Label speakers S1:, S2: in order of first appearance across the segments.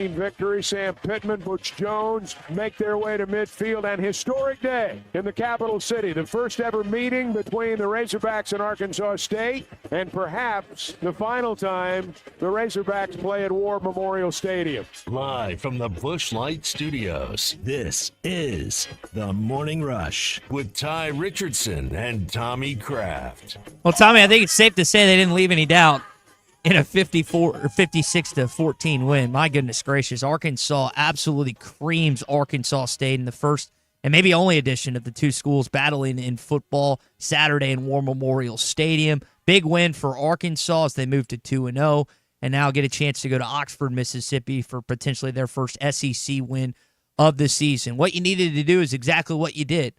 S1: Victory. Sam Pittman, Butch Jones make their way to midfield. And historic day in the capital city. The first ever meeting between the Razorbacks and Arkansas State. And perhaps the final time the Razorbacks play at War Memorial Stadium.
S2: Live from the Busch Light Studios, this is The Morning Rush with Ty Richardson and Tommy Kraft.
S3: Well, Tommy, I think it's safe to say they didn't leave any doubt in a 56-14 win. My goodness gracious, Arkansas absolutely creams Arkansas State in the first and maybe only edition of the two schools battling in football Saturday in War Memorial Stadium. Big win for Arkansas as they move to 2-0 and now get a chance to go to Oxford, Mississippi for potentially their first SEC win of the season. What you needed to do is exactly what you did.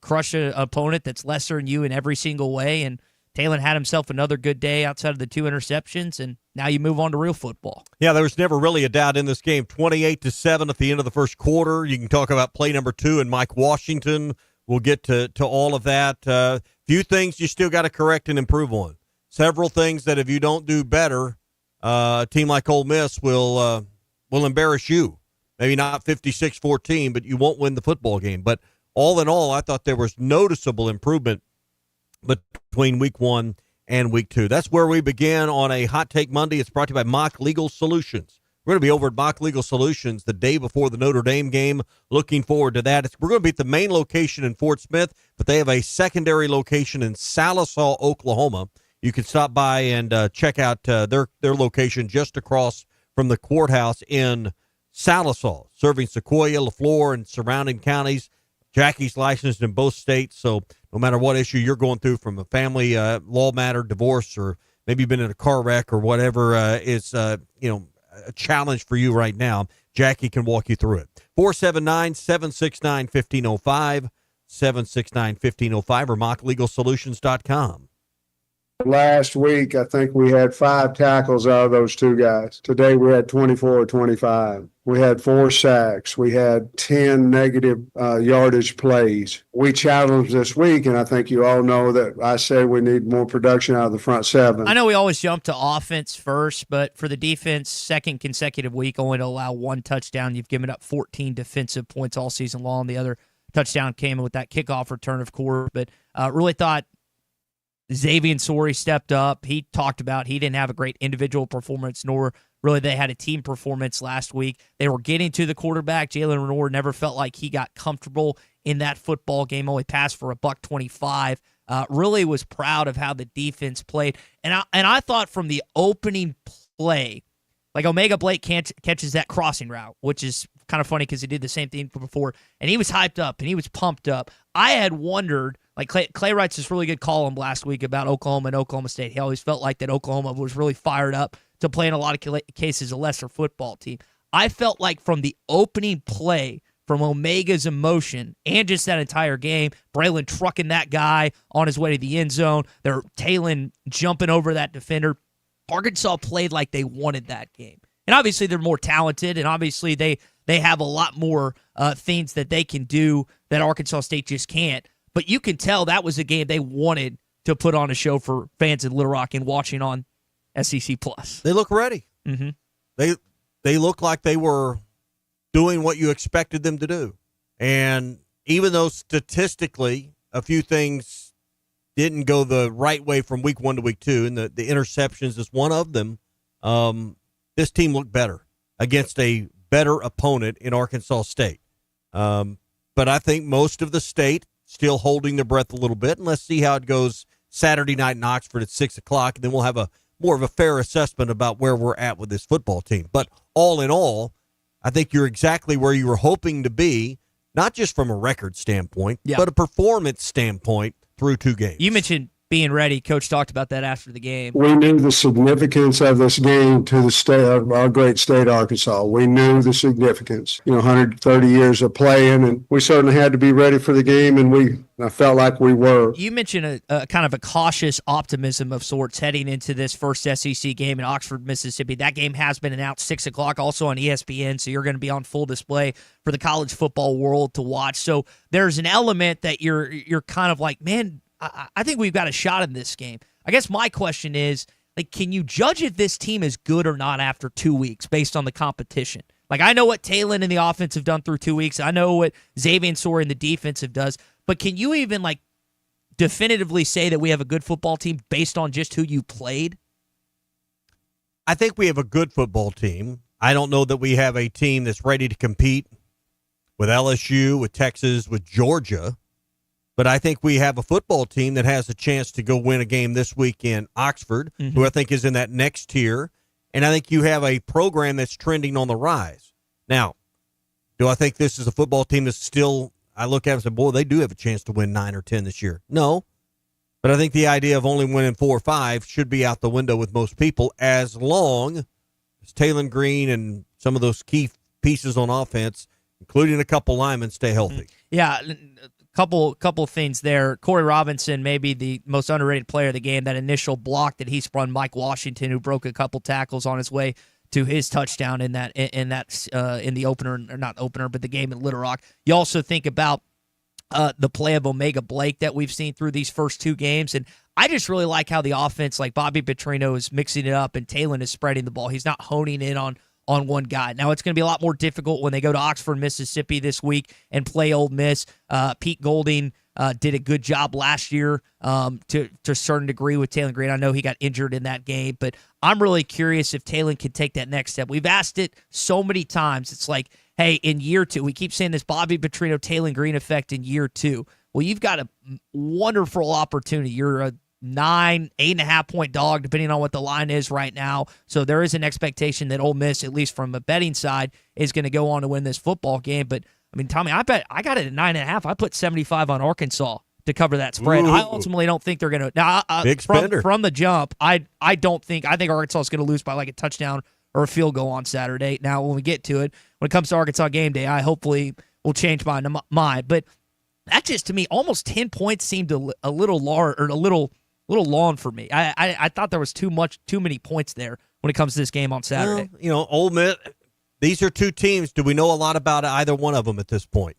S3: Crush an opponent that's lesser than you in every single way, and Talon had himself another good day outside of the 2 interceptions, and now you move on to real football.
S4: Yeah, there was never really a doubt in this game. 28-7 at the end of the first quarter. You can talk about play number 2 and Mike Washington. We'll get to all of that. Few things you still got to correct and improve on. Several things that if you don't do better, a team like Ole Miss will embarrass you. Maybe not 56-14, but you won't win the football game. But all in all, I thought there was noticeable improvement between week 1 and week 2. That's where we begin on a Hot Take Monday. It's brought to you by Mock Legal Solutions. We're going to be over at Mock Legal Solutions the day before the Notre Dame game. Looking forward to that. We're going to be at the main location in Fort Smith, but they have a secondary location in Sallisaw, Oklahoma. You can stop by and check out their location just across from the courthouse in Sallisaw, serving Sequoia, LaFleur, and surrounding counties. Jackie's licensed in both states, so no matter what issue you're going through, from a family law matter, divorce, or maybe you've been in a car wreck or whatever is a challenge for you right now, Jackie can walk you through it. 479-769-1505, 769-1505, or mocklegalsolutions.com.
S5: Last week, I think we had 5 tackles out of those 2 guys. Today, we had 24 or 25. We had 4 sacks. We had 10 negative yardage plays. We challenged this week, and I think you all know that I say we need more production out of the front 7.
S3: I know we always jump to offense first, but for the defense, second consecutive week, only to allow 1 touchdown. You've given up 14 defensive points all season long. The other touchdown came with that kickoff return, of course, but really thought Xavier Sori stepped up. He talked about he didn't have a great individual performance, nor really they had a team performance last week. They were getting to the quarterback. Jalen Renor never felt like he got comfortable in that football game, only passed for $125. Really was proud of how the defense played. And I thought from the opening play, like Omega Blake catches that crossing route, which is kind of funny because he did the same thing before, and he was hyped up and he was pumped up. I had wondered, like Clay writes this really good column last week about Oklahoma and Oklahoma State. He always felt like that Oklahoma was really fired up to play in a lot of cases a lesser football team. I felt like from the opening play, from Omega's emotion and just that entire game, Braylon trucking that guy on his way to the end zone, they're Talon jumping over that defender. Arkansas played like they wanted that game. And obviously they're more talented, and obviously they have a lot more things that they can do that Arkansas State just can't. But you can tell that was a game they wanted to put on a show for fans in Little Rock and watching on SEC Plus.
S4: They look ready.
S3: Mm-hmm.
S4: They look like they were doing what you expected them to do. And even though statistically a few things didn't go the right way from week 1 to week 2, and the interceptions is one of them, this team looked better against a better opponent in Arkansas State. But I think most of the state still holding their breath a little bit, and let's see how it goes Saturday night in Oxford at 6 o'clock, and then we'll have a more of a fair assessment about where we're at with this football team. But all in all, I think you're exactly where you were hoping to be, not just from a record standpoint, but a performance standpoint through 2 games.
S3: You mentioned being ready. Coach talked about that after the game.
S5: We knew the significance of this game to the state of our great state, Arkansas. We knew the significance. 130 years of playing, and we certainly had to be ready for the game, and I felt like we were.
S3: You mentioned a kind of a cautious optimism of sorts heading into this first SEC game in Oxford, Mississippi. That game has been announced 6 o'clock, also on ESPN, so you're going to be on full display for the college football world to watch. So there's an element that you're kind of like, man, I think we've got a shot in this game. I guess my question is, like, can you judge if this team is good or not after 2 weeks based on the competition? Like, I know what Talon and the offense have done through 2 weeks. I know what Xavier Sori and the defensive does. But can you even, like, definitively say that we have a good football team based on just who you played?
S4: I think we have a good football team. I don't know that we have a team that's ready to compete with LSU, with Texas, with Georgia. But I think we have a football team that has a chance to go win a game this week in Oxford, who I think is in that next tier. And I think you have a program that's trending on the rise. Now, do I think this is a football team that's still, I look at it and say, boy, they do have a chance to win 9 or 10 this year? No. But I think the idea of only winning 4 or 5 should be out the window with most people, as long as Talon Green and some of those key pieces on offense, including a couple linemen, stay healthy.
S3: Yeah, couple things there. Corey Robinson, maybe the most underrated player of the game. That initial block that he spun Mike Washington, who broke a couple tackles on his way to his touchdown in the opener, or not opener, but the game in Little Rock. You also think about the play of Omega Blake that we've seen through these first 2 games, and I just really like how the offense, like Bobby Petrino, is mixing it up, and Talon is spreading the ball. He's not honing in on one guy. Now, it's going to be a lot more difficult when they go to Oxford, Mississippi this week and play Ole Miss. Pete Golding did a good job last year to a certain degree with Talon Green. I know he got injured in that game, but I'm really curious if Talon can take that next step. We've asked it so many times. It's like, hey, in year 2, we keep saying this Bobby Petrino, Talon Green effect in year 2. Well, you've got a wonderful opportunity. You're a 8.5 point dog, depending on what the line is right now. So there is an expectation that Ole Miss, at least from a betting side, is going to go on to win this football game. But I mean, Tommy, I bet I got it at 9.5. I put 75 on Arkansas to cover that spread.
S4: Ooh.
S3: I ultimately don't think they're going to. Now,
S4: Big spender.
S3: From the jump, I think Arkansas is going to lose by like a touchdown or a field goal on Saturday. Now, when we get to it, when it comes to Arkansas game day, I hopefully will change my mind. But that just, to me, almost 10 points seemed a little large, or a little long for me. I thought there was too many points there when it comes to this game on Saturday.
S4: Well, Ole Miss, these are 2 teams. Do we know a lot about either one of them at this point?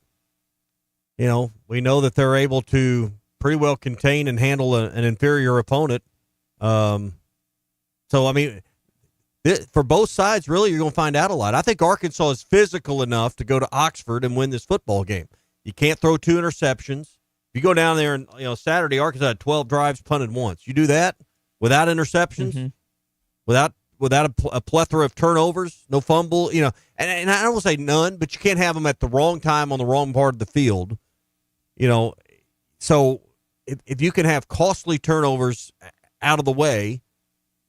S4: We know that they're able to pretty well contain and handle an inferior opponent. So, I mean, for both sides, really, you're going to find out a lot. I think Arkansas is physical enough to go to Oxford and win this football game. You can't throw 2 interceptions. If you go down there and, Saturday, Arkansas had 12 drives, punted once. You do that without interceptions, without a plethora of turnovers, no fumble, and I don't want to say none, but you can't have them at the wrong time on the wrong part of the field, So if you can have costly turnovers out of the way,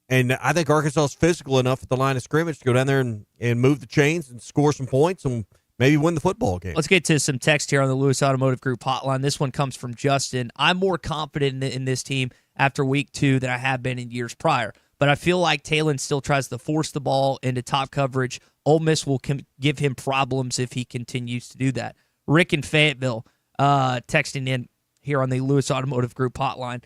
S4: and I think Arkansas is physical enough at the line of scrimmage to go down there and move the chains and score some points and maybe win the football game.
S3: Let's get to some text here on the Lewis Automotive Group hotline. This one comes from Justin. I'm more confident in this team after week 2 than I have been in years prior, but I feel like Talon still tries to force the ball into top coverage. Ole Miss will give him problems if he continues to do that. Rick in Fayetteville texting in here on the Lewis Automotive Group hotline.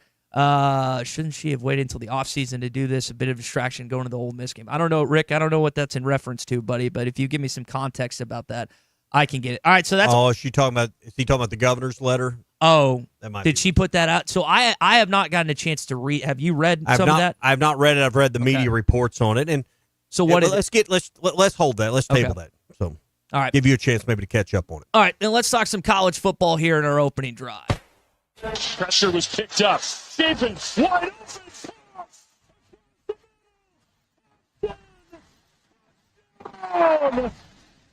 S3: Shouldn't she have waited until the offseason to do this? A bit of distraction going to the Ole Miss game. I don't know, Rick. I don't know what that's in reference to, buddy, but if you give me some context about that, I can get it. All right, so that's.
S4: Oh, is he talking about the governor's letter?
S3: Oh,
S4: that
S3: did she put that out? So I have not gotten a chance to read. Have you read some of that?
S4: I've not read it. I've read the media reports on it, and
S3: so what?
S4: Let's hold that. Let's table that. So,
S3: all right,
S4: give you a chance maybe to catch up on it.
S3: All right, then let's talk some college football here in our opening drive.
S6: Pressure was picked up. Stephen wide open.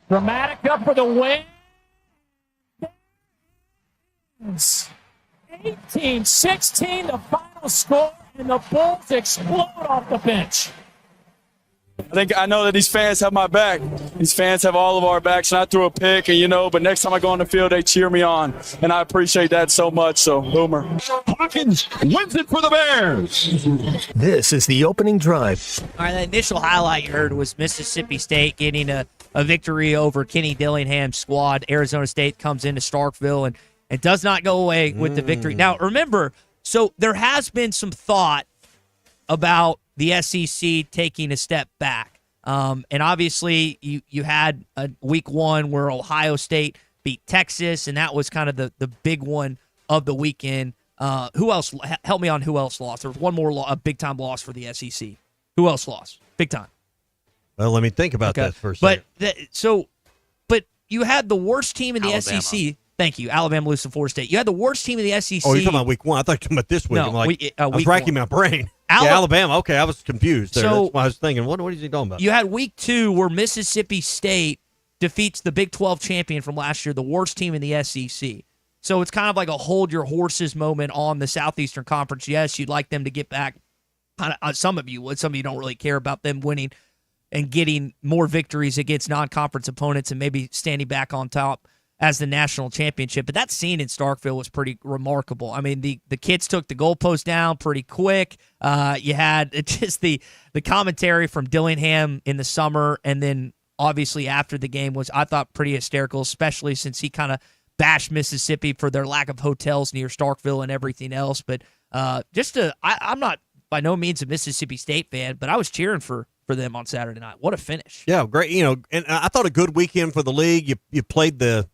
S6: Dramatic up for the win. 18-16 the final score, and the Bulls explode off the bench.
S7: I know that these fans have my back. These fans have all of our backs, and I threw a pick, but next time I go on the field, they cheer me on, and I appreciate that so much, so Boomer.
S6: Hawkins wins it for the Bears.
S8: This is the opening drive.
S3: All right, the initial highlight you heard was Mississippi State getting a victory over Kenny Dillingham's squad. Arizona State comes into Starkville and does not go away with the victory. Now, remember, so there has been some thought about the SEC taking a step back. And obviously, you had a week 1 where Ohio State beat Texas, and that was kind of the big one of the weekend. Who else? Help me on who else lost. There was one more a big-time loss for the SEC. Who else lost? Big time.
S4: Well, let me think about that for a second.
S3: But you had the worst team in the
S9: Alabama.
S3: SEC. Thank you, Alabama losing to Florida State. You had the worst team in the SEC.
S4: Oh, you're talking about week 1. I thought you were talking about this week.
S3: No,
S4: I'm like, I was
S3: week
S4: racking
S3: 1.
S4: my brain. Alabama. Okay, I was confused there.
S3: So-
S4: That's why I was thinking, what is he talking about?
S3: You had week 2 where Mississippi State defeats the Big 12 champion from last year, the worst team in the SEC. So it's kind of like a hold your horses moment on the Southeastern Conference. Yes, you'd like them to get back. Some of you would. Some of you don't really care about them winning and getting more victories against non-conference opponents and maybe standing back on top as the national championship. But that scene in Starkville was pretty remarkable. I mean, the kids took the goalpost down pretty quick. You had just the commentary from Dillingham in the summer, and then obviously after the game was, I thought, pretty hysterical, especially since he kind of bashed Mississippi for their lack of hotels near Starkville and everything else. But I'm not by no means a Mississippi State fan, but I was cheering for them on Saturday night. What a finish.
S4: Yeah, great. And I thought a good weekend for the league. You played the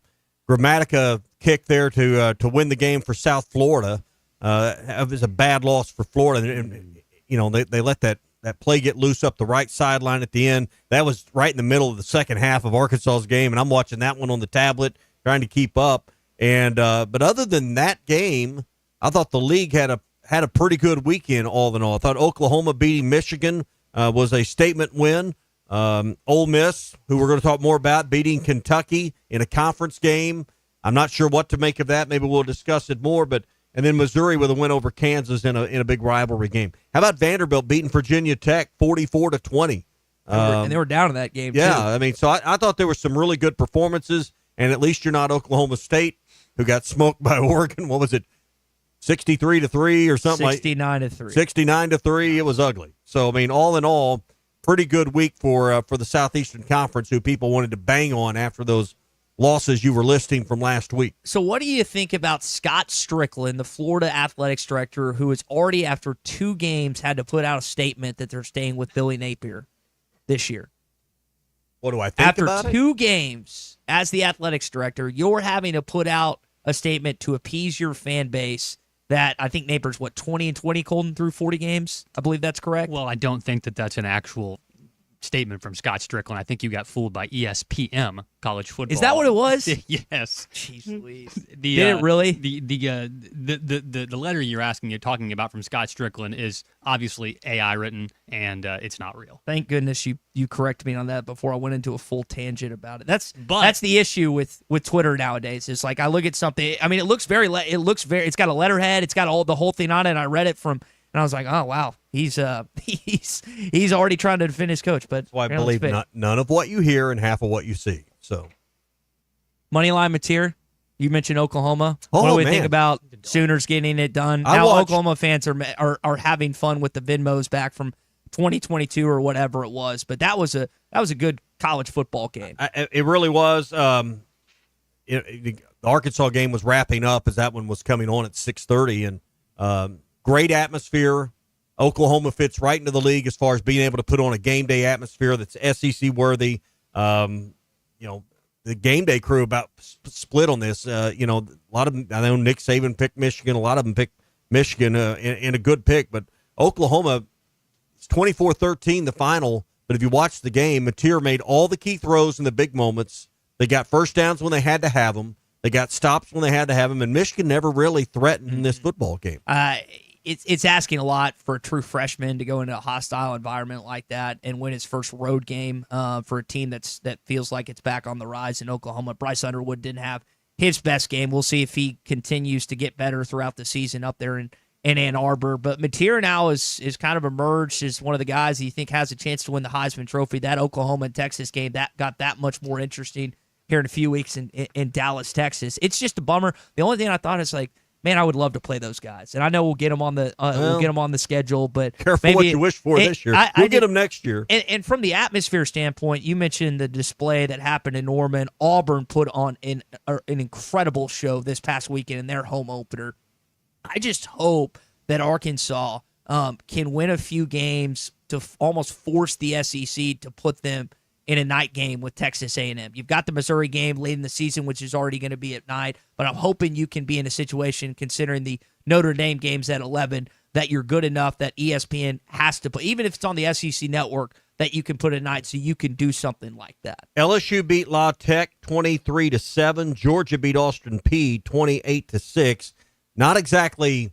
S4: Grammatica kick there to win the game for South Florida. It was a bad loss for Florida. And, they let that play get loose up the right sideline at the end. That was right in the middle of the second half of Arkansas's game, and I'm watching that one on the tablet, trying to keep up. And but other than that game, I thought the league had a pretty good weekend all in all. I thought Oklahoma beating Michigan was a statement win. Ole Miss, who we're going to talk more about, beating Kentucky in a conference game. I'm not sure what to make of that. Maybe we'll discuss it more. And then Missouri with a win over Kansas in a big rivalry game. How about Vanderbilt beating Virginia Tech 44-20?
S3: And they were down in that game,
S4: yeah,
S3: too.
S4: I mean, so I thought there were some really good performances, and at least you're not Oklahoma State, who got smoked by Oregon. What was it, 63-3 or something?
S3: 69-3.
S4: 69-3. It was ugly. So, I mean, all in all, pretty good week for the Southeastern Conference, who people wanted to bang on after those losses you were listing from last week.
S3: So what do you think about Scott Strickland, the Florida athletics director, who has already, after 2 games, had to put out a statement that they're staying with Billy Napier this year?
S4: What do I think about it?
S3: After 2 games as the athletics director, you're having to put out a statement to appease your fan base that I think Napier's, 20-20, Colton, through 40 games? I believe that's correct.
S9: Well, I don't think that that's an actual statement from Scott Strickland. I think you got fooled by ESPN college football.
S3: Is that what it was?
S9: Yes.
S3: Jeez Louise.
S9: Did
S3: it really?
S9: The letter you're talking about from Scott Strickland is obviously AI written, and it's not real.
S3: Thank goodness you corrected me on that before I went into a full tangent about it. That's the issue with Twitter nowadays. It's like I look at something. I mean, it looks very. It's got a letterhead. It's got the whole thing on it. And I read it from. And I was like, oh wow, he's already trying to defend his coach. But
S4: that's why I believe none of what you hear and half of what you see. So,
S3: Moneyline Mateer, you mentioned Oklahoma.
S4: Oh,
S3: what do we
S4: man.
S3: think about Sooners getting it done? Oklahoma fans are having fun with the Venmos back from 2022 or whatever it was. But that was a good college football game.
S4: It really was. The Arkansas game was wrapping up as that one was coming on at 6:30, and great atmosphere. Oklahoma fits right into the league as far as being able to put on a game day atmosphere that's SEC worthy. The game day crew about split on this. A lot of them, I know Nick Saban picked Michigan. A lot of them picked Michigan in a good pick, but Oklahoma, it's 24-13 the final. But if you watch the game, Mateer made all the key throws in the big moments. They got first downs when they had to have them. They got stops when they had to have them, and Michigan never really threatened in this football game.
S3: It's asking a lot for a true freshman to go into a hostile environment like that and win his first road game for a team that feels like it's back on the rise in Oklahoma. Bryce Underwood didn't have his best game. We'll see if he continues to get better throughout the season up there in Ann Arbor. But Mateer now is kind of emerged as one of the guys that you think has a chance to win the Heisman Trophy. That Oklahoma and Texas game, that got that much more interesting here in a few weeks in Dallas, Texas. It's just a bummer. The only thing I thought is like, man, I would love to play those guys, and I know we'll get them on the schedule. But
S4: careful what you wish for this year. We'll get them next year.
S3: And from the atmosphere standpoint, you mentioned the display that happened in Norman. Auburn put on an incredible show this past weekend in their home opener. I just hope that Arkansas can win a few games to almost force the SEC to put them in a night game with Texas A&M. You've got the Missouri game late in the season, which is already going to be at night, but I'm hoping you can be in a situation, considering the Notre Dame games at 11, that you're good enough that ESPN has to put, even if it's on the SEC network, that you can put at night so you can do something like that.
S4: LSU beat La Tech 23-7. Georgia beat Austin Peay 28-6. Not exactly,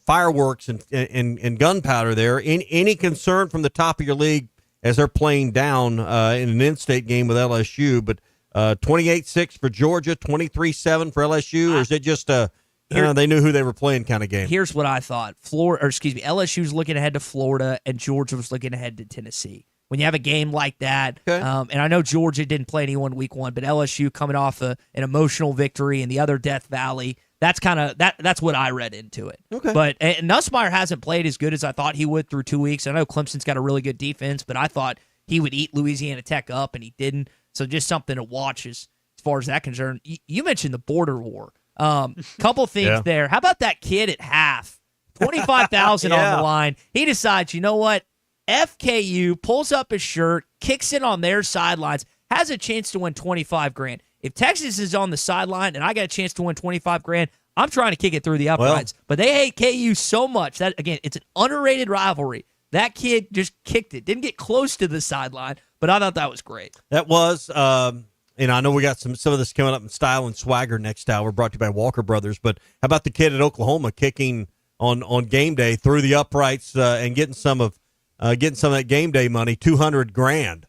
S4: fireworks and gunpowder there. Any concern from the top of your league as they're playing down in an in-state game with LSU? But 28-6 for Georgia, 23-7 for LSU, or is it just they knew who they were playing kind of game?
S3: Here's what I thought. LSU was looking ahead to Florida, and Georgia was looking ahead to Tennessee. When you have a game like that,
S4: okay.
S3: And I know Georgia didn't play anyone week 1, but LSU coming off an emotional victory in the other Death Valley, that's kind of that's what I read into it.
S4: Okay.
S3: But Nussmeier hasn't played as good as I thought he would through 2 weeks. I know Clemson's got a really good defense, but I thought he would eat Louisiana Tech up, and he didn't. So just something to watch as far as that concerned. You mentioned the border war. Couple things there. How about that kid at half? 25,000 on the line. He decides, you know what? FKU, pulls up his shirt, kicks it on their sidelines, has a chance to win 25 grand. If Texas is on the sideline and I got a chance to win 25 grand, I'm trying to kick it through the uprights. But they hate KU so much that, again, it's an underrated rivalry. That kid just kicked it. Didn't get close to the sideline, but I thought that was great.
S4: That was, and I know we got some of this coming up in Style and Swagger next hour, brought to you by Walker Brothers. But how about the kid at Oklahoma kicking on game day through the uprights and getting some of that game day money, $200 grand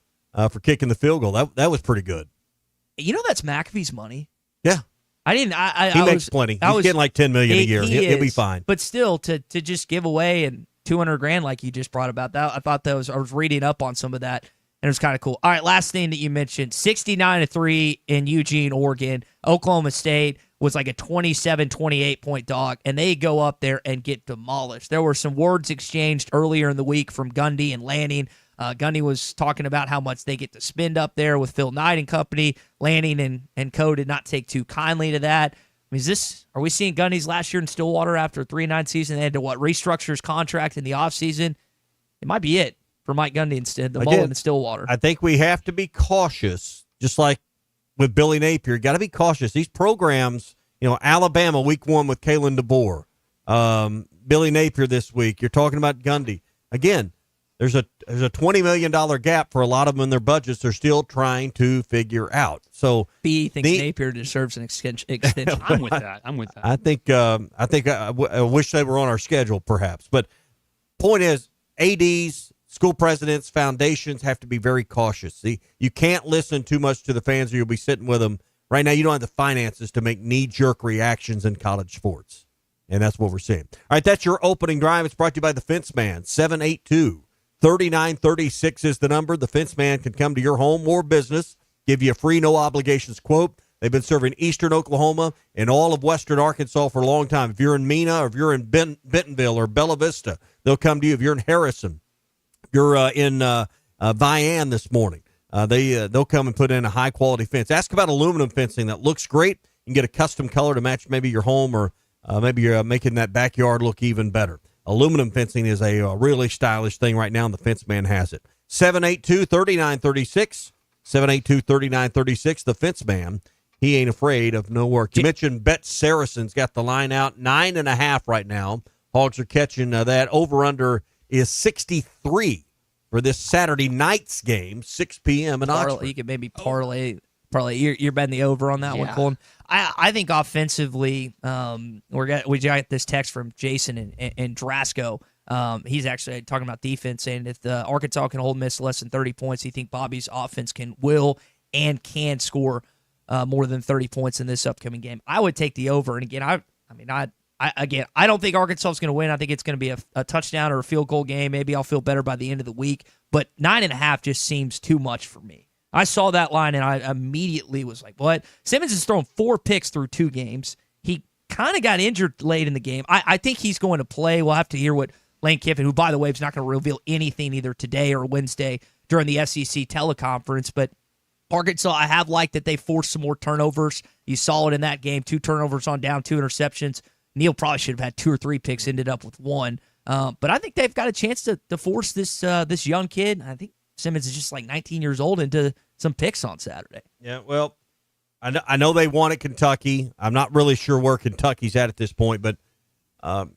S4: for kicking the field goal? That was pretty good.
S3: That's McAfee's money.
S4: Yeah,
S3: he
S4: makes plenty. He's getting like $10 million a year. He'll be fine.
S3: But still, to just give away and $200 grand like you just brought about that, I thought I was reading up on some of that, and it was kind of cool. All right, last thing that you mentioned, 69-3 in Eugene, Oregon. Oklahoma State was like a 27-28 point dog, and they go up there and get demolished. There were some words exchanged earlier in the week from Gundy and Lanning. Gundy was talking about how much they get to spend up there with Phil Knight and company. Lanning and co did not take too kindly to that. I mean, are we seeing Gundy's last year in Stillwater after a 3-9 season? They had to restructure his contract in the offseason? It might be it for Mike Gundy instead, Mullen in Stillwater.
S4: I think we have to be cautious, just like with Billy Napier. Got to be cautious. These programs, Alabama week 1 with Kalen DeBoer, Billy Napier this week. You're talking about Gundy. Again, there's a $20 million gap for a lot of them in their budgets. They're still trying to figure out. So
S3: B thinks Napier deserves an extension.
S9: I'm with that.
S4: I think I wish they were on our schedule, perhaps. But point is, ADs, school presidents, foundations have to be very cautious. See, you can't listen too much to the fans, or you'll be sitting with them. Right now, you don't have the finances to make knee-jerk reactions in college sports, and that's what we're seeing. All right, that's your opening drive. It's brought to you by the Fence Man. 782-3936 is the number. The Fence Man can come to your home or business, give you a free, no-obligations quote. They've been serving eastern Oklahoma and all of western Arkansas for a long time. If you're in Mena, or if you're in Bentonville or Bella Vista, they'll come to you. If you're in Harrison, if you're in Vian this morning, they'll come and put in a high-quality fence. Ask about aluminum fencing that looks great. You can get a custom color to match maybe your home, or maybe you're making that backyard look even better. Aluminum fencing is a really stylish thing right now, and the Fence Man has it. 782-3936, 782-3936, the Fence Man. He ain't afraid of no work. You mentioned Bet Saracen's got the line out, 9.5 right now. Hogs are catching that. Over-under is 63 for this Saturday night's game, 6 p.m. in Oxford.
S3: You could maybe parlay. You're betting the over on that one, Colin. I think offensively, we got this text from Jason and Drasco. He's actually talking about defense, saying if the Arkansas can hold Miss less than 30 points, he think Bobby's offense will and can score more than 30 points in this upcoming game. I would take the over. And again, I don't think Arkansas is going to win. I think it's going to be a touchdown or a field goal game. Maybe I'll feel better by the end of the week. But 9.5 just seems too much for me. I saw that line and I immediately was like, what? Simmons has thrown 4 picks through 2 games. He kind of got injured late in the game. I think he's going to play. We'll have to hear what Lane Kiffin, who, by the way, is not going to reveal anything either today or Wednesday during the SEC teleconference. But Arkansas, I have liked that they forced some more turnovers. You saw it in that game. 2 turnovers on down, 2 interceptions. Neal probably should have had 2 or 3 picks, ended up with 1. But I think they've got a chance to force this young kid. I think Simmons is just like 19 years old into some picks on Saturday.
S4: Yeah, well, I know they won at Kentucky. I'm not really sure where Kentucky's at this point, but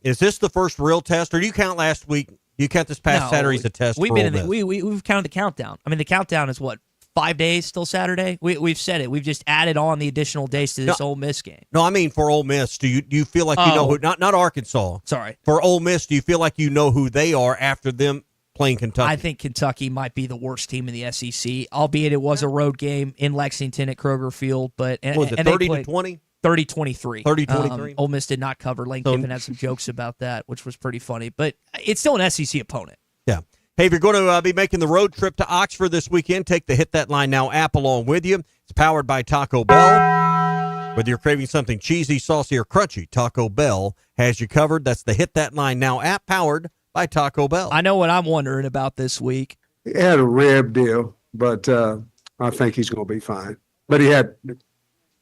S4: is this the first real test, or do you count last week You count this past
S3: No,
S4: Saturday as a test
S3: We've
S4: for
S3: been
S4: Ole Miss.
S3: we've counted the countdown. I mean, the countdown is what, 5 days till Saturday? We've said it. We've just added on the additional days to this Ole Miss game.
S4: No, I mean for Ole Miss. Do you feel like you know who? Not Arkansas.
S3: Sorry.
S4: For Ole Miss, do you feel like you know who they are after them playing Kentucky?
S3: I think Kentucky might be the worst team in the SEC, albeit it was a road game in Lexington at Kroger Field. But
S4: What was it 30-20?
S3: 30-23.
S4: 30-23.
S3: Ole Miss did not cover. Lane Kiffin had some jokes about that, which was pretty funny. But it's still an SEC opponent.
S4: Yeah. Hey, if you're going to be making the road trip to Oxford this weekend, take the Hit That Line Now app along with you. It's powered by Taco Bell. Whether you're craving something cheesy, saucy, or crunchy, Taco Bell has you covered. That's the Hit That Line Now app powered by Taco Bell.
S3: I know what I'm wondering about this week.
S5: He had a rib deal, but I think he's going to be fine. But he had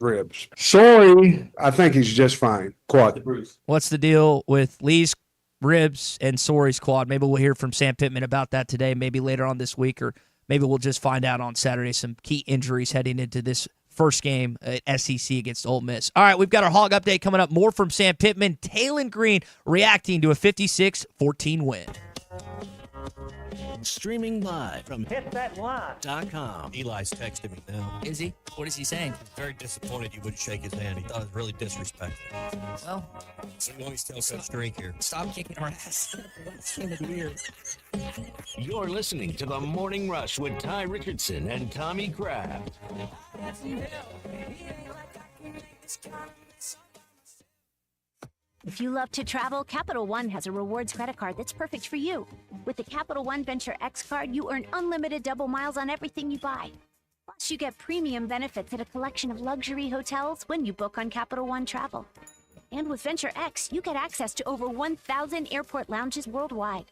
S5: ribs. Sorry, I think he's just fine. Quad.
S3: What's the deal with Lee's ribs and Sori's quad? Maybe we'll hear from Sam Pittman about that today, maybe later on this week, or maybe we'll just find out on Saturday some key injuries heading into this first game at SEC against Ole Miss. All right, we've got our Hog Update coming up. More from Sam Pittman. Talon Green reacting to a 56-14 win.
S2: Streaming live from hitthatline.com. Eli's texting me now.
S3: Is he? What is he saying?
S4: Very disappointed you wouldn't shake his hand. He thought it was really disrespectful.
S3: Well,
S4: So you always tell Coach Drink here.
S3: stop kicking our ass. That's the end of the year.
S2: You're listening to The Morning Rush with Ty Richardson and Tommy Kraft.
S10: If you love to travel, Capital One has a rewards credit card that's perfect for you. With the Capital One Venture X card, you earn unlimited double miles on everything you buy. Plus, you get premium benefits at a collection of luxury hotels when you book on Capital One Travel. And with Venture X, you get access to over 1,000 airport lounges worldwide.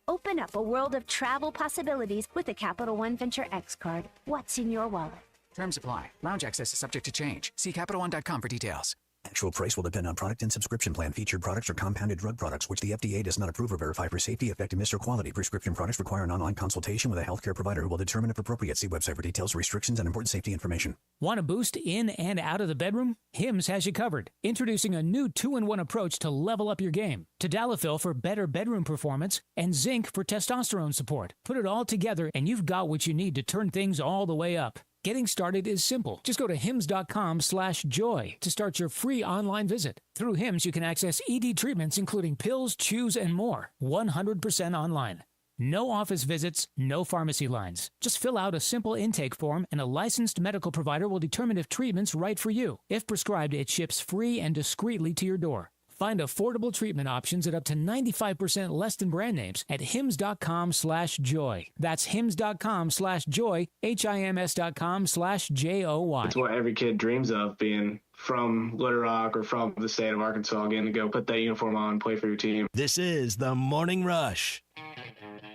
S10: Open up a world of travel possibilities with the Capital One Venture X card. What's in your wallet?
S11: Terms apply. Lounge access is subject to change. See CapitalOne.com for details.
S8: Actual price will depend on product and subscription plan. Featured products are compounded drug products, which the FDA does not approve or verify for safety, effectiveness, or quality. Prescription products require an online consultation with a healthcare provider who will determine if appropriate. See website for details, restrictions, and important safety information.
S6: Want a boost in and out of the bedroom? Hims has you covered. Introducing a new 2-in-1 approach to level up your game. Tadalafil for better bedroom performance and zinc for testosterone support. Put it all together and you've got what you need to turn things all the way up. Getting started is simple. Just go to hims.com/joy to start your free online visit. Through Hims, you can access ED treatments, including pills, chews, and more. 100% online. No office visits, no pharmacy lines. Just fill out a simple intake form and a licensed medical provider will determine if treatment's right for you. If prescribed, it ships free and discreetly to your door. Find affordable treatment options at up to 95% less than brand names at hims.com/joy. That's hims.com/joy, hims.com/joy.
S12: It's what every kid dreams of, being from Little Rock or from the state of Arkansas, getting to go put that uniform on and play for your team.
S2: This is The Morning Rush.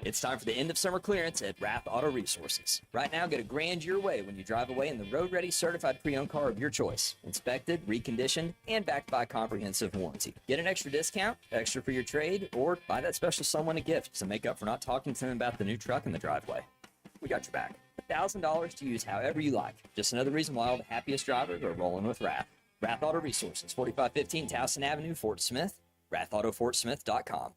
S13: It's time for the end of summer clearance at Rath Auto Resources. Right now, get a grand your way when you drive away in the road-ready certified pre-owned car of your choice. Inspected, reconditioned, and backed by a comprehensive warranty. Get an extra discount, extra for your trade, or buy that special someone a gift to make up for not talking to them about the new truck in the driveway. We got your back. $1,000 to use however you like. Just another reason why all the happiest drivers are rolling with Rath. Rath Auto Resources, 4515 Towson Avenue, Fort Smith. RathAutoFortSmith.com.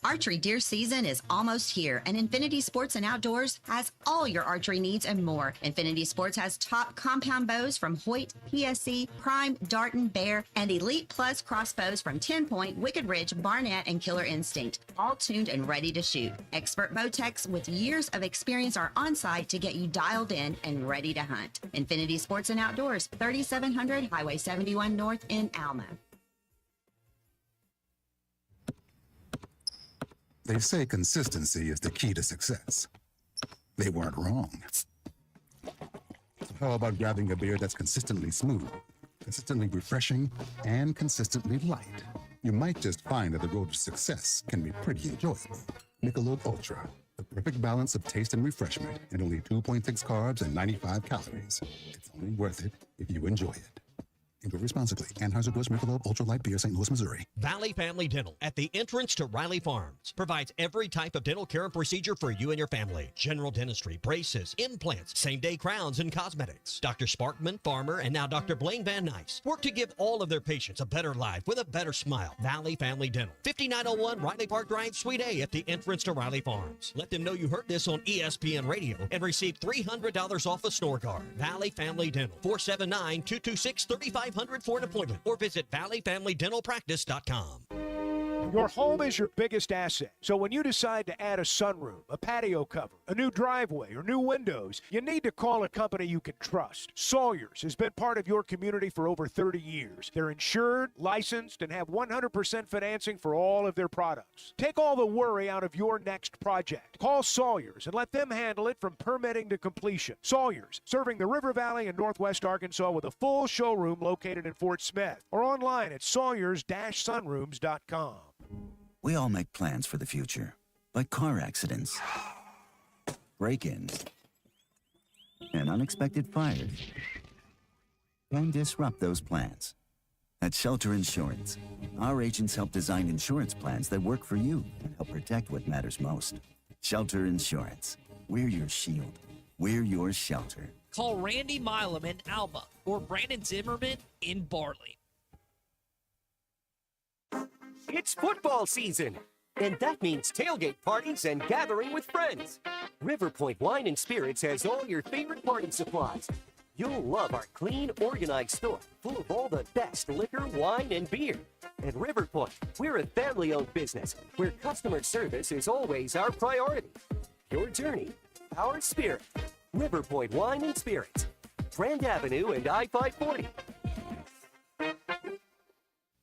S14: Archery deer season is almost here, and Infinity Sports and Outdoors has all your archery needs and more. Infinity Sports has top compound bows from Hoyt, PSC, Prime, Darton, Bear, and Elite Plus crossbows from 10 Point, Wicked Ridge, Barnett, and Killer Instinct, all tuned and ready to shoot. Expert bow techs with years of experience are on site to get you dialed in and ready to hunt. Infinity Sports and Outdoors, 3700 Highway 71 North in Alma.
S15: They say consistency is the key to success. They weren't wrong. So how about grabbing a beer that's consistently smooth, consistently refreshing, and consistently light? You might just find that the road to success can be pretty enjoyable. Michelob Ultra, the perfect balance of taste and refreshment, and only 2.6 carbs and 95 calories. It's only worth it if you enjoy it. Drink responsibly. Anheuser-Busch Michelob Ultra Light Beer, St. Louis, Missouri.
S16: Valley Family Dental at the entrance to Riley Farms provides every type of dental care and procedure for you and your family. General dentistry, braces, implants, same-day crowns, and cosmetics. Dr. Sparkman, Farmer, and now Dr. Blaine Van Nice work to give all of their patients a better life with a better smile. Valley Family Dental, 5901 Riley Park Drive, Suite A at the entrance to Riley Farms. Let them know you heard this on ESPN Radio and receive $300 off a snore guard. Valley Family Dental, 479-226-3500 for an appointment, or visit valleyfamilydentalpractice.com.
S1: Your home is your biggest asset. So when you decide to add a sunroom, a patio cover, a new driveway, or new windows, you need to call a company you can trust. Sawyers has been part of your community for over 30 years. They're insured, licensed, and have 100% financing for all of their products. Take all the worry out of your next project. Call Sawyers and let them handle it from permitting to completion. Sawyers, serving the River Valley and Northwest Arkansas with a full showroom located in Fort Smith, or online at sawyers-sunrooms.com.
S17: We all make plans for the future, like car accidents, break-ins, and unexpected fires can disrupt those plans. At Shelter Insurance, our agents help design insurance plans that work for you and help protect what matters most. Shelter Insurance. We're your shield. We're your shelter.
S18: Call Randy Milam in Alma or Brandon Zimmerman in Barley.
S19: It's football season, and that means tailgate parties and gathering with friends. River Point Wine and Spirits has all your favorite party supplies. You'll love our clean, organized store full of all the best liquor, wine, and beer. At River Point, we're a family-owned business where customer service is always our priority. Your journey, our spirit. River Point Wine and Spirits, Grand Avenue and I-540.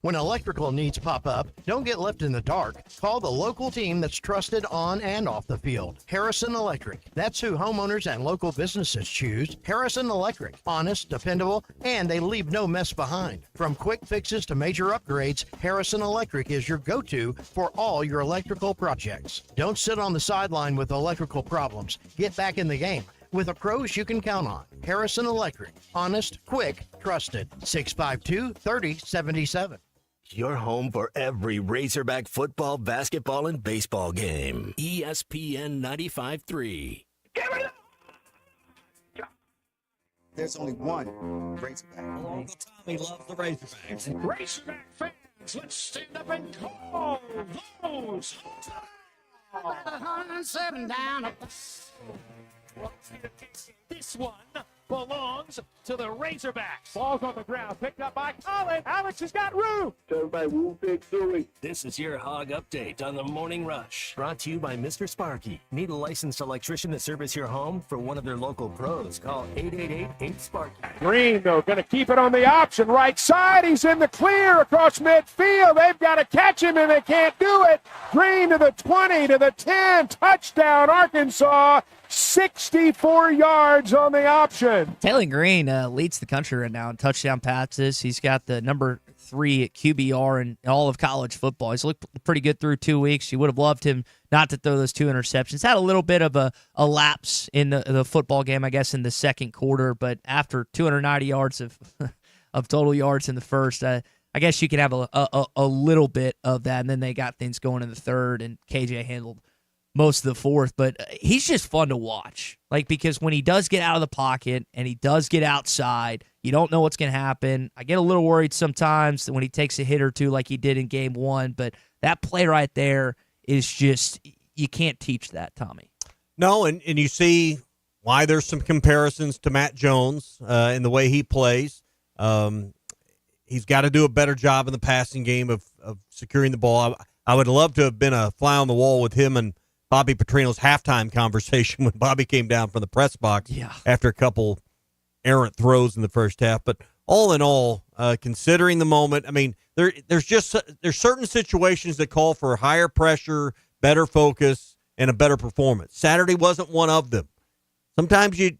S20: When electrical needs pop up, don't get left in the dark. Call the local team that's trusted on and off the field. Harrison Electric. That's who homeowners and local businesses choose. Harrison Electric. Honest, dependable, and they leave no mess behind. From quick fixes to major upgrades, Harrison Electric is your go-to for all your electrical projects. Don't sit on the sideline with electrical problems. Get back in the game with the pros you can count on. Harrison Electric. Honest, quick, trusted. 652-3077.
S2: Your home for every Razorback football, basketball, and baseball game. ESPN 95.3.
S21: There's only one Razorback.
S19: Tommy loves the Razorbacks.
S1: Razorback fans, let's stand up and call those.
S22: 107 down.
S1: This one belongs to the Razorbacks. Ball's on the ground, picked up by Colin. Alex has got room.
S23: Everybody, woo big Dewey.
S2: This is your Hog Update on the Morning Rush. Brought to you by Mr. Sparky. Need a licensed electrician to service your home? For one of their local pros, call 888-8-SPARKY.
S1: Green, though, going to keep it on the option. Right side, he's in the clear across midfield. They've got to catch him, and they can't do it. Green to the 20, to the 10. Touchdown, Arkansas. 64 yards on the option.
S3: Taylor Green leads the country right now in touchdown passes. He's got the number 3 QBR in all of college football. He's looked pretty good through 2 weeks. You would have loved him not to throw those 2 interceptions. Had a little bit of a lapse in the football game, I guess, in the second quarter, but after 290 yards of total yards in the first, I guess you could have a little bit of that, and then they got things going in the third, and KJ handled most of the fourth, but he's just fun to watch. Like, because when he does get out of the pocket and he does get outside, you don't know what's going to happen. I get a little worried sometimes when he takes a hit or two like he did in game 1, but that play right there is just, you can't teach that, Tommy.
S4: No, and you see why there's some comparisons to Matt Jones in the way he plays. He's got to do a better job in the passing game of securing the ball. I would love to have been a fly on the wall with him and Bobby Petrino's halftime conversation when Bobby came down from the press box after a couple errant throws in the first half. But all in all, considering the moment, I mean, there's certain situations that call for higher pressure, better focus, and a better performance. Saturday wasn't one of them. Sometimes you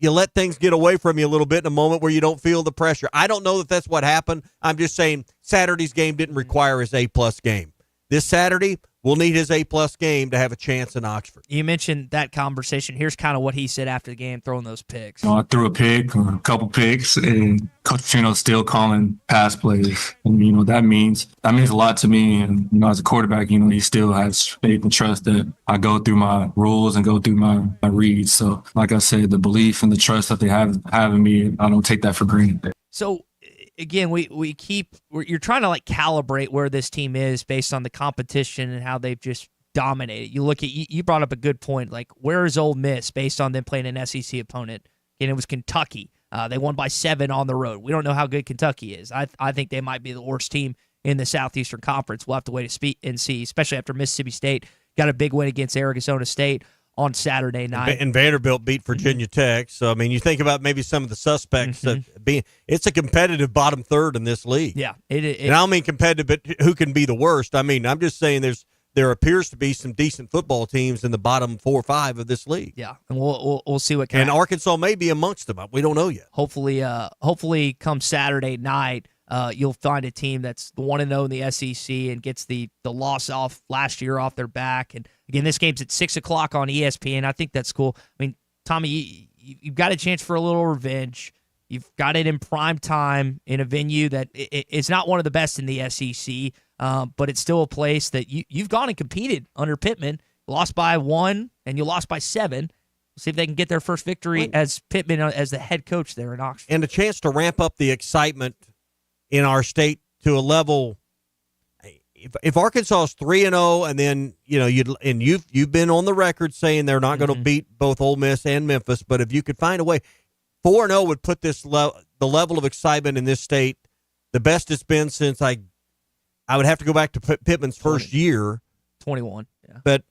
S4: let things get away from you a little bit in a moment where you don't feel the pressure. I don't know that that's what happened. I'm just saying Saturday's game didn't require his A-plus game. This Saturday we'll need his A-plus game to have a chance in Oxford.
S3: You mentioned that conversation. Here's kind of what he said after the game, throwing those picks.
S7: I threw a pick or a couple picks, and Coach Petrino's still calling pass plays. And, that means a lot to me. And, as a quarterback, he still has faith and trust that I go through my rules and go through my reads. So, like I said, the belief and the trust that they have in me, I don't take that for granted.
S3: So, again, you're trying to calibrate where this team is based on the competition and how they've just dominated. You look at you brought up a good point. Where is Ole Miss based on them playing an SEC opponent? And it was Kentucky. They won by 7 on the road. We don't know how good Kentucky is. I think they might be the worst team in the Southeastern Conference. We'll have to wait and see, especially after Mississippi State got a big win against Arizona State on Saturday night.
S4: And Vanderbilt beat Virginia Tech. So, you think about maybe some of the suspects it's a competitive bottom third in this league.
S3: Yeah.
S4: And I don't mean competitive, but who can be the worst? I'm just saying there appears to be some decent football teams in the bottom 4 or 5 of this league.
S3: Yeah. And we'll see what
S4: And Arkansas may be amongst them. We don't know yet.
S3: Hopefully come Saturday night, you'll find a team that's 1-0 in the SEC and gets the loss off last year off their back. And again, this game's at 6:00 on ESPN. I think that's cool. Tommy, you've got a chance for a little revenge. You've got it in prime time in a venue that it's not one of the best in the SEC, but it's still a place that you've gone and competed under Pittman. Lost by 1 and you lost by 7. See if they can get their first victory as Pittman as the head coach there in Oxford.
S4: And a chance to ramp up the excitement in our state to a level. If Arkansas is 3-0, and then you've been on the record saying they're not going to beat both Ole Miss and Memphis, but if you could find a way, 4-0 would put the level of excitement in this state the best it's been since I would have to go back to Pittman's first year,
S3: 21. Yeah,
S4: but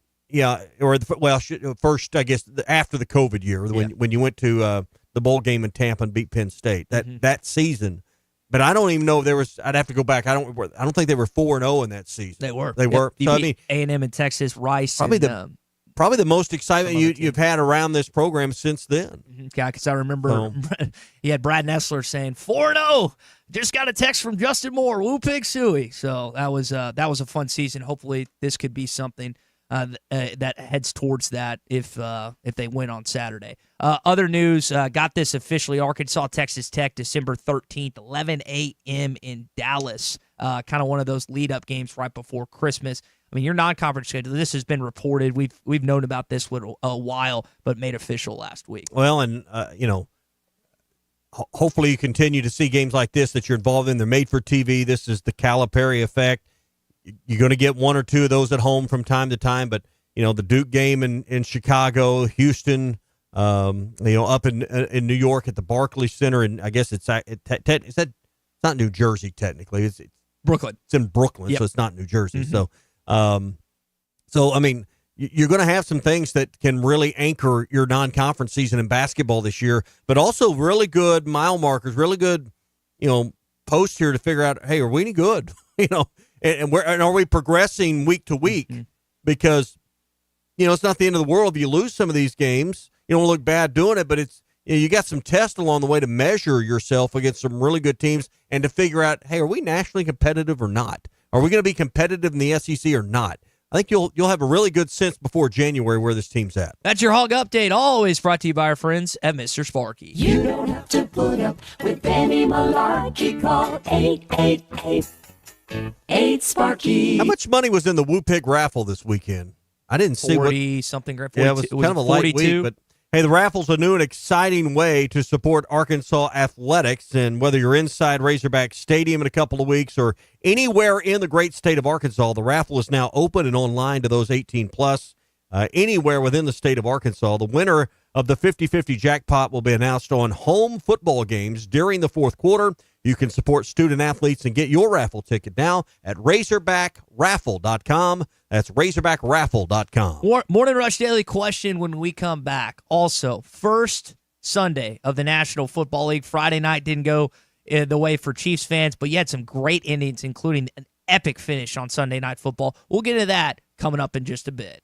S4: first I guess after the COVID year when you went to the bowl game in Tampa and beat Penn State that season. But I don't even know if there was. I'd have to go back. I don't think they were 4-0 in that season.
S3: They were.
S4: They were.
S3: So, A&M and Texas, Rice.
S4: Probably the most excitement you've had around this program since then.
S3: Yeah, because I remember he had Brad Nessler saying 4-0. Just got a text from Justin Moore. Woo pig suey. So that was a fun season. Hopefully this could be something that heads towards that if they win on Saturday. Other news, got this officially. Arkansas, Texas Tech, December 13th, 11 a.m. in Dallas. Kind of one of those lead-up games right before Christmas. Your non-conference schedule, this has been reported. We've known about this for a while, but made official last week.
S4: Well, and, hopefully you continue to see games like this that you're involved in. They're made for TV. This is the Calipari effect. You're going to get 1 or 2 of those at home from time to time, but, the Duke game in Chicago, Houston, up in New York at the Barclays Center, and I guess it's not New Jersey technically. It's
S3: Brooklyn.
S4: It's in Brooklyn,
S3: Yep.
S4: So it's not New Jersey. So you're going to have some things that can really anchor your non-conference season in basketball this year, but also really good mile markers, really good, posts here to figure out, hey, are we any good? And are we progressing week to week? Because, it's not the end of the world if you lose some of these games. You don't look bad doing it, but it's you got some tests along the way to measure yourself against some really good teams and to figure out, hey, are we nationally competitive or not? Are we going to be competitive in the SEC or not? I think you'll have a really good sense before January where this team's at.
S3: That's your Hog Update, always brought to you by our friends at Mr. Sparky.
S9: You don't have to put up with any malarkey. Call 888-8-SPARKY.
S4: How much money was in the Woo Pig raffle this weekend? I didn't see
S3: 40-something.
S4: Yeah, it was kind of a light week, but hey, the raffle's a new and exciting way to support Arkansas athletics, and whether you're inside Razorback Stadium in a couple of weeks or anywhere in the great state of Arkansas, the raffle is now open and online to those 18+, anywhere within the state of Arkansas. The winner of the 50-50 jackpot will be announced on home football games during the fourth quarter. You can support student athletes and get your raffle ticket now at RazorbackRaffle.com. That's RazorbackRaffle.com.
S3: Morning Rush Daily question when we come back. Also, first Sunday of the National Football League. Friday night didn't go the way for Chiefs fans, but you had some great endings, including an epic finish on Sunday Night Football. We'll get into that coming up in just a bit.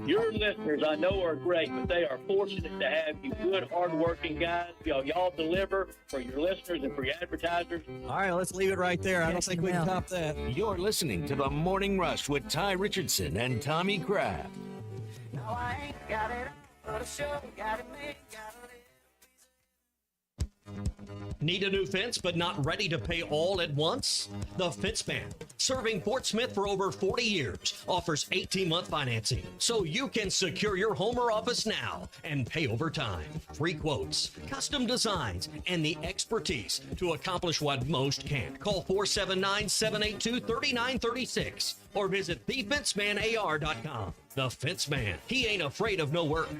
S5: Your listeners, I know, are great, but they are fortunate to have you good, hard-working guys. Y'all deliver for your listeners and for your advertisers.
S4: All right, let's leave it right there. I don't think we can top that.
S2: You're listening to The Morning Rush with Ty Richardson and Tommy Craft.
S9: No, I ain't got it for the show. Got it made, got it.
S16: Need a new fence but not ready to pay all at once? The Fence Man, serving Fort Smith for over 40 years, offers 18-month financing so you can secure your home or office now and pay over time. Free quotes, custom designs, and the expertise to accomplish what most can't. Call 479-782-3936 or visit thefencemanar.com. The Fence Man, he ain't afraid of no work.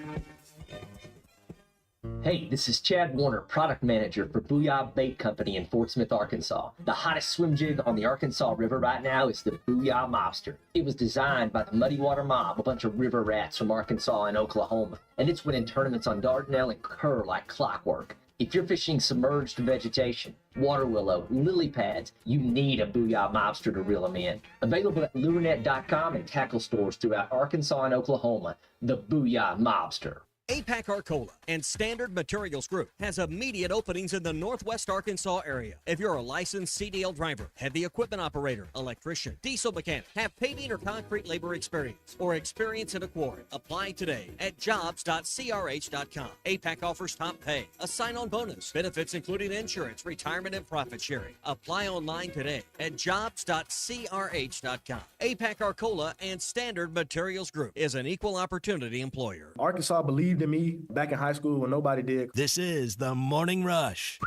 S10: Hey, this is Chad Warner, product manager for Booyah Bait Company in Fort Smith, Arkansas. The hottest swim jig on the Arkansas River right now is the Booyah Mobster. It was designed by the Muddy Water Mob, a bunch of river rats from Arkansas and Oklahoma, and it's winning tournaments on Dardanelle and Kerr like clockwork. If you're fishing submerged vegetation, water willow, lily pads, you need a Booyah Mobster to reel them in. Available at lurenet.com and tackle stores throughout Arkansas and Oklahoma, the Booyah Mobster.
S4: APAC Arcola and Standard Materials Group has immediate openings in the Northwest Arkansas area. If you're a licensed CDL driver, heavy equipment operator, electrician, diesel mechanic, have paving or concrete labor experience, or experience in a quarry, apply today at jobs.crh.com. APAC offers top pay, a sign-on bonus, benefits including insurance, retirement, and profit sharing. Apply online today at jobs.crh.com. APAC Arcola and Standard Materials Group is an equal opportunity employer.
S22: Arkansas believed in me back in high school when nobody did.
S2: This is The Morning Rush.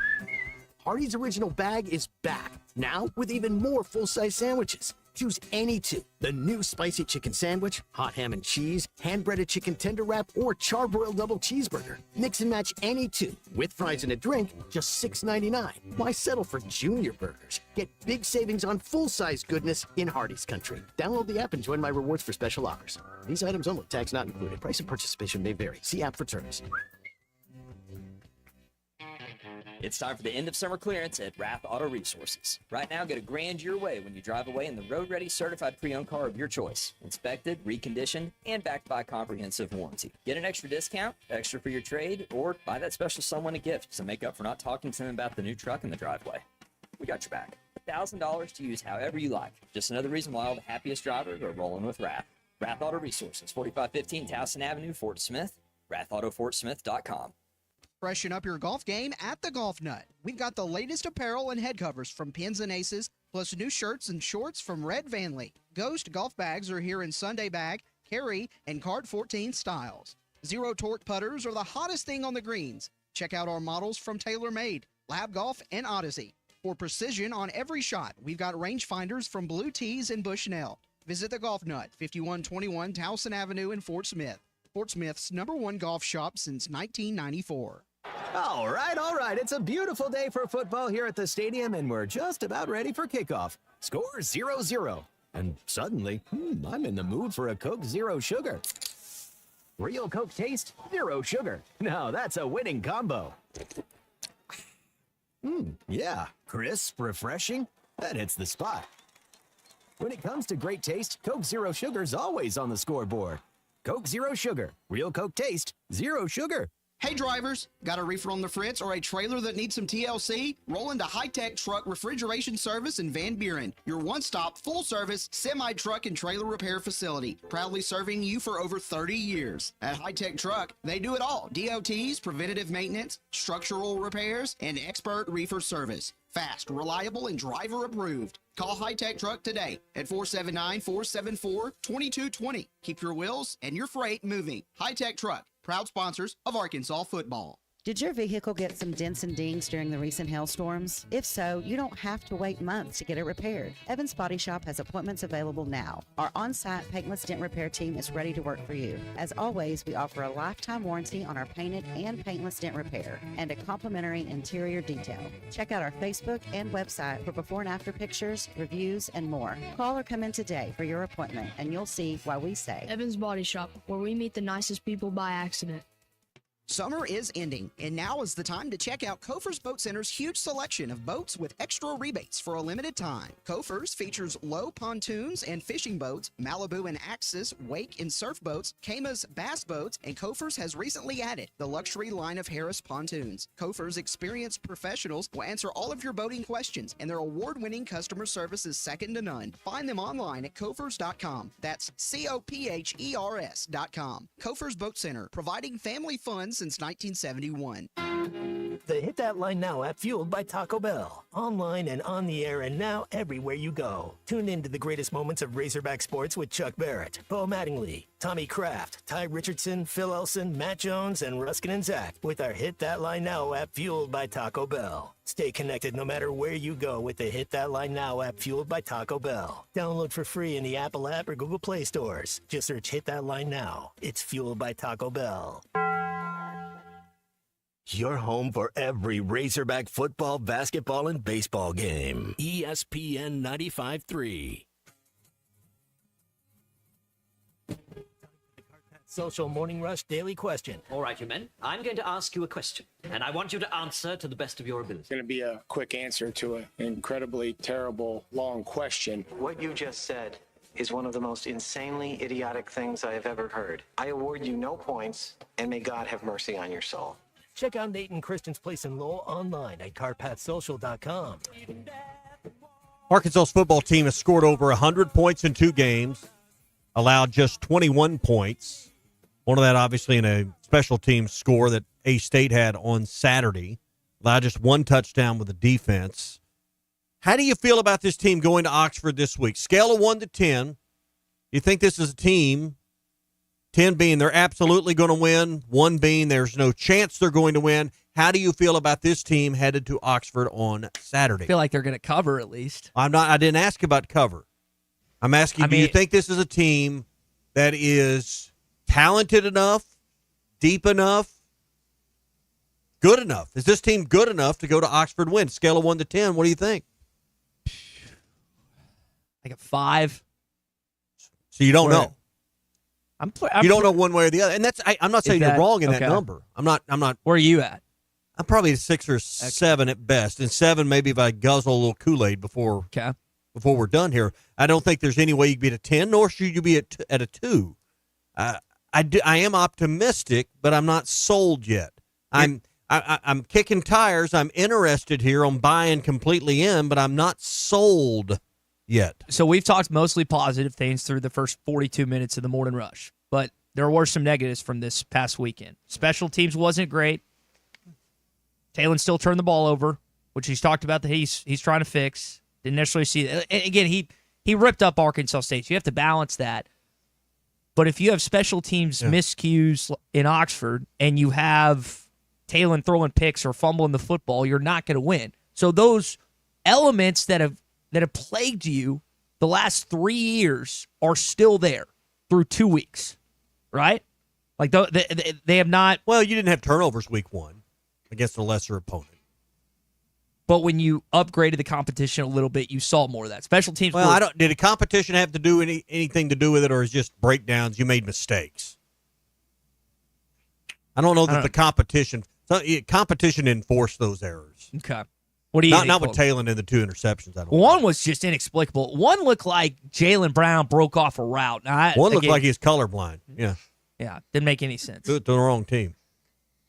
S20: Hardee's Original Bag is back, now with even more full-size sandwiches. Choose any two. The new spicy chicken sandwich, hot ham and cheese, hand-breaded chicken tender wrap, or charbroiled double cheeseburger. Mix and match any two. With fries and a drink, just $6.99. Why settle for junior burgers? Get big savings on full-size goodness in Hardee's country. Download the app and join my rewards for special offers. These items only, tax not included. Price and participation may vary. See app for terms.
S13: It's time for the end of summer clearance at Rath Auto Resources. Right now, get a grand your way when you drive away in the road-ready certified pre-owned car of your choice. Inspected, reconditioned, and backed by a comprehensive warranty. Get an extra discount, extra for your trade, or buy that special someone a gift to make up for not talking to them about the new truck in the driveway. We got your back. $1,000 to use however you like. Just another reason why all the happiest drivers are rolling with Rath. Rath Auto Resources, 4515 Towson Avenue, Fort Smith. RathAutoFortSmith.com.
S24: Freshen up your golf game at the Golf Nut. We've got the latest apparel and head covers from Pins and Aces, plus new shirts and shorts from Red Vanley. Ghost golf bags are here in Sunday bag, carry, and card 14 styles. Zero torque putters are the hottest thing on the greens. Check out our models from TaylorMade, Lab Golf, and Odyssey. For precision on every shot, we've got rangefinders from Blue Tees and Bushnell. Visit the Golf Nut, 5121 Towson Avenue in Fort Smith. Fort Smith's #1 golf shop since 1994.
S25: All right. It's a beautiful day for football here at the stadium, and we're just about ready for kickoff. Score 0-0. And suddenly, I'm in the mood for a Coke Zero Sugar. Real Coke taste, zero sugar. Now that's a winning combo. Yeah, crisp, refreshing. That hits the spot. When it comes to great taste, Coke Zero Sugar's always on the scoreboard. Coke Zero Sugar. Real Coke taste, zero sugar.
S24: Hey drivers, got a reefer on the fritz or a trailer that needs some TLC? Roll into High Tech Truck Refrigeration Service in Van Buren, your one-stop, full-service, semi-truck and trailer repair facility, proudly serving you for over 30 years. At High Tech Truck, they do it all: DOTs, preventative maintenance, structural repairs, and expert reefer service. Fast, reliable, and driver approved. Call High Tech Truck today at 479-474-2220. Keep your wheels and your freight moving. High Tech Truck, proud sponsors of Arkansas football.
S26: Did your vehicle get some dents and dings during the recent hailstorms? If so, you don't have to wait months to get it repaired. Evans Body Shop has appointments available now. Our on-site paintless dent repair team is ready to work for you. As always, we offer a lifetime warranty on our painted and paintless dent repair and a complimentary interior detail. Check out our Facebook and website for before and after pictures, reviews, and more. Call or come in today for your appointment, and you'll see why we say
S27: Evans Body Shop, where we meet the nicest people by accident.
S24: Summer is ending, and now is the time to check out Kofer's Boat Center's huge selection of boats with extra rebates for a limited time. Kofer's features low pontoons and fishing boats, Malibu and Axis wake and surf boats, Kama's bass boats, and Kofer's has recently added the luxury line of Harris pontoons. Kofer's experienced professionals will answer all of your boating questions, and their award-winning customer service is second to none. Find them online at Kofer's.com. That's COPHERS.com. Kofer's Boat Center, providing family fun since 1971.
S6: The Hit That Line Now app, fueled by Taco Bell. Online and on the air and now everywhere you go. Tune in to the greatest moments of Razorback sports with Chuck Barrett, Bo Mattingly, Tommy Kraft, Ty Richardson, Phil Elson, Matt Jones, and Ruskin and Zach with our Hit That Line Now app, fueled by Taco Bell. Stay connected no matter where you go with the Hit That Line Now app, fueled by Taco Bell. Download for free in the Apple app or Google Play stores. Just search Hit That Line Now. It's fueled by Taco Bell. Your home for every Razorback football, basketball, and baseball game. ESPN 95.3.
S13: Social Morning Rush Daily Question.
S8: All right, you men. I'm going to ask you a question, and I want you to answer to the best of your ability.
S11: It's going to be a quick answer to an incredibly terrible, long question.
S12: What you just said is one of the most insanely idiotic things I have ever heard. I award you no points, and may God have mercy on your soul.
S13: Check out Nate and Christian's place in Lowell online at carpathsocial.com.
S4: Arkansas's football team has scored over 100 points in 2 games, allowed just 21 points. One of that, obviously, in a special team score that A-State had on Saturday. Allowed just 1 touchdown with the defense. How do you feel about this team going to Oxford this week? Scale of 1 to 10. You think this is a team, 10 being they're absolutely going to win, 1 being there's no chance they're going to win. How do you feel about this team headed to Oxford on Saturday?
S3: I feel like they're going to cover at least.
S4: I didn't ask about cover. I'm asking, do you think this is a team that is talented enough, deep enough, good enough? Is this team good enough to go to Oxford win? Scale of 1 to 10, what do you think?
S3: Like a 5.
S4: So you don't know. You don't know one way or the other, and I'm not saying you're wrong in that number. I'm not.
S3: Where are you at?
S4: I'm probably a 6 or 7 at best, and 7 maybe if I guzzle a little Kool-Aid before we're done here. I don't think there's any way you can be at a 10, nor should you be at a 2. I am optimistic, but I'm not sold yet. I'm kicking tires. I'm interested here. I'm buying completely in, but I'm not sold yet.
S3: So we've talked mostly positive things through the first 42 minutes of the morning rush, but there were some negatives from this past weekend. Special teams wasn't great. Talon still turned the ball over, which he's talked about that he's trying to fix. Didn't necessarily see that. And again, he ripped up Arkansas State, so you have to balance that. But if you have special teams miscues in Oxford and you have Talon throwing picks or fumbling the football, you're not going to win. So those elements that have plagued you the last 3 years are still there through 2 weeks, right? Like they have not.
S4: Well, you didn't have turnovers week 1 against a lesser opponent.
S3: But when you upgraded the competition a little bit, you saw more of that. Special teams.
S4: Well, did the competition have to do anything to do with it, or is it just breakdowns? You made mistakes. I don't know that the competition enforced those errors.
S3: Okay. What do you think?
S4: Not with Talon and the 2 interceptions. I don't.
S3: One was just inexplicable. One looked like Jaylen Brown broke off a route.
S4: One looked like he's colorblind. Yeah.
S3: Yeah. Didn't make any sense.
S4: To the wrong team.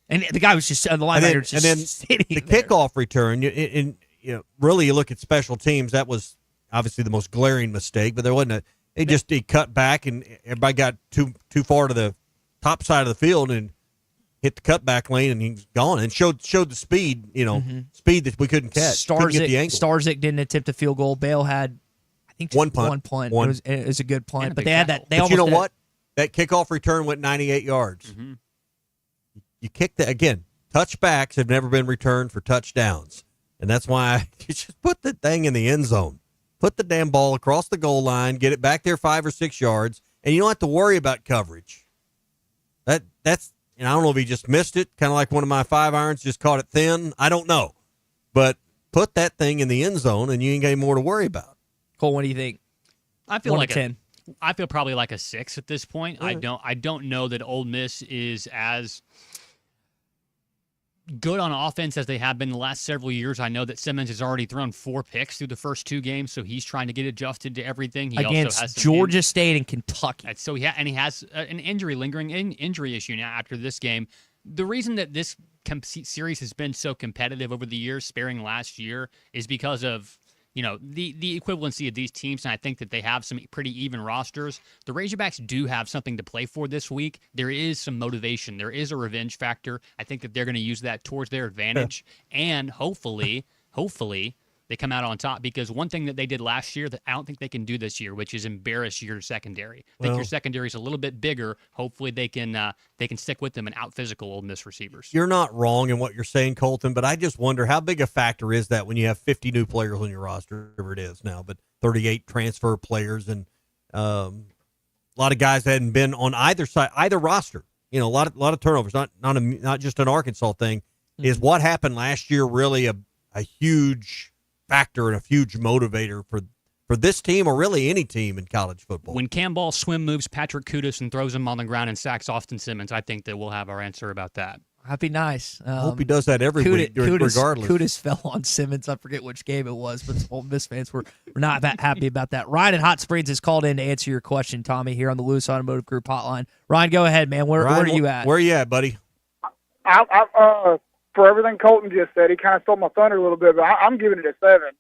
S3: And the guy was just the linebacker sitting
S4: the
S3: there.
S4: kickoff return. Really, you look at special teams. That was obviously the most glaring mistake. But there wasn't he cut back and everybody got too far to the top side of the field and hit the cutback lane and he's gone and showed the speed. Speed that we couldn't catch. Couldn't get the angle.
S3: Starzik didn't attempt a field goal. Bale had, I think,
S4: one punt.
S3: It was a good punt, but they had that.
S4: But you know what? That kickoff return went 98 yards.
S14: Mm-hmm.
S4: You kick that again. Touchbacks have never been returned for touchdowns, and that's why you just put the thing in the end zone. Put the damn ball across the goal line, get it back there 5 or 6 yards, and you don't have to worry about coverage. That's I don't know if he just missed it, kind of like one of my 5-irons, just caught it thin. I don't know, but put that thing in the end zone, and you ain't got any more to worry about.
S3: Cole, what do you think?
S14: I feel
S3: 1
S14: like
S3: to 10.
S14: I feel probably like a 6 at this point.
S4: Right.
S14: I don't know that Ole Miss is as good on offense as they have been the last several years. I know that Simmons has already thrown 4 picks through the first 2 games, so he's trying to get adjusted to everything. He
S3: Against
S14: also has
S3: Georgia State and Kentucky.
S14: So he has an lingering injury issue now after this game. The reason that this series has been so competitive over the years, sparing last year, is because of the equivalency of these teams, and I think that they have some pretty even rosters. The Razorbacks do have something to play for this week. There is some motivation. There is a revenge factor. I think that they're going to use that towards their advantage, and hopefully, they come out on top, because one thing that they did last year that I don't think they can do this year, which is embarrass your secondary. I think your secondary is a little bit bigger. Hopefully they can stick with them and out-physical Ole Miss receivers.
S4: You're not wrong in what you're saying, Colton, but I just wonder how big a factor is that when you have 50 new players on your roster, whatever it is now, but 38 transfer players and a lot of guys that hadn't been on either side, either roster. A lot of turnovers, not just an Arkansas thing. Mm-hmm. Is what happened last year really a huge factor and a huge motivator for this team, or really any team in college football?
S14: When Cam Ball swim moves Patrick Kudus and throws him on the ground and sacks Austin Simmons, I think that we'll have our answer about that.
S3: That'd be nice.
S4: I hope he does that every week, regardless.
S3: Kudus fell on Simmons. I forget which game it was, but Ole Miss fans were not that happy about that. Ryan in Hot Springs has called in to answer your question, Tommy, here on the Lewis Automotive Group hotline. Ryan, go ahead, man. Where are you at?
S4: Where are you at, buddy?
S15: For everything Colton just said, he kind of stole my thunder a little bit, but I'm giving it a 7.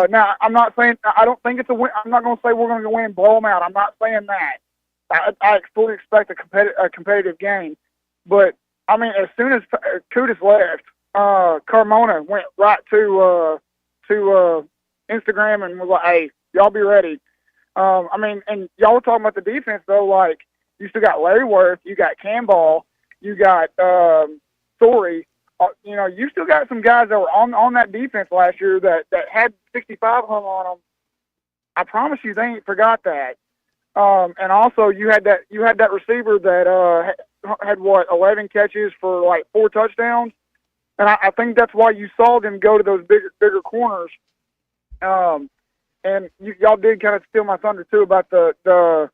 S15: Now, I'm not saying I don't think it's a win. I'm not going to say we're going to win, blow them out. I'm not saying that. I fully expect a competitive game, but I mean, as soon as Kudus left, Carmona went right to Instagram and was like, "Hey, y'all be ready." I mean, and y'all were talking about the defense though. Like, you still got Larry Worth, you got Cam Ball, you got Story. You still got some guys that were on that defense last year that had 65 hung on them. I promise you, they ain't forgot that. And also, you had that receiver that had 11 catches for like 4 touchdowns, and I think that's why you saw them go to those bigger corners. And y'all did kind of steal my thunder too about the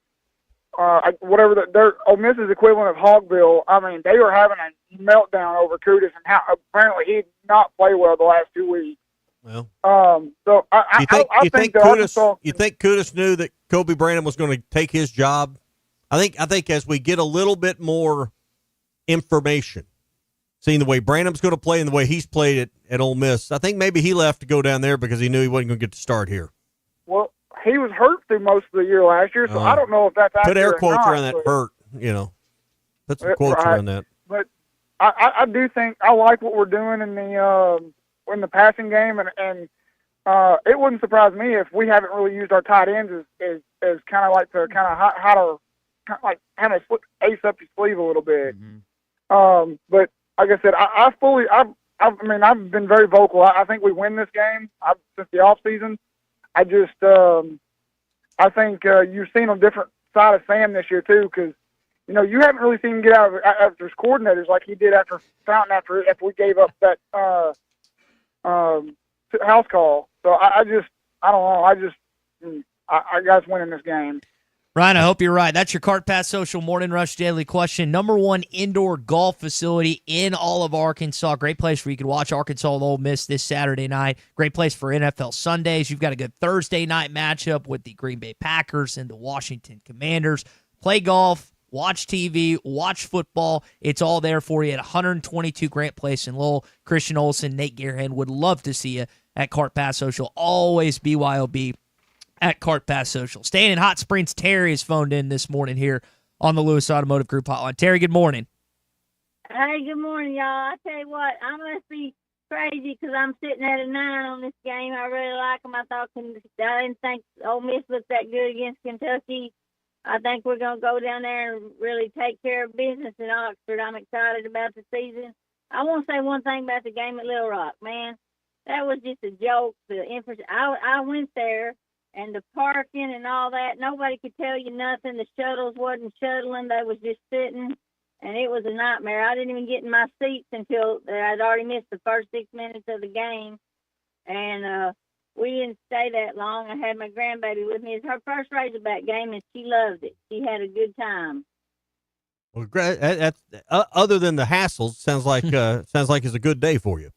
S15: Ole Miss's equivalent of Hogville. I mean, they were having a meltdown over Kudus, and how apparently he did not play well the last 2 weeks.
S4: Well,
S15: so I think
S4: Kudus knew that Kobe Brandon was going to take his job. I think as we get a little bit more information, seeing the way Brandon's going to play and the way he's played at Ole Miss, I think maybe he left to go down there because he knew he wasn't going to get to start here.
S15: Well, he was hurt through most of the year last year, so I don't know if that's accurate.
S4: Put air quotes around that
S15: but,
S4: hurt, Put some quotes around that.
S15: But I do think I like what we're doing in the passing game, and it wouldn't surprise me if we haven't really used our tight ends as kind of like to kind of how to kind of like have a ace up your sleeve a little bit. Mm-hmm. But like I said, I've been very vocal. I think we win this game since the off season. I just I think you've seen a different side of Sam this year too, because you haven't really seen him get out after his coordinators like he did after Fountain after we gave up that house call. So I don't know. I got us winning this game.
S3: Ryan, I hope you're right. That's your Cart Pass Social Morning Rush Daily Question. #1 indoor golf facility in all of Arkansas. Great place where you can watch Arkansas and Ole Miss this Saturday night. Great place for NFL Sundays. You've got a good Thursday night matchup with the Green Bay Packers and the Washington Commanders. Play golf, watch TV, watch football. It's all there for you at 122 Grant Place in Lowell. Christian Olson, Nate Gearhan would love to see you at Cart Pass Social. Always BYOB at Cart Pass Social. Staying in Hot Springs, Terry is phoned in this morning here on the Lewis Automotive Group hotline. Terry, good morning.
S17: Hey, good morning, y'all. I tell you what, I must be crazy because I'm sitting at a 9 on this game. I really like them. I didn't think Ole Miss looked that good against Kentucky. I think we're going to go down there and really take care of business in Oxford. I'm excited about the season. I want to say one thing about the game at Little Rock, man. That was just a joke. I went there. And the parking and all that, nobody could tell you nothing. The shuttles wasn't shuttling. They was just sitting, and it was a nightmare. I didn't even get in my seats until I'd already missed the first 6 minutes of the game. And we didn't stay that long. I had my grandbaby with me. It's her first Razorback game, and she loved it. She had a good time.
S4: Well, other than the hassles, sounds like it's a good day for you.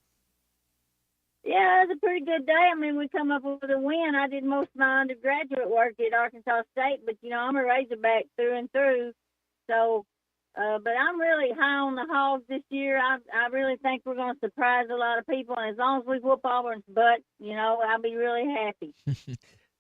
S17: Yeah, it was a pretty good day. I mean, we come up with a win. I did most of my undergraduate work at Arkansas State, but, I'm a Razorback through and through. So, but I'm really high on the Hogs this year. I really think we're going to surprise a lot of people. And as long as we whoop Auburn's butt, I'll be really happy.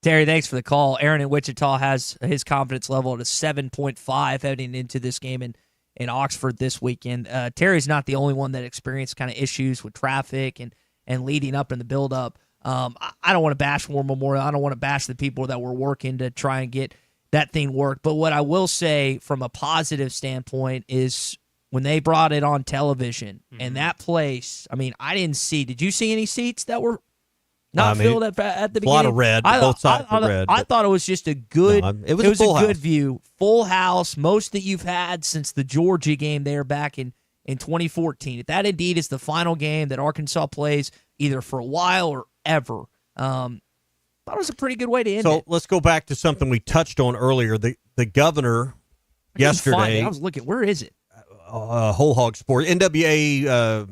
S3: Terry, thanks for the call. Aaron in Wichita has his confidence level at a 7.5 heading into this game in Oxford this weekend. Terry's not the only one that experienced kind of issues with traffic and leading up in the build-up. I don't want to bash War Memorial. I don't want to bash the people that were working to try and get that thing worked. But what I will say from a positive standpoint is when they brought it on television and that place, I mean, I didn't see. Did you see any seats that were not filled at the beginning?
S4: A lot of red. Both sides were red.
S3: I thought it was just a good.
S4: It was a
S3: good view, full house, most that you've had since the Georgia game there back in 2014. If that indeed is the final game that Arkansas plays, either for a while or ever, thought it was a pretty good way to end it.
S4: So let's go back to something we touched on earlier. The governor yesterday.
S3: I was looking. Where is it?
S4: Whole Hog Sports, NWA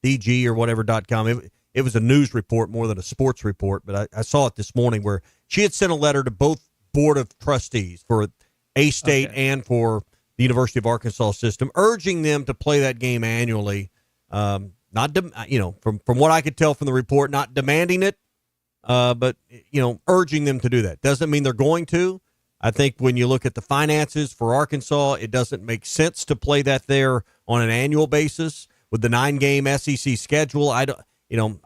S4: DG or whatever.com. It was a news report more than a sports report, but I saw it this morning where she had sent a letter to both board of trustees for A-State and for the University of Arkansas system, urging them to play that game annually. From what I could tell from the report, not demanding it, but urging them to do that. Doesn't mean they're going to. I think when you look at the finances for Arkansas, it doesn't make sense to play that there on an annual basis with the 9-game SEC schedule. I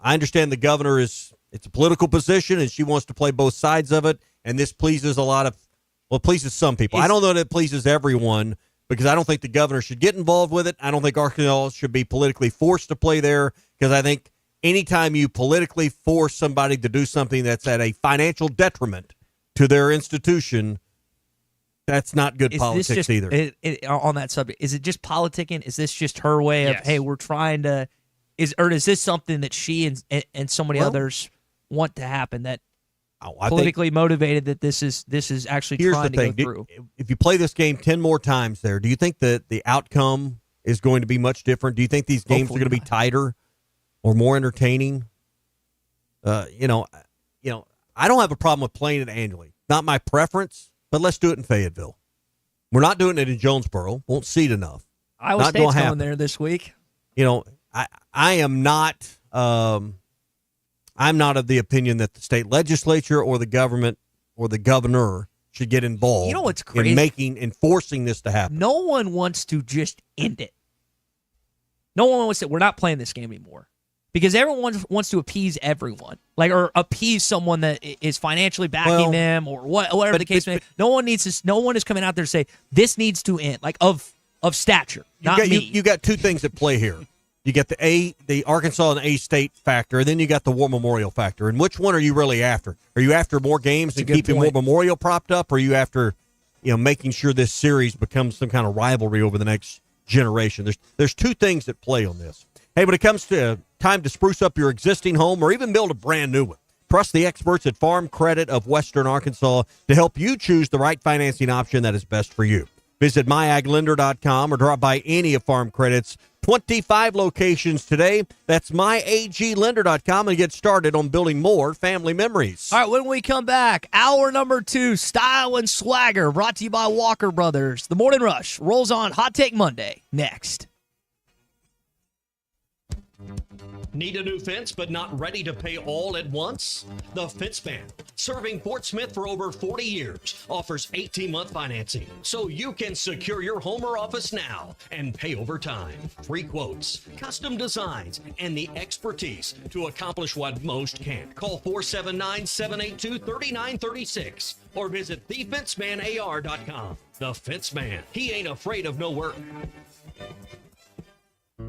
S4: understand the governor it's a political position and she wants to play both sides of it. And this pleases it pleases some people. I don't know that it pleases everyone because I don't think the governor should get involved with it. I don't think Arkansas should be politically forced to play there because I think anytime you politically force somebody to do something that's at a financial detriment to their institution, that's not good politics either.
S3: On that subject, is it just politicking? Is this just her way of, hey, we're trying to is this something that she and so many others want to happen that politically motivated that this is actually trying to go through?
S4: If you play this game 10 more times there, do you think that the outcome is going to be much different? Do you think these games are going to be tighter or more entertaining? I don't have a problem with playing it annually. Not my preference, but let's do it in Fayetteville. We're not doing it in Jonesboro. Won't seat enough.
S3: Iowa State's going there this week.
S4: I am not. I'm not of the opinion that the state legislature or the government or the governor should get involved.
S3: You know what's crazy?
S4: In enforcing this to happen.
S3: No one wants to just end it. No one wants to. We're not playing this game anymore because everyone wants to appease everyone, or appease someone that is financially backing them or whatever the case may be. No one needs to. No one is coming out there to say this needs to end, of stature.
S4: You got two things at play here. You get the Arkansas and A-State factor, and then you got the War Memorial factor. And which one are you really after? Are you after more games and keeping War Memorial propped up, or are you after, making sure this series becomes some kind of rivalry over the next generation? There's two things that play on this. Hey, when it comes to time to spruce up your existing home or even build a brand new one, trust the experts at Farm Credit of Western Arkansas to help you choose the right financing option that is best for you. Visit myaglender.com or drop by any of Farm Credit's 25 locations today. That's myaglender.com and get started on building more family memories.
S3: All right, when we come back, hour number 2, Style and Swagger, brought to you by Walker Brothers. The Morning Rush rolls on Hot Take Monday next.
S16: Need a new fence but not ready to pay all at once? The Fence Man, serving Fort Smith for over 40 years, offers 18-month financing so you can secure your home or office now and pay over time. Free quotes, custom designs, and the expertise to accomplish what most can't. Call 479-782-3936 or visit thefencemanAR.com. The Fence Man, he ain't afraid of no work.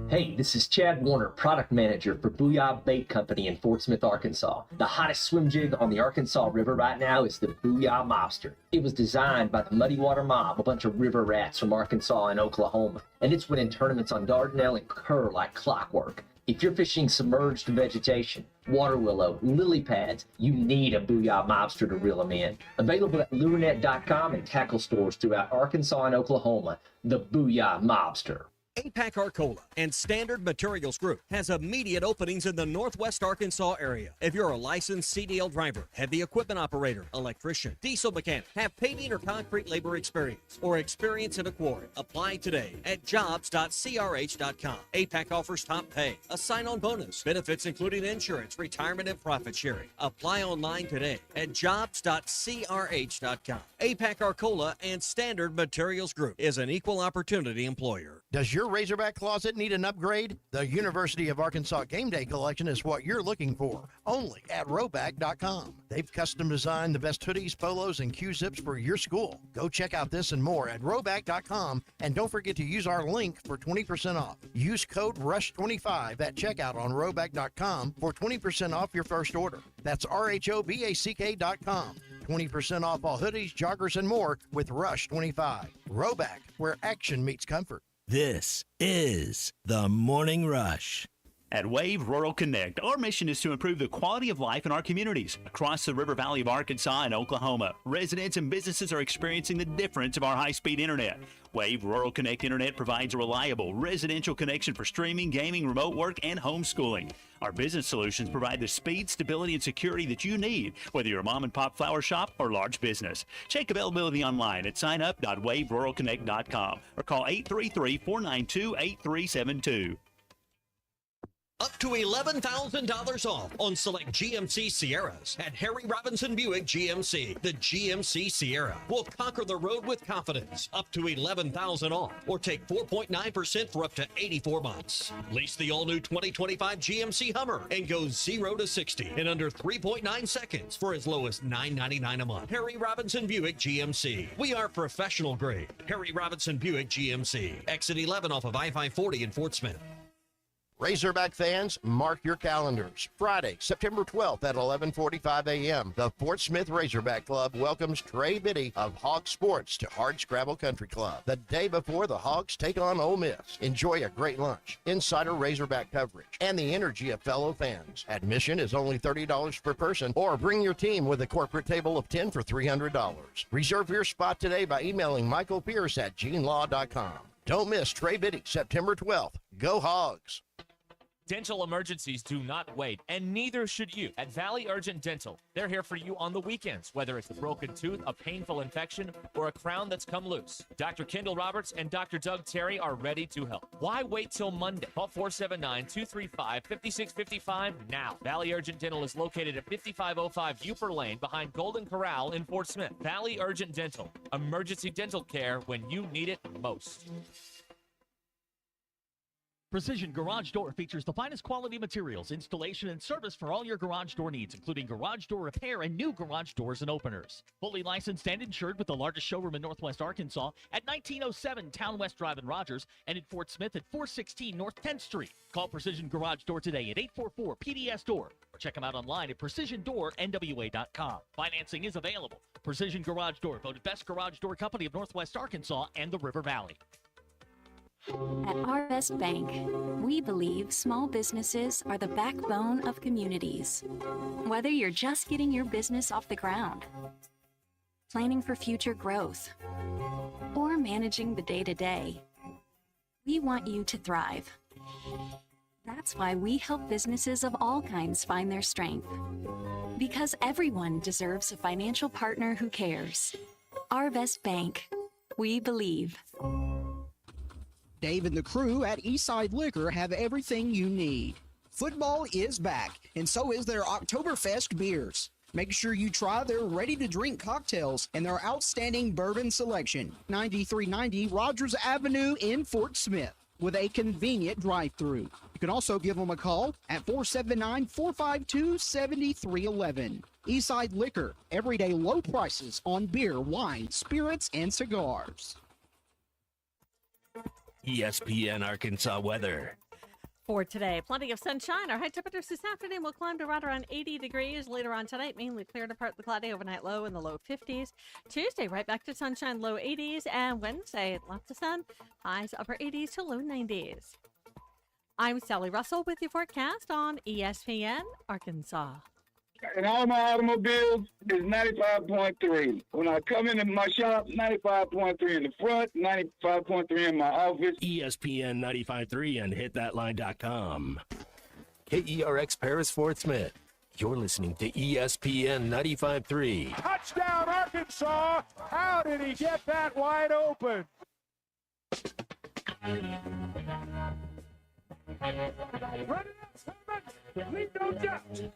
S10: Hey, this is Chad Warner, product manager for Booyah Bait Company in Fort Smith, Arkansas. The hottest swim jig on the Arkansas River right now is the Booyah Mobster. It was designed by the Muddy Water Mob, a bunch of river rats from Arkansas and Oklahoma, and it's winning tournaments on Dardanelle and Kerr like clockwork. If you're fishing submerged vegetation, water willow, lily pads, you need a Booyah Mobster to reel them in. Available at lurenet.com and tackle stores throughout Arkansas and Oklahoma, the Booyah Mobster.
S16: APAC Arcola and Standard Materials Group has immediate openings in the Northwest Arkansas area. If you're a licensed CDL driver, heavy equipment operator, electrician, diesel mechanic, have paving or concrete labor experience, or experience in a quarry, apply today at jobs.crh.com. APAC offers top pay, a sign-on bonus, benefits including insurance, retirement, and profit sharing. Apply online today at jobs.crh.com. APAC Arcola and Standard Materials Group is an equal opportunity employer.
S20: Does your Razorback closet need an upgrade? The University of Arkansas Game Day Collection is what you're looking for, only at Roback.com. They've custom designed the best hoodies, polos, and Q-zips for your school. Go check out this and more at Roback.com, and don't forget to use our link for 20% off. Use code RUSH25 at checkout on Roback.com for 20% off your first order. That's RHOBACK.com. 20% off all hoodies, joggers, and more with RUSH25. Roback, where action meets comfort.
S2: This is the Morning Rush.
S1: At Wave Rural Connect, our mission is to improve the quality of life in our communities. Across the River Valley of Arkansas and Oklahoma, residents and businesses are experiencing the difference of our high-speed internet. Wave Rural Connect Internet provides a reliable residential connection for streaming, gaming, remote work, and homeschooling. Our business solutions provide the speed, stability, and security that you need, whether you're a mom-and-pop flower shop or large business. Check availability online at signup.waveruralconnect.com or call 833-492-8372.
S16: Up to $11,000 off on select GMC Sierras at Harry Robinson Buick GMC. The GMC Sierra will conquer the road with confidence. Up to $11,000 off, or take 4.9% for up to 84 months. Lease the all-new 2025 GMC Hummer and go 0 to 60 in under 3.9 seconds for as low as $9.99 a month. Harry Robinson Buick GMC. We are professional grade. Harry Robinson Buick GMC. Exit 11 off of I-540 in Fort Smith.
S20: Razorback fans, mark your calendars. Friday, September 12th at 11:45 a.m., the Fort Smith Razorback Club welcomes Trey Biddy of Hog Sports to Hardscrabble Country Club. The day before the Hogs take on Ole Miss. Enjoy a great lunch, insider Razorback coverage, and the energy of fellow fans. Admission is only $30 per person, or bring your team with a corporate table of 10 for $300. Reserve your spot today by emailing Michael Pierce at GeneLaw.com. Don't miss Trey Biddy, September 12th. Go Hogs!
S7: Dental emergencies do not wait, and neither should you. At Valley Urgent Dental, they're here for you on the weekends, whether it's a broken tooth, a painful infection, or a crown that's come loose. Dr. Kendall Roberts and Dr. Doug Terry are ready to help. Why wait till Monday? Call 479-235-5655 now. Valley Urgent Dental is located at 5505 Uper Lane behind Golden Corral in Fort Smith. Valley Urgent Dental, emergency dental care when you need it most.
S18: Precision Garage Door features the finest quality materials, installation, and service for all your garage door needs, including garage door repair and new garage doors and openers. Fully licensed and insured with the largest showroom in Northwest Arkansas at 1907 Town West Drive in Rogers and in Fort Smith at 416 North 10th Street. Call Precision Garage Door today at 844-PDS-DOOR or check them out online at PrecisionDoorNWA.com. Financing is available. Precision Garage Door, voted best garage door company of Northwest Arkansas and the River Valley.
S19: At Our Best Bank, we believe small businesses are the backbone of communities. Whether you're just getting your business off the ground, planning for future growth, or managing the day-to-day, we want you to thrive. That's why we help businesses of all kinds find their strength. Because everyone deserves a financial partner who cares. Our Best Bank. We believe.
S24: Dave and the crew at Eastside Liquor have everything you need. Football is back, and so is their Oktoberfest beers. Make sure you try their ready-to-drink cocktails and their outstanding bourbon selection. 9390 Rogers Avenue in Fort Smith with a convenient drive-through. You can also give them a call at 479-452-7311. Eastside Liquor, everyday low prices on beer, wine, spirits, and cigars.
S2: ESPN Arkansas weather.
S21: For today, plenty of sunshine. Our high temperatures this afternoon will climb to right around 80 degrees. Later on tonight, mainly clear to partly cloudy, overnight low in the low 50s. Tuesday, right back to sunshine, low 80s. And Wednesday, lots of sun, highs upper 80s to low 90s. I'm Sally Russell with your forecast on ESPN Arkansas.
S5: And all my automobiles is 95.3. When I come into my shop, 95.3 in the front, 95.3 in my office.
S2: ESPN 95.3 and hitthatline.com. KERX Paris Fort Smith. You're listening to ESPN 95.3.
S9: Touchdown, Arkansas! How did he get that wide open?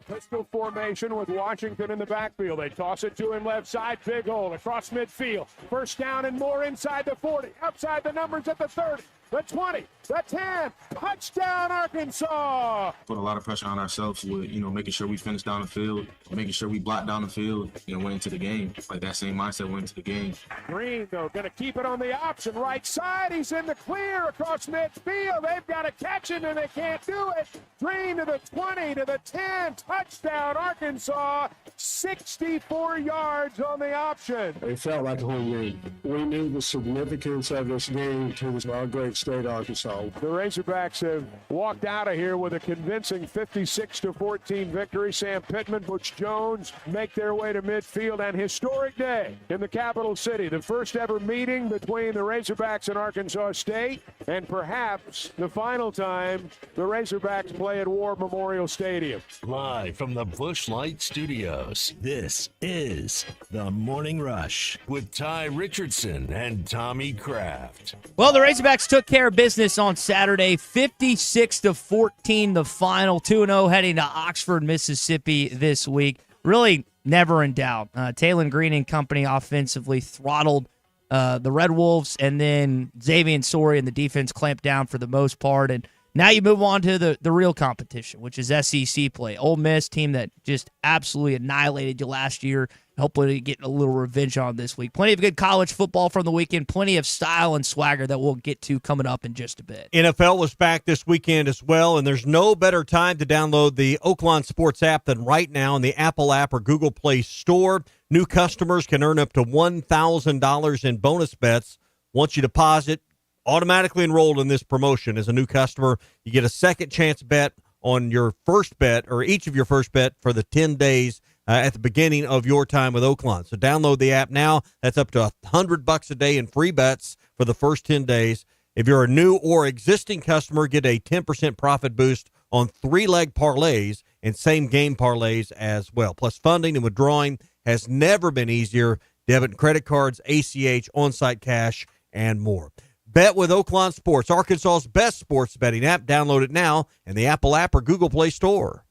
S9: Pistol formation with Washington in the backfield. They toss it to him left side. Big hole across midfield. First down and more inside the 40. Outside the numbers at the 30. The 20. The 10. Touchdown, Arkansas!
S22: Put a lot of pressure on ourselves with, making sure we finish down the field, making sure we block down the field, went into the game. Like that same mindset went into the game.
S9: Green, though, going to keep it on the option. Right side, he's in the clear across midfield. They've got to catch him, and they can't do it. Green to the 20, to the 10. Touchdown, Arkansas. 64 yards on the option.
S11: It felt like a home game. We knew the significance of this game to our great state, Arkansas.
S9: The Razorbacks have walked out of here with a convincing 56-14 victory. Sam Pittman, Butch Jones make their way to midfield. An historic day in the capital city. The first ever meeting between the Razorbacks and Arkansas State, and perhaps the final time the Razorbacks play at War Memorial Stadium.
S2: Live from the Busch Light Studios, this is The Morning Rush with Ty Richardson and Tommy Kraft.
S3: Well, the Razorbacks took care of business on Saturday, 56-14 the final, 2-0 heading to Oxford, Mississippi this week. Really never in doubt. Taylor Green and company offensively throttled the Red Wolves, and then Xavier Sori and the defense clamped down for the most part. And now you move on to the real competition, which is SEC play. Ole Miss, team that just absolutely annihilated you last year. Hopefully getting a little revenge on this week. Plenty of good college football from the weekend. Plenty of style and swagger that we'll get to coming up in just a bit.
S4: NFL was back this weekend as well, and there's no better time to download the Oaklawn Sports app than right now in the Apple app or Google Play Store. New customers can earn up to $1,000 in bonus bets once you deposit. Automatically enrolled in this promotion as a new customer. You get a second chance bet on your first bet, or each of your first bet, for the 10 days at the beginning of your time with Oaklawn. So download the app now. That's up to $100 a day in free bets for the first 10 days. If you're a new or existing customer, get a 10% profit boost on 3-leg parlays and same-game parlays as well. Plus, funding and withdrawing has never been easier. Debit and credit cards, ACH, on-site cash, and more. Bet with Oaklawn Sports, Arkansas's best sports betting app. Download it now in the Apple app or Google Play Store.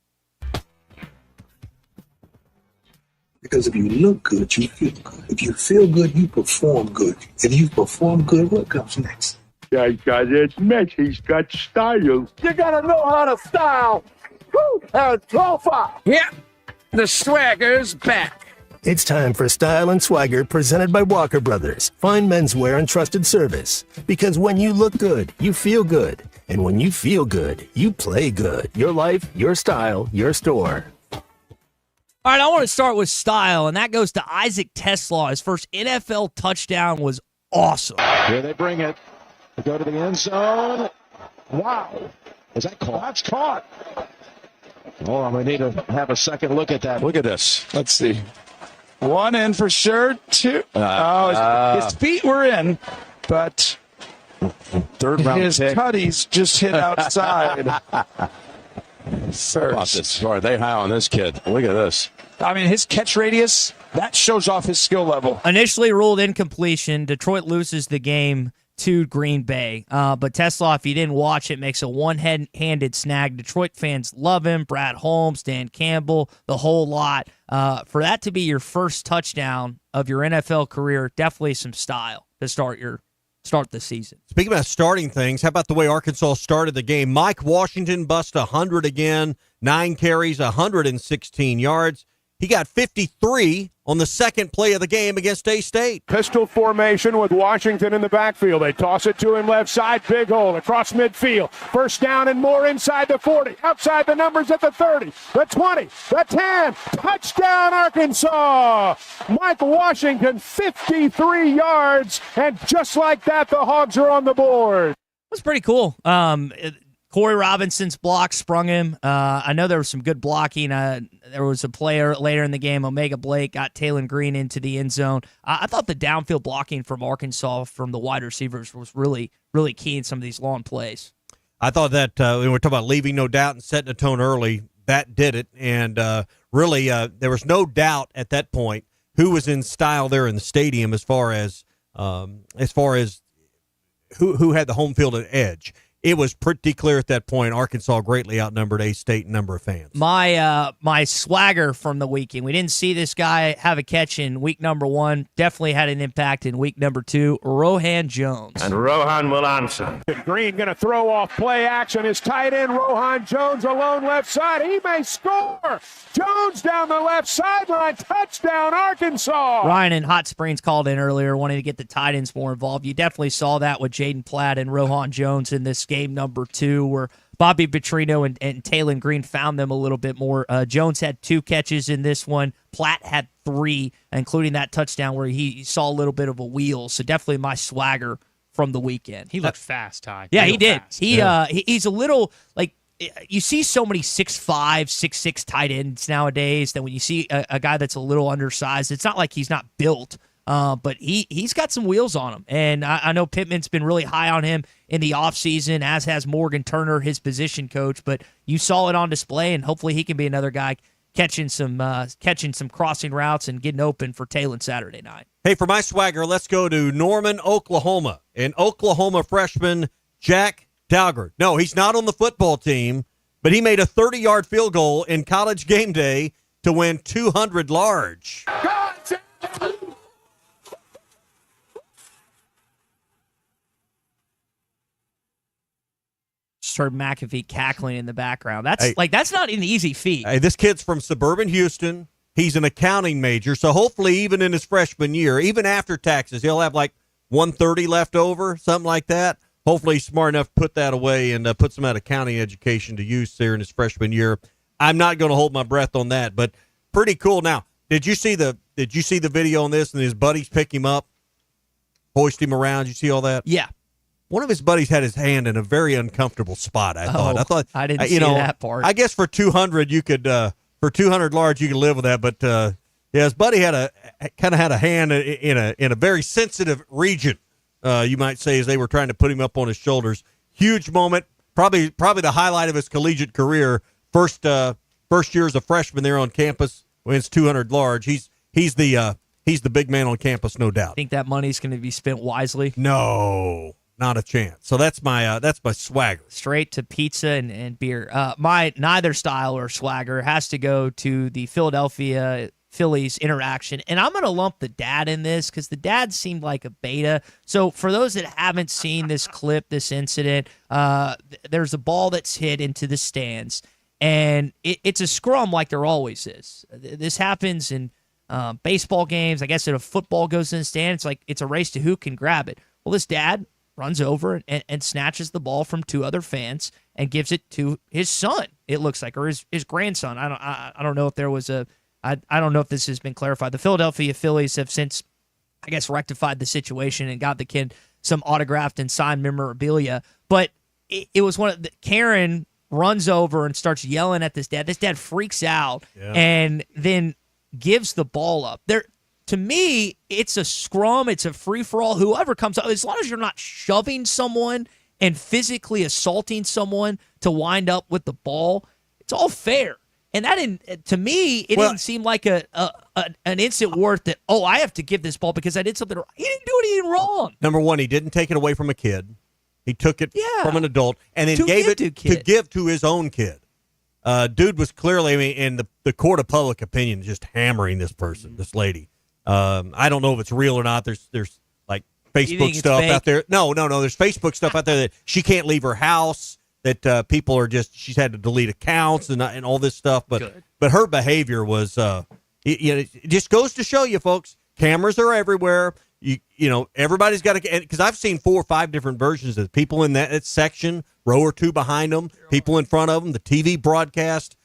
S23: Because if you look good, you feel good. If you feel good, you perform good. If you perform good, what comes next?
S9: Guys, it's Mitch. He's got style. You gotta know how to style. Woo! And profile.
S6: Yeah, the swagger's back. It's time for Style and Swagger, presented by Walker Brothers. Fine menswear and trusted service. Because when you look good, you feel good. And when you feel good, you play good. Your life, your style, your store.
S3: All right, I want to start with style, and that goes to Isaac Teslaw. His first NFL touchdown was awesome.
S9: Here they bring it. They go to the end zone. Wow. Is that caught? That's caught. Oh, we need to have a second look at that. Look at this. Let's see. One in for sure. Two. His feet were in, but third round his tutties just hit outside. First. Are they high on this kid? Look at this. I mean, his catch radius, that shows off his skill level.
S3: Initially ruled incompletion. Detroit loses the game to Green Bay. But Teslaw, if you didn't watch it, makes a one-handed snag. Detroit fans love him. Brad Holmes, Dan Campbell, the whole lot. For that to be your first touchdown of your NFL career, definitely some style to start the season.
S4: Speaking about starting things, how about the way Arkansas started the game? Mike Washington bust 100 again, 9 carries, 116 yards. He got 53 on the second play of the game against A-State.
S9: Pistol formation with Washington in the backfield. They toss it to him left side. Big hole across midfield. First down and more inside the 40. Outside the numbers at the 30, the 20, the 10. Touchdown, Arkansas! Mike Washington, 53 yards. And just like that, the Hogs are on the board.
S3: That's pretty cool. Corey Robinson's block sprung him. I know there was some good blocking. There was a player later in the game, Omega Blake, got Taylon Green into the end zone. I thought the downfield blocking from Arkansas from the wide receivers was really, really key in some of these long plays.
S4: I thought that when we're talking about leaving no doubt and setting a tone early, that did it. And really, there was no doubt at that point who was in style there in the stadium as far as who had the home field edge. It was pretty clear at that point Arkansas greatly outnumbered A-State in number of fans.
S3: My swagger from the weekend. We didn't see this guy have a catch in week number 1. Definitely had an impact in week number 2. Rohan Jones.
S9: And Rohan will answer. Green going to throw off play action. His tight end, Rohan Jones, alone left side. He may score. Jones down the left sideline. Touchdown, Arkansas.
S3: Ryan in Hot Springs called in earlier, wanting to get the tight ends more involved. You definitely saw that with Jaden Platt and Rohan Jones in this game number 2, where Bobby Petrino and Taylon Green found them a little bit more. Jones had 2 catches in this one. Platt had 3, including that touchdown where he saw a little bit of a wheel. So definitely my swagger from the weekend.
S8: He looked fast, Ty.
S3: Yeah, he did.
S8: Fast.
S3: He's a little like, you see so many 6'5", 6'6" tight ends nowadays that when you see a guy that's a little undersized, it's not like he's not built. But he's got some wheels on him. And I know Pittman's been really high on him in the offseason, as has Morgan Turner, his position coach. But you saw it on display, and hopefully he can be another guy catching some crossing routes and getting open for Taylon Saturday night.
S4: Hey, for my swagger, let's go to Norman, Oklahoma. An Oklahoma freshman, Jack Dalgard. No, he's not on the football team, but he made a 30-yard field goal in College game day to win 200 large.
S3: Heard McAfee cackling in the background. That's not an easy feat.
S4: Hey, this kid's from suburban Houston. He's an accounting major, so hopefully even in his freshman year, even after taxes, he'll have like $130 left over, something like that. Hopefully he's smart enough to put that away and put some of that accounting education to use there in his freshman year. I'm not going to hold my breath on that, but pretty cool. Now, did you see the video on this and his buddies pick him up, hoist him around? Did you see all that?
S3: Yeah.
S4: One of his buddies had his hand in a very uncomfortable spot. I thought
S3: I didn't see that part.
S4: I guess for 200 you could for 200 large you could live with that, but his buddy had a hand in a very sensitive region. You might say, as they were trying to put him up on his shoulders. Huge moment, probably the highlight of his collegiate career. First year as a freshman there on campus, wins 200 large. He's the big man on campus, no doubt.
S3: Think that money's going to be spent wisely?
S4: No. Not a chance. So that's my swagger.
S3: Straight to pizza and beer. My neither style or swagger has to go to the Philadelphia Phillies interaction. And I'm going to lump the dad in this because the dad seemed like a beta. So for those that haven't seen this clip, this incident, there's a ball that's hit into the stands. And it's a scrum like there always is. This happens in baseball games. I guess if a football goes in the stand, it's like it's a race to who can grab it. Well, this dad runs over and snatches the ball from 2 other fans and gives it to his son, it looks like, or his grandson. I don't know if there was I don't know if this has been clarified. The Philadelphia Phillies have since, I guess, rectified the situation and got the kid some autographed and signed memorabilia. But it was Karen runs over and starts yelling at this dad. This dad freaks out and then gives the ball up. To me, it's a scrum. It's a free-for-all. Whoever comes up, as long as you're not shoving someone and physically assaulting someone to wind up with the ball, it's all fair. And that, to me, it didn't seem like an instant worth that, I have to give this ball because I did something wrong. He didn't do anything wrong.
S4: Number one, he didn't take it away from a kid. He took it from an adult and then gave it to give to his own kid. Dude was clearly, in the court of public opinion, just hammering this person, this lady. I don't know if it's real or not. There's like Facebook stuff out there. No. There's Facebook stuff out there that she can't leave her house, that people are she's had to delete accounts and all this stuff. But her behavior was, it just goes to show you, folks, cameras are everywhere. You know, everybody's got to, because I've seen 4 or 5 different versions of people in that section, row or 2 behind them, people in front of them, the TV broadcast.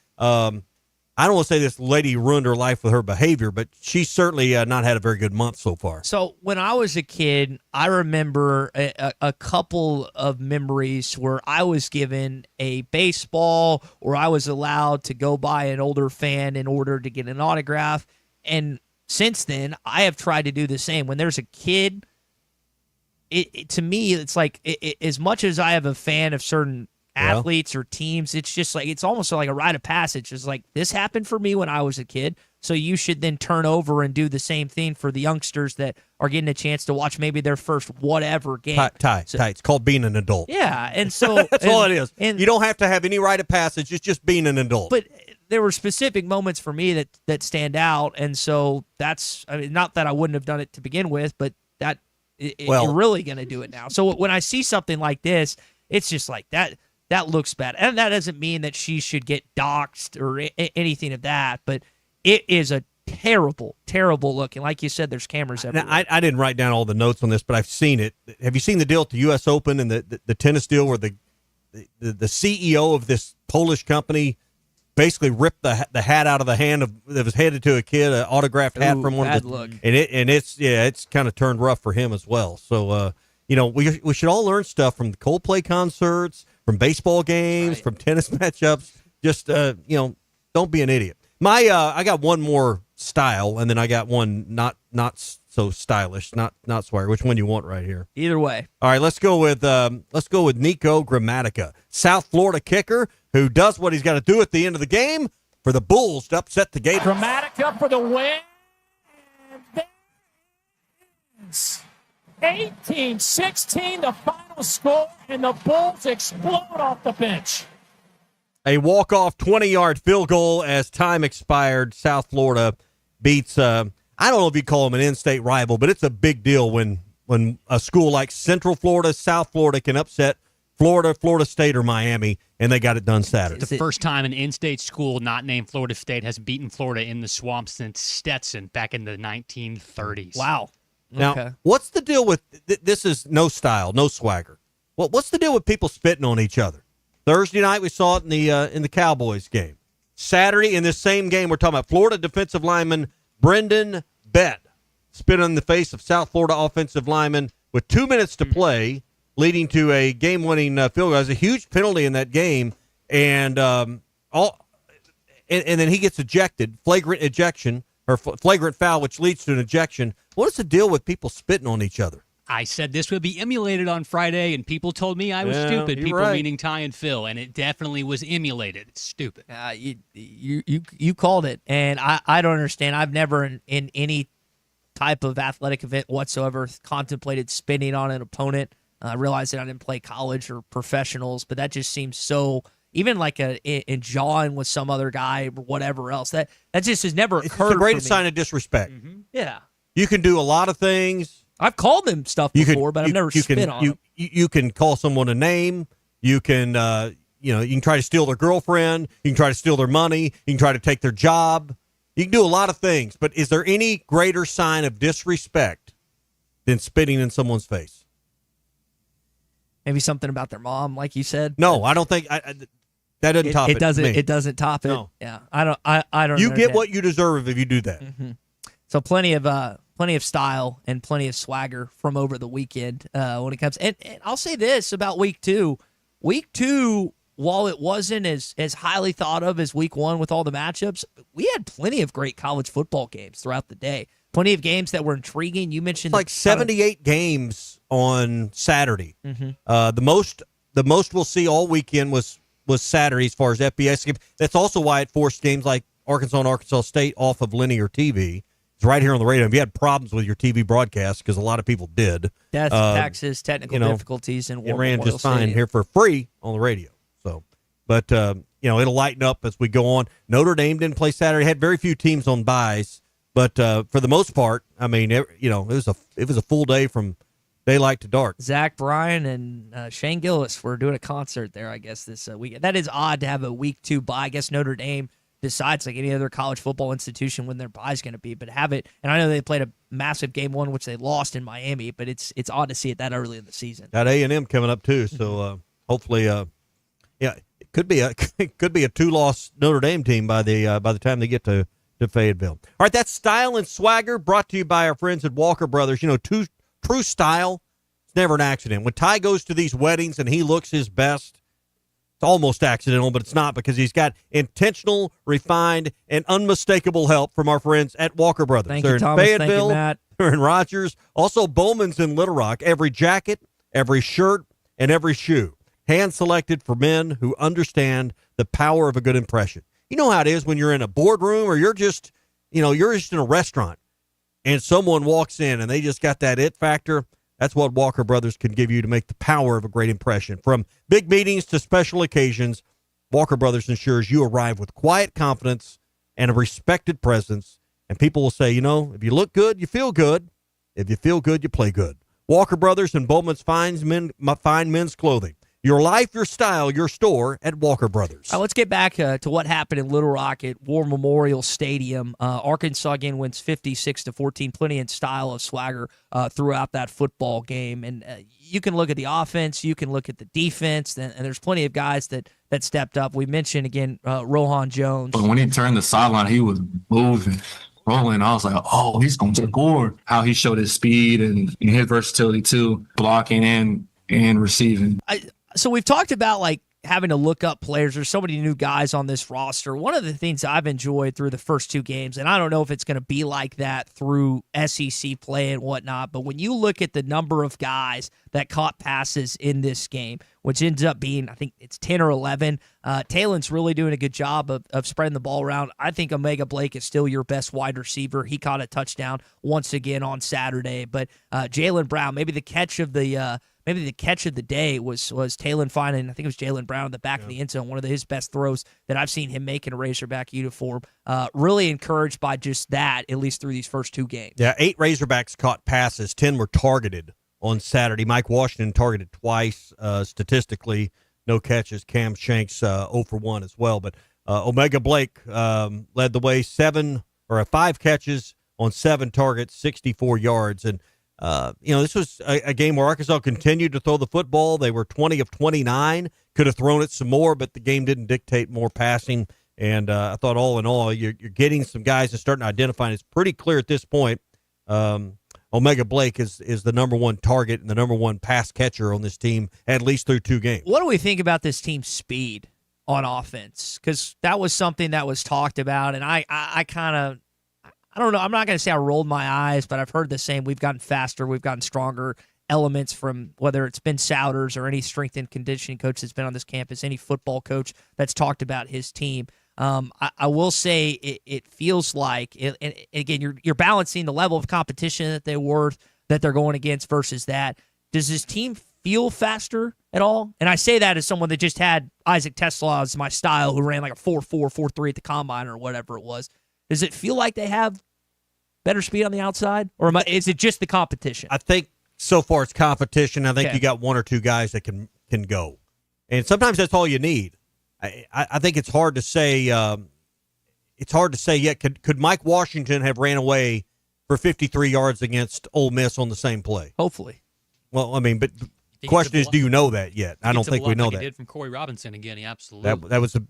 S4: I don't want to say this lady ruined her life with her behavior, but she's certainly not had a very good month so far.
S3: So when I was a kid, I remember a couple of memories where I was given a baseball or I was allowed to go by an older fan in order to get an autograph. And since then, I have tried to do the same. When there's a kid, to me, it's like as much as I have a fan of certain athletes or teams, it's just like it's almost like a rite of passage. It's like this happened for me when I was a kid, so you should then turn over and do the same thing for the youngsters that are getting a chance to watch maybe their first whatever game.
S4: It's called being an adult.
S3: Yeah, and so
S4: that's all it is. And you don't have to have any rite of passage. It's just being an adult.
S3: But there were specific moments for me that stand out, and so that's not that I wouldn't have done it to begin with, but that you're really going to do it now. So when I see something like this, it's just like that. That looks bad. And that doesn't mean that she should get doxxed or anything of that, but it is a terrible, terrible look. And like you said, there's cameras everywhere.
S4: Now, I didn't write down all the notes on this, but I've seen it. Have you seen the deal at the U.S. Open and the tennis deal where the CEO of this Polish company basically ripped the hat out of the hand that was headed to a kid, an autographed hat from one of the
S3: look.
S4: And it's kind of turned rough for him as well. So we should all learn stuff from the Coldplay concerts, from baseball games, from tennis matchups. Just don't be an idiot. I got one more style, and then I got one not so stylish, not swagger. Which one you want right here?
S3: Either way.
S4: All right, let's go with Nico Gramatica, South Florida kicker, who does what he's got to do at the end of the game for the Bulls to upset the Gators.
S8: Gramatica for the win. 18-16, the final score, and the Bulls explode off the bench.
S4: A walk-off 20-yard field goal as time expired. South Florida beats, I don't know if you call them an in-state rival, but it's a big deal when a school like Central Florida, South Florida can upset Florida, Florida State, or Miami, and they got it done Saturday.
S12: It's the first time an in-state school not named Florida State has beaten Florida in the swamp since Stetson back in the 1930s.
S3: Wow.
S4: Now, what's the deal with this? Is no style, no swagger. What's the deal with people spitting on each other? Thursday night we saw it in the Cowboys game. Saturday in this same game we're talking about Florida defensive lineman Brendan Bett spit on the face of South Florida offensive lineman with 2 minutes to play, leading to a game-winning field goal. There's a huge penalty in that game, and then he gets ejected, flagrant ejection. Or flagrant foul, which leads to an ejection. What is the deal with people spitting on each other?
S12: I said this would be emulated on Friday, and people told me I was stupid. People meaning Ty and Phil, and it definitely was emulated. It's stupid.
S3: You called it, and I don't understand. I've never in any type of athletic event whatsoever contemplated spitting on an opponent. I realize that I didn't play college or professionals, but that just seems so. Even like in jawing with some other guy or whatever else, that just has never occurred.
S4: It's the greatest sign of disrespect.
S3: Mm-hmm. Yeah.
S4: You can do a lot of things.
S3: I've called them stuff before, but I've never spit on them.
S4: You can call someone a name. You can, you can try to steal their girlfriend. You can try to steal their money. You can try to take their job. You can do a lot of things. But is there any greater sign of disrespect than spitting in someone's face?
S3: Maybe something about their mom, like you said.
S4: No, I don't think that doesn't top it.
S3: It doesn't top it.
S4: No.
S3: Yeah, I don't.
S4: You
S3: understand.
S4: get what you deserve if you do that.
S3: Mm-hmm. So plenty of style and plenty of swagger from over the weekend when it comes. And I'll say this about week two. Week two, while it wasn't as highly thought of as week one with all the matchups, we had plenty of great college football games throughout the day. Plenty of games that were intriguing. You mentioned
S4: like 78 games on Saturday.
S3: Mm-hmm.
S4: The most we'll see all weekend was Saturday as far as FBS games. That's also why it forced games like Arkansas and Arkansas State off of linear TV. It's right here on the radio. If you had problems with your TV broadcast, because a lot of people did.
S3: Death, taxes, technical difficulties, and
S4: it ran just fine here for free on the radio. So, but it'll lighten up as we go on. Notre Dame didn't play Saturday. Had very few teams on byes, but for the most part, I mean, it was a full day from daylight to dark.
S3: Zach Bryan and Shane Gillis were doing a concert there, I guess, this weekend. That is odd to have a week two bye. I guess Notre Dame decides, like any other college football institution, when their bye is going to be, but have it. And I know they played a massive game one, which they lost in Miami, but it's odd to see it that early in the season.
S4: Got A&M coming up too, so hopefully, Could be a 2-loss Notre Dame team by the time they get to Fayetteville. All right, that's Style and Swagger, brought to you by our friends at Walker Brothers. You know, true style, it's never an accident. When Ty goes to these weddings and he looks his best, it's almost accidental, but it's not, because he's got intentional, refined, and unmistakable help from our friends at Walker Brothers.
S3: Thank
S4: They're
S3: you,
S4: in
S3: Thomas.
S4: Fayetteville,
S3: Thank you, Matt.
S4: they're in Rogers. Also, Bowman's in Little Rock. Every jacket, every shirt, and every shoe, hand-selected for men who understand the power of a good impression. You know how it is when you're in a boardroom or you're just in a restaurant and someone walks in and they just got that it factor. That's what Walker Brothers can give you to make the power of a great impression. From big meetings to special occasions, Walker Brothers ensures you arrive with quiet confidence and a respected presence. And people will say, if you look good, you feel good. If you feel good, you play good. Walker Brothers and Bowman's fine men's clothing. Your life, your style, your store at Walker Brothers.
S3: All right, let's get back to what happened in Little Rock at War Memorial Stadium. Arkansas again wins 56-14. Plenty in style of Swagger throughout that football game. And you can look at the offense, you can look at the defense, and there's plenty of guys that stepped up. We mentioned again Rohan Jones.
S22: But when he turned the sideline, he was moving, rolling. I was like, oh, he's going to score. How he showed his speed and his versatility too, blocking and receiving.
S3: So we've talked about having to look up players. There's so many new guys on this roster. One of the things I've enjoyed through the first two games, and I don't know if it's going to be like that through SEC play and whatnot, but when you look at the number of guys that caught passes in this game, which ends up being, I think it's 10 or 11, Talen's really doing a good job of spreading the ball around. I think Omega Blake is still your best wide receiver. He caught a touchdown once again on Saturday, but Jalen Brown, maybe the catch of the day was Talon finding, I think it was Jalen Brown in the back of the end zone, one of his best throws that I've seen him make in a Razorback uniform. Really encouraged by just that, at least through these first two games.
S4: Yeah, 8 Razorbacks caught passes, 10 were targeted on Saturday. Mike Washington targeted twice statistically, no catches. Cam Shanks 0 for 1 as well. But Omega Blake led the way, 5 catches on 7 targets, 64 yards. And this was a game where Arkansas continued to throw the football. They were 20 of 29, could have thrown it some more, but the game didn't dictate more passing. And I thought all in all, you're getting some guys and starting to identify. And it's pretty clear at this point, Omega Blake is the number one target and the number one pass catcher on this team, at least through 2 games.
S3: What do we think about this team's speed on offense? Because that was something that was talked about, and I kind of, I don't know. I'm not going to say I rolled my eyes, but I've heard the same. We've gotten faster. We've gotten stronger. Elements from whether it's Ben Souders or any strength and conditioning coach that's been on this campus, any football coach that's talked about his team. I will say it feels like, and again, you're balancing the level of competition that they're going against versus that. Does this team feel faster at all? And I say that as someone that just had Isaac Tesla as my style, who ran like a 4.4, 4.3 at the combine or whatever it was. Does it feel like they have better speed on the outside, or is it just the competition?
S4: I think so far it's competition. I think you got 1 or 2 guys that can go, and sometimes that's all you need. I think it's hard to say. It's hard to say yet. Could Mike Washington have ran away for 53 yards against Ole Miss on the same play?
S3: Hopefully.
S4: Well, I mean, but the question is, do you know that yet? I don't think we know that.
S12: He did from Corey Robinson again. He absolutely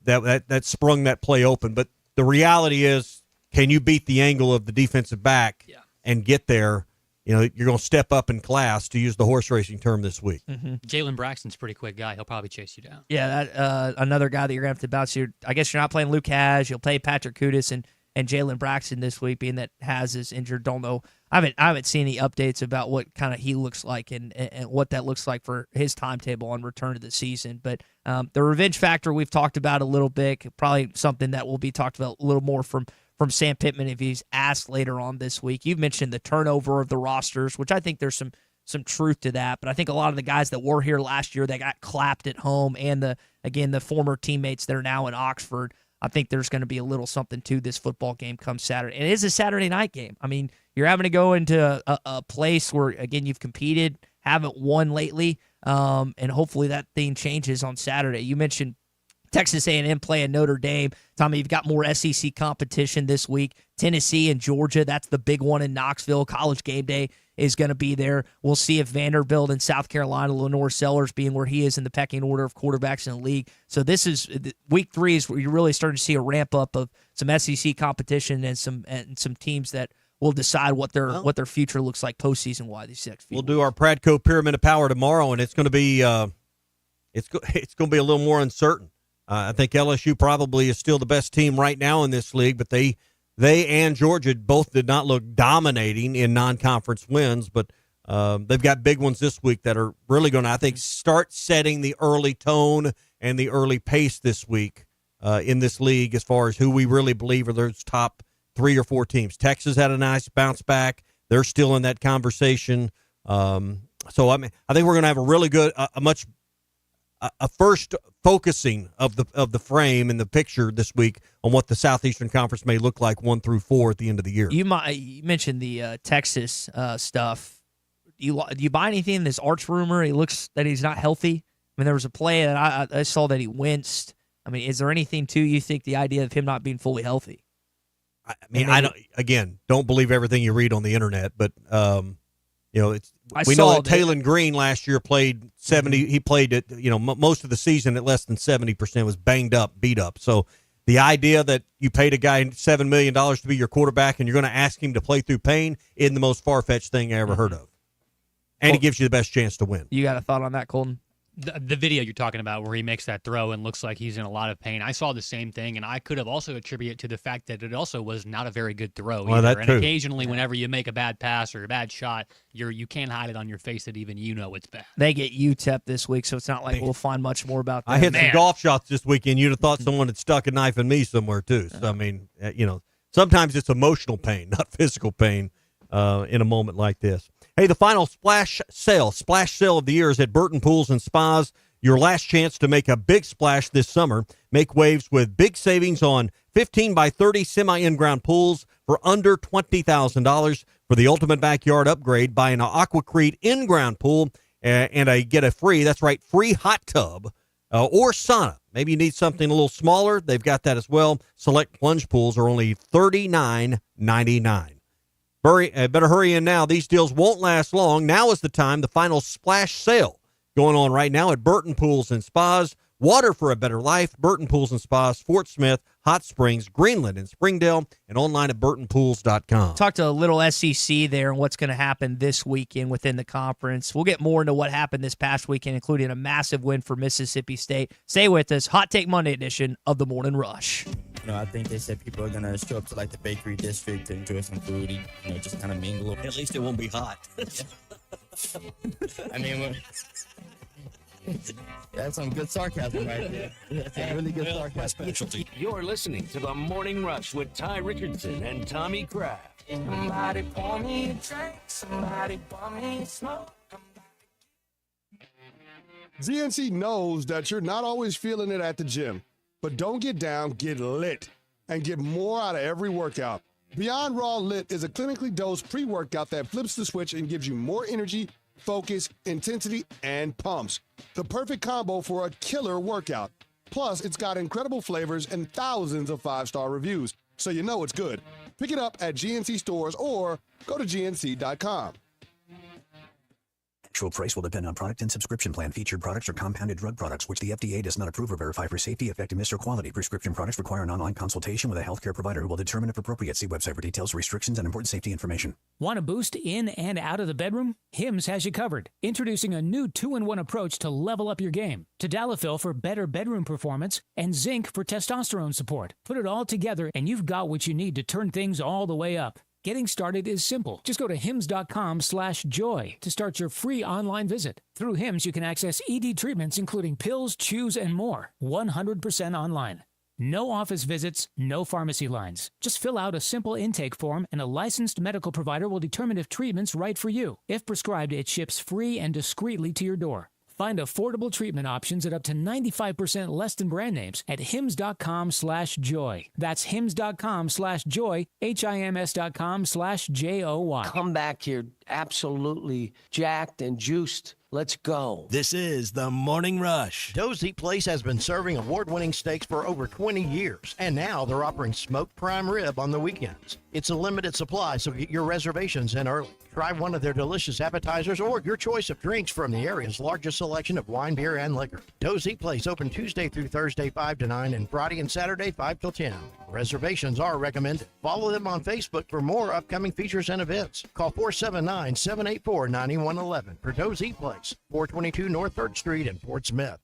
S4: that sprung that play open. But the reality is, can you beat the angle of the defensive back and get there? You're going to step up in class, to use the horse racing term this week.
S12: Mm-hmm. Jalen Braxton's a pretty quick guy. He'll probably chase you down.
S3: Yeah, that another guy that you're going to have to bounce. I guess you're not playing Luke Hash. You'll play Patrick Kudus and Jalen Braxton this week, being that Haas is injured. Don't know. I haven't seen any updates about what kind of he looks like and what that looks like for his timetable on return to the season. But the revenge factor we've talked about a little bit, probably something that will be talked about a little more from Sam Pittman if he's asked later on this week. You've mentioned the turnover of the rosters, which I think there's some truth to that. But I think a lot of the guys that were here last year that got clapped at home, and the former teammates that are now in Oxford, I think there's going to be a little something to this football game come Saturday. And it is a Saturday night game. I mean, you're having to go into a place where, again, you've competed, haven't won lately, and hopefully that thing changes on Saturday. You mentioned Texas A&M playing Notre Dame. Tommy, you've got more SEC competition this week. Tennessee and Georgia, that's the big one in Knoxville. College game day is going to be there. We'll see if Vanderbilt and South Carolina, Lenore Sellers being where he is in the pecking order of quarterbacks in the league. So this is week 3 is where you're really starting to see a ramp up of some SEC competition and some teams that will decide what their future looks like postseason wise. These 6
S4: We'll do our Pradco Pyramid of Power tomorrow, and it's going to be it's going to be a little more uncertain. I think LSU probably is still the best team right now in this league, but they and Georgia both did not look dominating in non-conference wins, but they've got big ones this week that are really going to, I think, start setting the early tone and the early pace this week in this league as far as who we really believe are those top 3 or 4 teams. Texas had a nice bounce back. They're still in that conversation. So, I think we're going to have a really good, a first focusing of the frame and the picture this week on what the Southeastern Conference may look like 1 through 4 at the end of the year.
S3: You mentioned the Texas stuff. Do you buy anything in this Arch rumor? He looks that he's not healthy. I mean, there was a play that I saw that he winced. I mean, is there anything to you think the idea of him not being fully healthy?
S4: I mean, don't believe everything you read on the internet, but we know that Taylon Green last year played 70. He played it, most of the season at less than 70%, was banged up, beat up. So the idea that you paid a guy $7 million to be your quarterback and you're going to ask him to play through pain isn't the most far-fetched thing I ever heard of. And he gives you the best chance to win.
S3: You got a thought on that, Colton?
S12: The video you're talking about where he makes that throw and looks like he's in a lot of pain, I saw the same thing, and I could have also attributed it to the fact that it also was not a very good throw either. And occasionally, whenever you make a bad pass or a bad shot, you can't hide it on your face that even you know it's bad.
S3: They get UTEP this week, so it's not like we'll find much more about that.
S4: I hit some golf shots this weekend. You'd have thought someone had stuck a knife in me somewhere, too. So, I mean, sometimes it's emotional pain, not physical pain in a moment like this. Hey, the final splash sale of the year is at Burton Pools and Spas. Your last chance to make a big splash this summer. Make waves with big savings on 15 by 30 semi-in-ground pools for under $20,000 for the ultimate backyard upgrade. Buy an Aquacrete in-ground pool and get a free hot tub or sauna. Maybe you need something a little smaller. They've got that as well. Select plunge pools are only $39.99. Better hurry in now. These deals won't last long. Now is the time. The final splash sale going on right now at Burton Pools and Spas. Water for a better life. Burton Pools and Spas, Fort Smith, Hot Springs, Greenland, and Springdale, and online at burtonpools.com.
S3: Talked to a little SEC there and what's going to happen this weekend within the conference. We'll get more into what happened this past weekend, including a massive win for Mississippi State. Stay with us. Hot Take Monday edition of the Morning Rush.
S13: I think they said people are going to show up to the bakery district to enjoy some food, just kind of mingle.
S2: At least it won't be hot.
S13: I mean, that's some good sarcasm right there. That's a really good sarcasm.
S2: Specialty. You're listening to the Morning Rush with Ty Richardson and Tommy Kraft.
S8: Somebody pour me a drink, somebody pour me a smoke.
S11: GNC knows that you're not always feeling it at the gym, but don't get down, get lit, and get more out of every workout. Beyond Raw Lit is a clinically dosed pre-workout that flips the switch and gives you more energy, focus, intensity, and pumps. The perfect combo for a killer workout. Plus, it's got incredible flavors and thousands of 5-star reviews, so you know it's good. Pick it up at GNC stores or go to gnc.com.
S14: Actual price will depend on product and subscription plan. Featured products are compounded drug products, which the FDA does not approve or verify for safety, effectiveness, or quality. Prescription products require an online consultation with a healthcare provider who will determine if appropriate. See website for details, restrictions, and important safety information.
S15: Want a boost in and out of the bedroom? Hims has you covered. Introducing a new 2-in-1 approach to level up your game. Tadalafil for better bedroom performance and zinc for testosterone support. Put it all together and you've got what you need to turn things all the way up. Getting started is simple. Just go to hims.com/joy to start your free online visit. Through Hims, you can access ED treatments including pills, chews, and more. 100% online. No office visits, no pharmacy lines. Just fill out a simple intake form and a licensed medical provider will determine if treatment's right for you. If prescribed, it ships free and discreetly to your door. Find affordable treatment options at up to 95% less than brand names at hims.com/joy. That's hims.com/joy, HIMS.com/JOY.
S17: Come back here absolutely jacked and juiced
S6: Let's go. This is the Morning Rush.
S20: Doe's Eat Place has been serving award-winning steaks for over 20 years, and now they're offering smoked prime rib on the weekends. It's a limited supply, so get your reservations in early. Try one of their delicious appetizers or your choice of drinks from the area's largest selection of wine, beer, and liquor. Doe's Eat Place open Tuesday through Thursday 5 to 9 and Friday and Saturday 5 till 10. Reservations are recommended. Follow them on Facebook for more upcoming features and events. Call 479-784-9111 for Doe's Eat Place, 422 North 3rd Street in Fort Smith.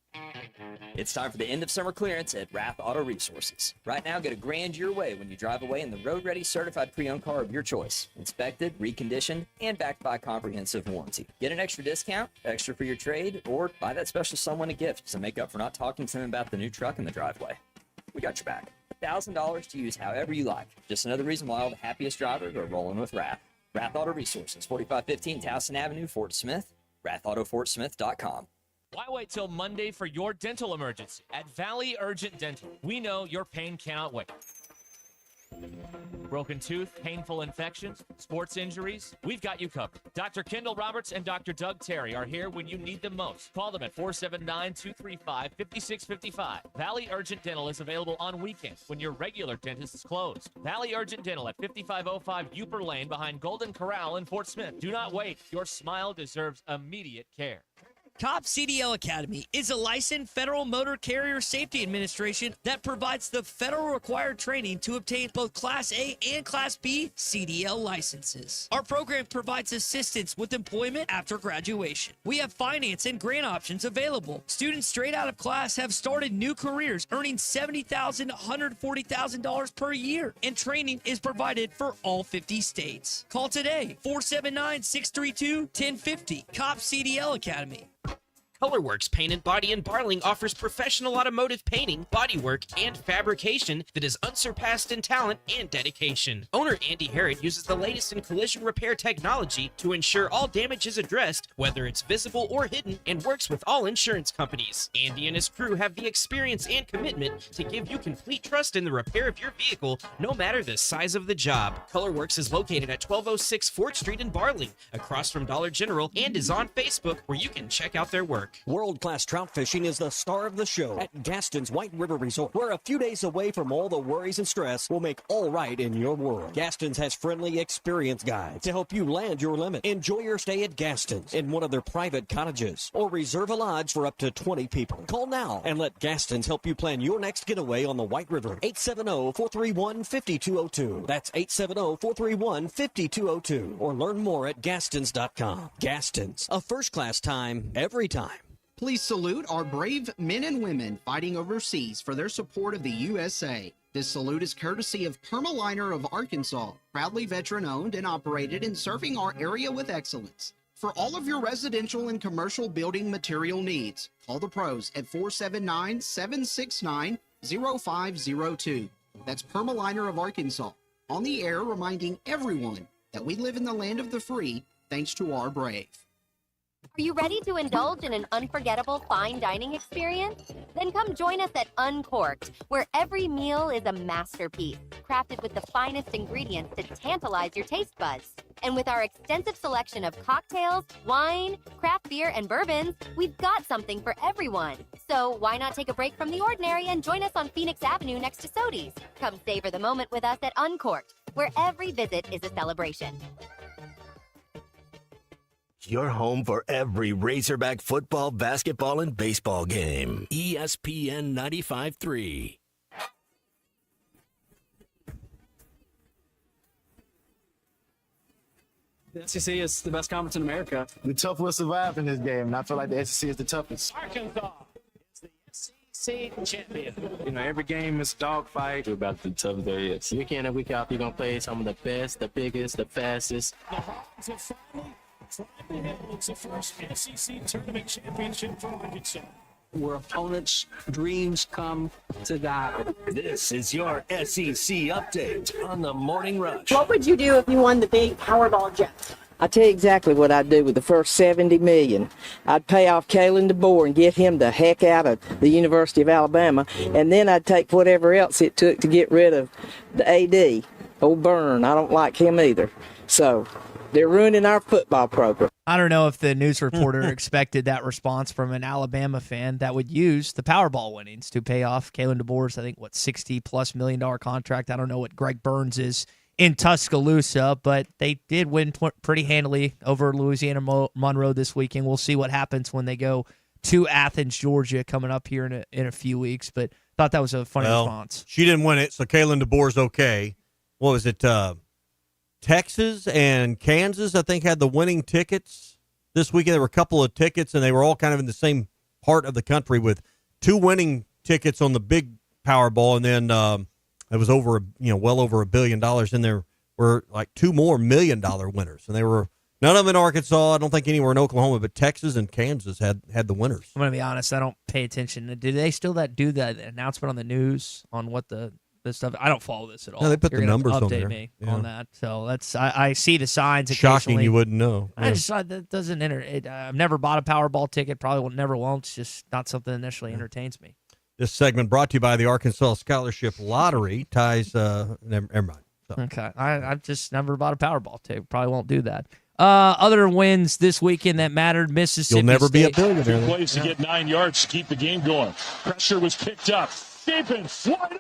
S1: It's time for the end of summer clearance at Rath Auto Resources. Right now, get a grand your way when you drive away in the road-ready certified pre-owned car of your choice. Inspected, reconditioned, and backed by a comprehensive warranty. Get an extra discount, extra for your trade, or buy that special someone a gift to make up for not talking to them about the new truck in the driveway. We got your back. $1,000 to use however you like. Just another reason why all the happiest drivers are rolling with Rath. Rath Auto Resources, 4515 Towson Avenue, Fort Smith. RathAutoFortSmith.com.
S7: Why wait till Monday for your dental emergency? At Valley Urgent Dental, we know your pain cannot wait. Broken tooth, painful infections, sports injuries, we've got you covered. Dr. Kendall Roberts and Dr. Doug Terry are here when you need them most. Call them at 479-235-5655. Valley Urgent Dental is available on weekends when your regular dentist is closed. Valley Urgent Dental at 5505 Uper Lane behind Golden Corral in Fort Smith. Do not wait. Your smile deserves immediate care.
S3: COP CDL Academy is a licensed Federal Motor Carrier Safety Administration that provides the federal required training to obtain both Class A and Class B CDL licenses. Our program provides assistance with employment after graduation. We have finance and grant options available. Students straight out of class have started new careers earning $70,000 to $140,000 per year, and training is provided for all 50 states. Call today, 479-632-1050. COP CDL Academy.
S10: Colorworks Paint and Body in Barling offers professional automotive painting, bodywork, and fabrication that is unsurpassed in talent and dedication. Owner Andy Harrod uses the latest in collision repair technology to ensure all damage is addressed, whether it's visible or hidden, and works with all insurance companies. Andy and his crew have the experience and commitment to give you complete trust in the repair of your vehicle, no matter the size of the job. Colorworks is located at 1206 4th Street in Barling, across from Dollar General, and is on Facebook, where you can check out their work.
S16: World-class trout fishing is the star of the show at Gaston's White River Resort, where a few days away from all the worries and stress will make all right in your world. Gaston's has friendly, experienced guides to help you land your limit. Enjoy your stay at Gaston's in one of their private cottages, or reserve a lodge for up to 20 people. Call now and let Gaston's help you plan your next getaway on the White River. 870-431-5202. That's 870-431-5202. Or learn more at Gastons.com. Gaston's, a first-class time, every time.
S24: Please salute our brave men and women fighting overseas for their support of the USA. This salute is courtesy of Permaliner of Arkansas, proudly veteran-owned and operated and serving our area with excellence. For all of your residential and commercial building material needs, call the pros at 479-769-0502. That's Permaliner of Arkansas, on the air reminding everyone that we live in the land of the free thanks to our brave.
S17: Are you ready to indulge in an unforgettable fine dining experience? Then come join us at Uncorked, where every meal is a masterpiece, crafted with the finest ingredients to tantalize your taste buds. And with our extensive selection of cocktails, wine, craft beer, and bourbons, we've got something for everyone. So why not take a break from the ordinary and join us on Phoenix Avenue next to Sodi's? Come savor the moment with us at Uncorked, where every visit is a celebration.
S6: Your home for every Razorback football, basketball, and baseball game. ESPN 95.3.
S25: The SEC is the best conference in America.
S26: The tough will survive in this game, and I feel like the SEC is the toughest.
S8: Arkansas is the SEC champion.
S26: You know, every game is a dogfight. We're about the toughest there is. Week in and week out, you're going to play some of the best, the biggest, the fastest.
S8: The Hawks have finally climbed the hill. It's the first SEC tournament championship for Arkansas,
S25: where opponents' dreams come to die.
S2: This is your SEC update on the Morning Rush.
S27: What would you do if you won the big Powerball jackpot?
S28: I'll tell you exactly what I'd do with the first $70 million. I'd pay off Kalen DeBoer and get him the heck out of the University of Alabama, and then I'd take whatever else it took to get rid of the AD, old Byrne. I don't like him either. So they're ruining our football program.
S3: I don't know if the news reporter expected that response from an Alabama fan that would use the Powerball winnings to pay off Kalen DeBoer's, I think, $60+ million contract. I don't know what Greg Burns is in Tuscaloosa, but they did win pretty handily over Louisiana Monroe this weekend. We'll see what happens when they go to Athens, Georgia, coming up here in a few weeks. But thought that was a funny response.
S4: She didn't win it, so Kalen DeBoer's okay. What was it? Texas and Kansas, I think, had the winning tickets this weekend. There were a couple of tickets, and they were all kind of in the same part of the country with 2 winning tickets on the big Powerball, and then it was over, well over $1 billion. And there were like 2 more $1 million winners, and they were none of them in Arkansas. I don't think anywhere in Oklahoma, but Texas and Kansas had the winners.
S3: I'm gonna be honest, I don't pay attention. Do they still do that announcement on the news on what the stuff? I don't follow this at all.
S4: No, they put
S3: You're
S4: the
S3: gonna
S4: numbers on
S3: update
S4: there.
S3: me
S4: Yeah.
S3: on that. So that's I see the signs.
S4: Shocking, you wouldn't know.
S3: I just that doesn't I've never bought a Powerball ticket. Probably will never will. It's just not something that initially entertains me.
S4: This segment brought to you by the Arkansas Scholarship Lottery. Ties, never mind. So.
S3: Okay, I've just never bought a Powerball ticket. Probably won't do that. Other wins this weekend that mattered: Mississippi
S4: You'll never
S3: State.
S4: be a billionaire.
S8: 2 plays to get 9 yards to keep the game going. Pressure was picked up. Deep and wide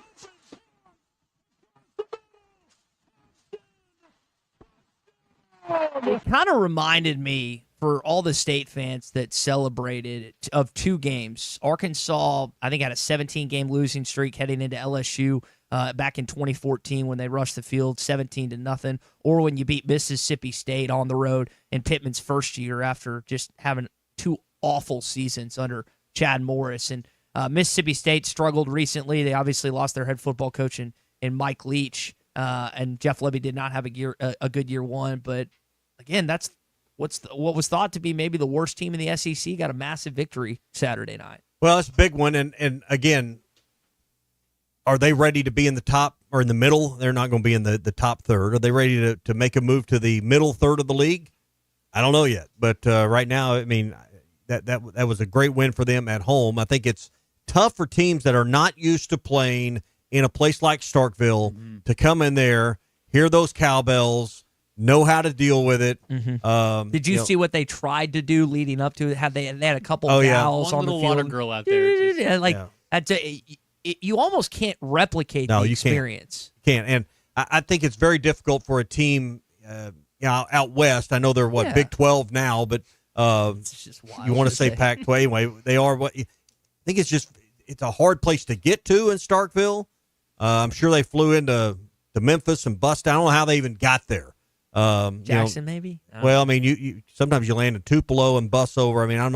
S3: It kind of reminded me, for all the State fans that celebrated, of 2 games. Arkansas, I think, had a 17-game losing streak heading into LSU back in 2014 when they rushed the field 17-0, or when you beat Mississippi State on the road in Pittman's first year after just having 2 awful seasons under Chad Morris. And Mississippi State struggled recently. They obviously lost their head football coach in Mike Leach, and Jeff Lebby did not have a good year 1, but again, that's what was thought to be maybe the worst team in the SEC got a massive victory Saturday night.
S4: Well, it's a big one, and again, are they ready to be in the top or in the middle? They're not going to be in the top third. Are they ready to make a move to the middle third of the league? I don't know yet, but right now, I mean, that was a great win for them at home. I think it's tough for teams that are not used to playing in a place like Starkville to come in there, hear those cowbells, know how to deal with it.
S3: Did you see what they tried to do leading up to it? They had a couple
S4: Oh, yeah.
S3: gals
S5: One
S3: on the
S5: little
S3: field.
S5: water girl out there. Just-
S3: You almost can't replicate
S4: No,
S3: the
S4: you
S3: experience.
S4: Can't. And I think it's very difficult for a team out west. I know they're Big 12 now, but
S3: It's just wild
S4: you want to
S3: to
S4: say
S3: say.
S4: Pac-12 anyway. They are what I think it's a hard place to get to in Starkville. I'm sure they flew into Memphis and bust. I don't know how they even got there.
S3: Jackson, maybe?
S4: Well, I mean, you sometimes you land in Tupelo and bus over. I mean, you're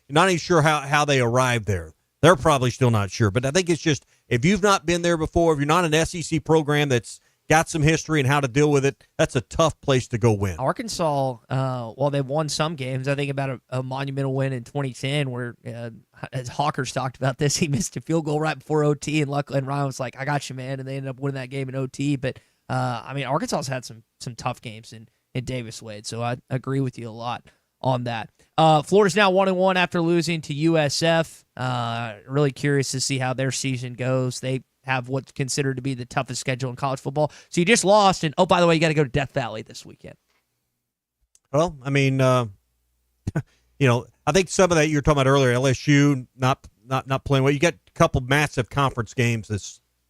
S4: not even sure how they arrived there. They're probably still not sure. But I think it's just, if you've not been there before, if you're not an SEC program that's got some history and how to deal with it, that's a tough place to go win.
S3: Arkansas, well, they've won some games. I think about a monumental win in 2010 where, as Hawkers talked about this, he missed a field goal right before OT, and Ryan was like, I got you, man, and they ended up winning that game in OT. But, I mean, Arkansas's had some tough games in Davis Wade, so I agree with you a lot on that. Florida's now 1-1 after losing to USF. Really curious to see how their season goes. They have what's considered to be the toughest schedule in college football. So you just lost, and by the way, you got to go to Death Valley this weekend.
S4: Well, I mean, I think some of that you were talking about earlier, LSU not playing well. You got a couple massive conference games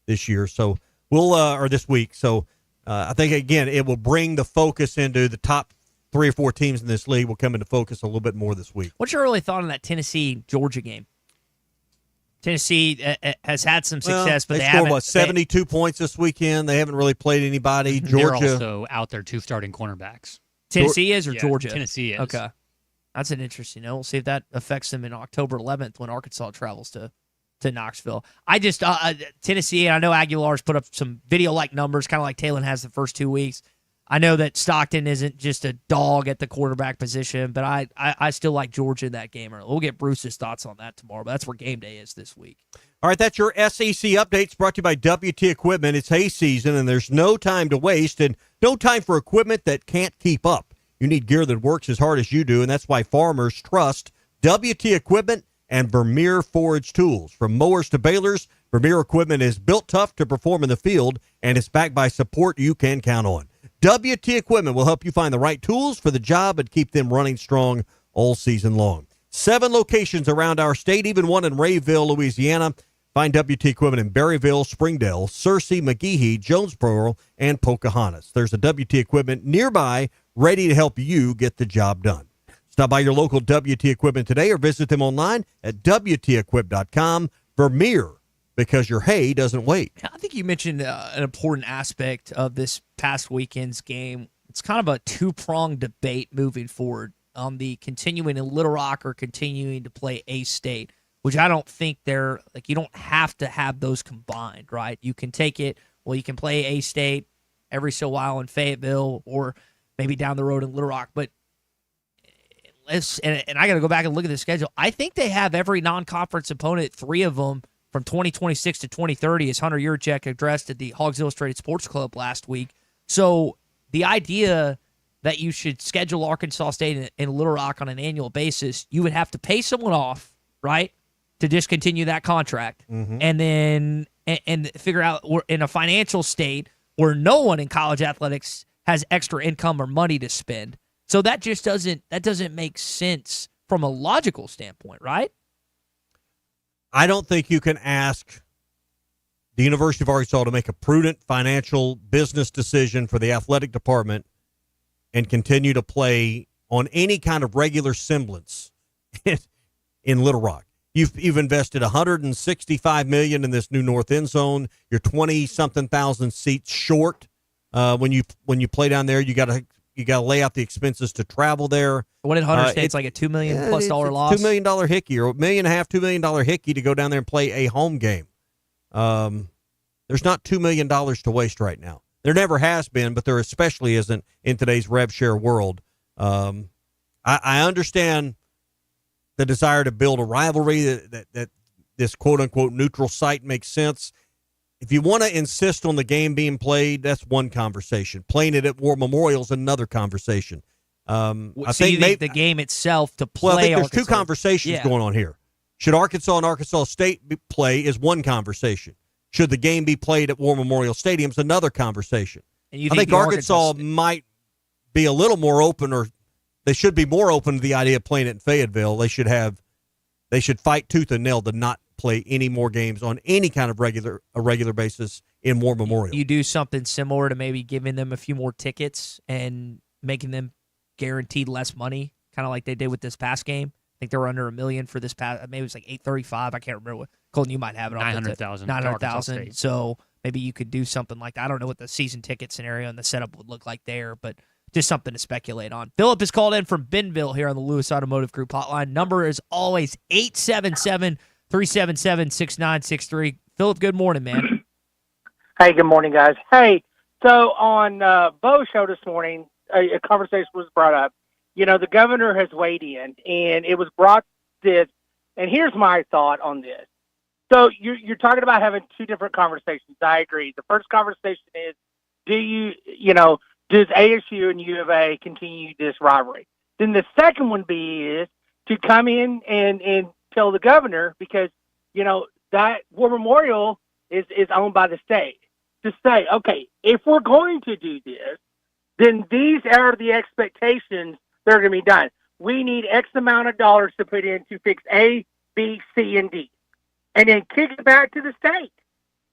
S4: this year, so or this week. So I think again it will bring the focus into the top 3 or 4 teams in this league will come into focus a little bit more this week.
S3: What's your early thought on that Tennessee-Georgia game? Tennessee has had some success, but
S4: they
S3: haven't.
S4: scored 72 points this weekend. They haven't really played anybody.
S5: They're
S4: Georgia
S5: also out there 2 starting cornerbacks.
S3: Tennessee is or
S5: Yeah,
S3: Georgia?
S5: Tennessee is.
S3: Okay. That's an interesting note. We'll see if that affects them in October 11th when Arkansas travels to Knoxville. I just Tennessee, and I know Aguilar's put up some video-like numbers, kind of like Talon has the first 2 weeks. I know that Stockton isn't just a dog at the quarterback position, but I still like Georgia in that game. We'll get Bruce's thoughts on that tomorrow, but that's where game day is this week.
S4: All right, that's your SEC updates brought to you by WT Equipment. It's hay season, and there's no time to waste and no time for equipment that can't keep up. You need gear that works as hard as you do, and that's why farmers trust WT Equipment and Vermeer Forage Tools. From mowers to balers, Vermeer Equipment is built tough to perform in the field, and it's backed by support you can count on. WT Equipment will help you find the right tools for the job and keep them running strong all season long. 7 locations around our state, even one in Rayville, Louisiana. Find WT Equipment in Berryville, Springdale, Searcy, McGehee, Jonesboro, and Pocahontas. There's a WT Equipment nearby ready to help you get the job done. Stop by your local WT Equipment today or visit them online at WTEquip.com. Vermeer, because your hay doesn't wait.
S3: I think you mentioned an important aspect of this past weekend's game. It's kind of a two-pronged debate moving forward on the continuing in Little Rock or continuing to play A-State, which I don't think they're – like you don't have to have those combined, right? You can take it – well, you can play A-State every so while in Fayetteville or maybe down the road in Little Rock. But and I got to go back and look at the schedule. I think they have every non-conference opponent, 3 of them, from 2026 to 2030, as Hunter Yurchek addressed at the Hogs Illustrated Sports Club last week. So the idea that you should schedule Arkansas State in Little Rock on an annual basis, you would have to pay someone off, right, to discontinue that contract, and then and figure out we're in a financial state where no one in college athletics has extra income or money to spend. So that just doesn't make sense from a logical standpoint, right?
S4: I don't think you can ask the University of Arkansas to make a prudent financial business decision for the athletic department and continue to play on any kind of regular semblance in Little Rock. You've invested $165 million in this new north end zone. You're 20-something thousand seats short. When you play down there, you got to lay out the expenses to travel there.
S3: What did Hunter State's like a $2 million plus loss?
S4: $2 million hickey or $1.5 million, $2 million hickey to go down there and play a home game. There's not $2 million to waste right now. There never has been, but there especially isn't in today's rev share world. I understand the desire to build a rivalry that this quote unquote neutral site makes sense. If you want to insist on the game being played, that's one conversation. Playing it at War Memorial is another conversation. I think
S3: the game itself to play.
S4: Well, I think there's
S3: Arkansas.
S4: two conversations going on here. Should Arkansas and Arkansas State play is one conversation. Should the game be played at War Memorial Stadium is another conversation.
S3: And you
S4: I think Arkansas might be a little more open, or they should be more open to the idea of playing it in Fayetteville. They should fight tooth and nail to not play any more games on any kind of regular basis in War Memorial.
S3: You do something similar to maybe giving them a few more tickets and making them guaranteed less money, kind of like they did with this past game. I think they were under $1 million for this past. Maybe it was like $835. I can't remember what. Colton, you might have it on
S5: 900,000.
S3: 900,000. So maybe you could do something like that. I don't know what the season ticket scenario and the setup would look like there, but just something to speculate on. Philip is called in from Benville here on the Lewis Automotive Group hotline. Number is always 877-377-6963. Philip, good morning, man.
S9: Hey, good morning, guys. Hey, so on Bo's show this morning, a conversation was brought up. You know, the governor has weighed in, and it was brought this, and here's my thought on this. So you're talking about having two different conversations. I agree. The first conversation is, does ASU and U of A continue this rivalry? Then the second one is to come in and tell the governor, because, that War Memorial is owned by the state, to say, okay, if we're going to do this, then these are the expectations that are going to be done. We need X amount of dollars to put in to fix A, B, C, and D. And then kick it back to the state.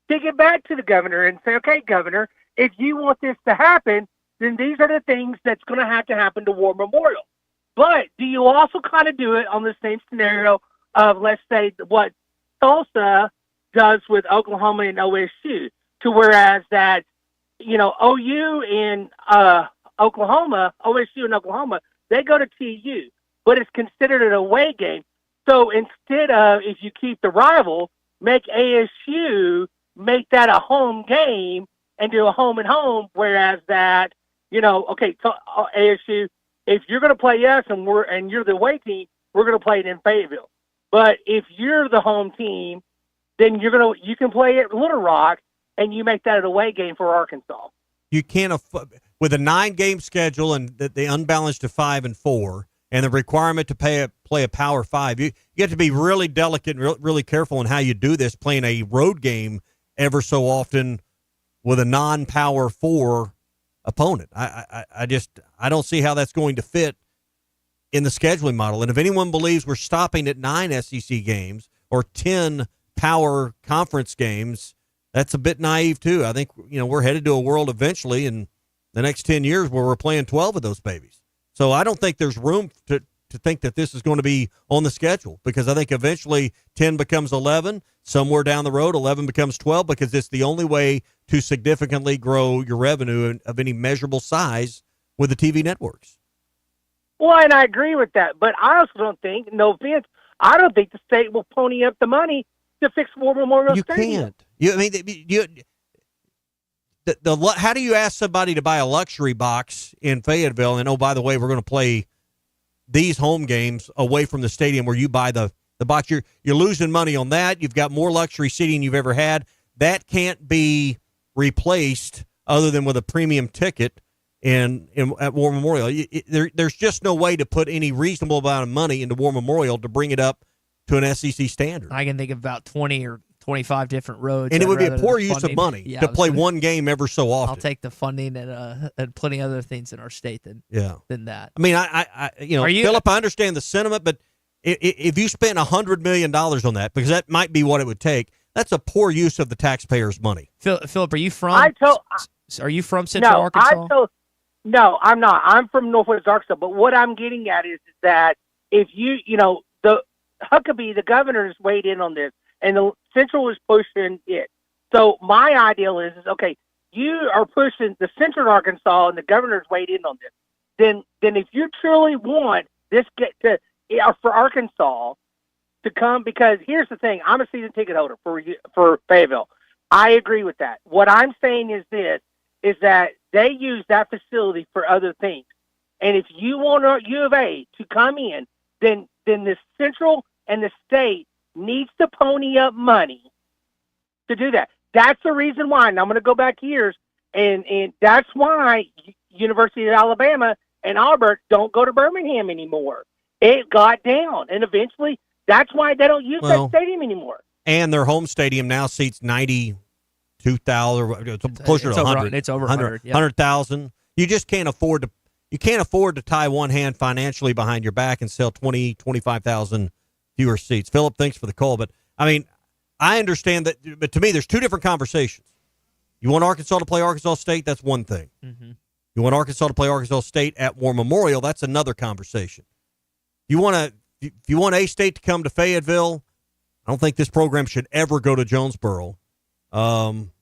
S9: Kick it back to the governor and say, okay, governor, if you want this to happen, then these are the things that's going to happen to War Memorial. But do you also kind of do it on the same scenario of, let's say, what Tulsa does with Oklahoma and OSU, to whereas that, OU and Oklahoma, OSU and Oklahoma, they go to TU, but it's considered an away game. So instead of, if you keep the rival, make ASU make that a home game and do a home and home, whereas that, ASU, if you're going to play us and you're the away team, we're going to play it in Fayetteville. But if you're the home team, then you can play at Little Rock, and you make that an away game for Arkansas.
S4: You can't with a 9-game schedule and the unbalanced to 5 and 4, and the requirement to play a Power 5. You have to be really delicate and really careful in how you do this, playing a road game ever so often with a non-Power 4 opponent. I don't see how that's going to fit in the scheduling model. And if anyone believes we're stopping at 9 SEC games or 10 power conference games, that's a bit naive too. I think, we're headed to a world eventually in the next 10 years where we're playing 12 of those babies. So I don't think there's room to think that this is going to be on the schedule, because I think eventually 10 becomes 11. Somewhere down the road, 11 becomes 12, because it's the only way to significantly grow your revenue of any measurable size with the TV networks.
S9: Well, and I agree with that, but I also don't think, no offense, I don't think the state will pony up the money to fix War Memorial Stadium.
S4: You can't. How do you ask somebody to buy a luxury box in Fayetteville and, oh, by the way, we're going to play these home games away from the stadium where you buy the box? You're losing money on that. You've got more luxury seating you've ever had. That can't be replaced other than with a premium ticket at War Memorial. There's just no way to put any reasonable amount of money into War Memorial to bring it up to an SEC standard.
S3: I can think of about 20 or 25 different roads.
S4: And it would be a poor use of money to play one game ever so often.
S3: I'll take the funding and plenty of other things in our state than that.
S4: I mean, Philip, I understand the sentiment, but if you spent $100 million on that, because that might be what it would take, that's a poor use of the taxpayers' money.
S3: Philip, are you from? Are you from Central Arkansas?
S9: No, I'm not. I'm from Northwest Arkansas. But what I'm getting at is that if the Huckabee, the governor's weighed in on this, and the Central is pushing it. So my ideal is okay, you are pushing the Central Arkansas, and the governor's weighed in on this. Then if you truly want this for Arkansas to come, because here's the thing, I'm a season ticket holder for Fayetteville. I agree with that. What I'm saying is that they use that facility for other things. And if you want U of A to come in, then the Central and the state needs to pony up money to do that. That's the reason why, and I'm going to go back years, and that's why University of Alabama and Auburn don't go to Birmingham anymore. It got down, and eventually that's why they don't use that stadium anymore.
S4: And their home stadium now seats 92,000, closer to 100.
S3: It's over 100.
S4: 100,000. You just can't afford to. You can't afford to tie one hand financially behind your back and sell 25,000 fewer seats. Philip, thanks for the call, but I mean, I understand that, but to me, there's two different conversations. You want Arkansas to play Arkansas State, that's one thing.
S3: Mm-hmm.
S4: You want Arkansas to play Arkansas State at War Memorial, that's another conversation. If you want A-State to come to Fayetteville, I don't think this program should ever go to Jonesboro. Then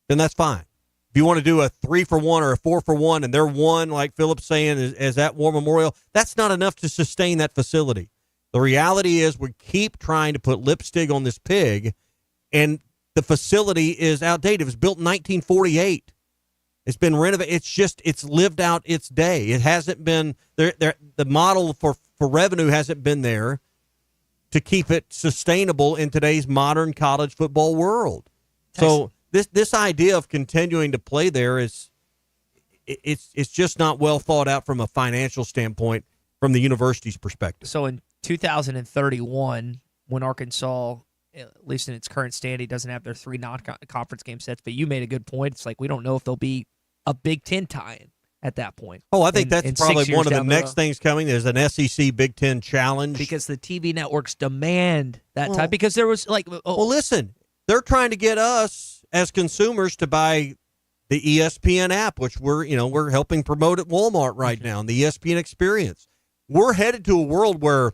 S4: that's fine. If you want to do a 3-for-1 or a 4-for-1 and they're one, like Philip's saying, is at War Memorial, that's not enough to sustain that facility. The reality is we keep trying to put lipstick on this pig, and the facility is outdated. It was built in 1948. It's been renovated. It's lived out its day. It hasn't been there. The model for revenue hasn't been there to keep it sustainable in today's modern college football world. So this idea of continuing to play there it's just not well thought out from a financial standpoint from the university's perspective.
S3: So in 2031, when Arkansas, at least in its current standing, doesn't have their 3 non-conference game sets, but you made a good point. It's like we don't know if there'll be a Big Ten tie-in at that point.
S4: Oh, I think that's probably one of the next things coming. There's an SEC Big Ten challenge.
S3: Because the TV networks demand that type. Because there was like...
S4: Well, listen, they're trying to get us as consumers to buy the ESPN app, which we're helping promote at Walmart right now, and the ESPN experience. We're headed to a world where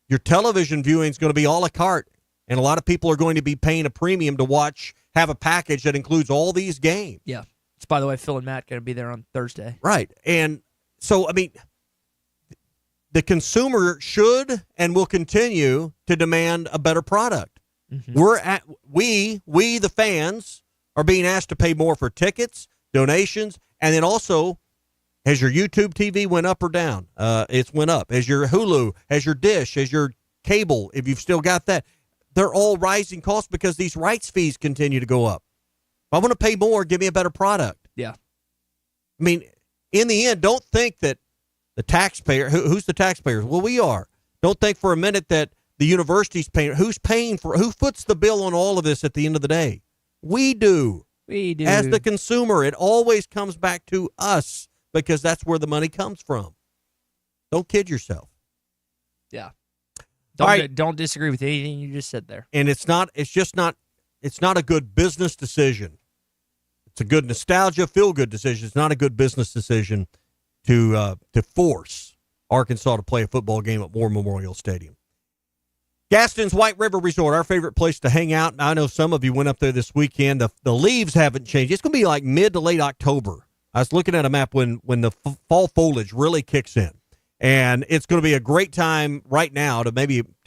S4: your television viewing is going to be a la carte, and a lot of people are going to be paying a premium to have a package that includes all these games.
S3: Yeah. It's, by the way, Phil and Matt going to be there on Thursday.
S4: Right. And so, I mean, the consumer should and will continue to demand a better product. Mm-hmm. We, the fans, are being asked to pay more for tickets, donations, and then also, has your YouTube TV went up or down? It's went up. Has your Hulu, has your Dish, has your cable, if you've still got that, they're all rising costs because these rights fees continue to go up. If I want to pay more, give me a better product.
S3: Yeah.
S4: I mean, in the end, don't think that the taxpayer, who's the taxpayers? Well, we are. Don't think for a minute that the university's paying. Who foots the bill on all of this at the end of the day? We do.
S3: We do.
S4: As the consumer, it always comes back to us because that's where the money comes from. Don't kid yourself.
S3: Yeah.
S4: Right.
S3: Don't disagree with anything you just said there.
S4: And it's not a good business decision. It's a good nostalgia, feel-good decision. It's not a good business decision to force Arkansas to play a football game at War Memorial Stadium. Gaston's White River Resort, our favorite place to hang out. I know some of you went up there this weekend. The leaves haven't changed. It's going to be like mid to late October. I was looking at a map when the fall foliage really kicks in. And it's going to be a great time right now to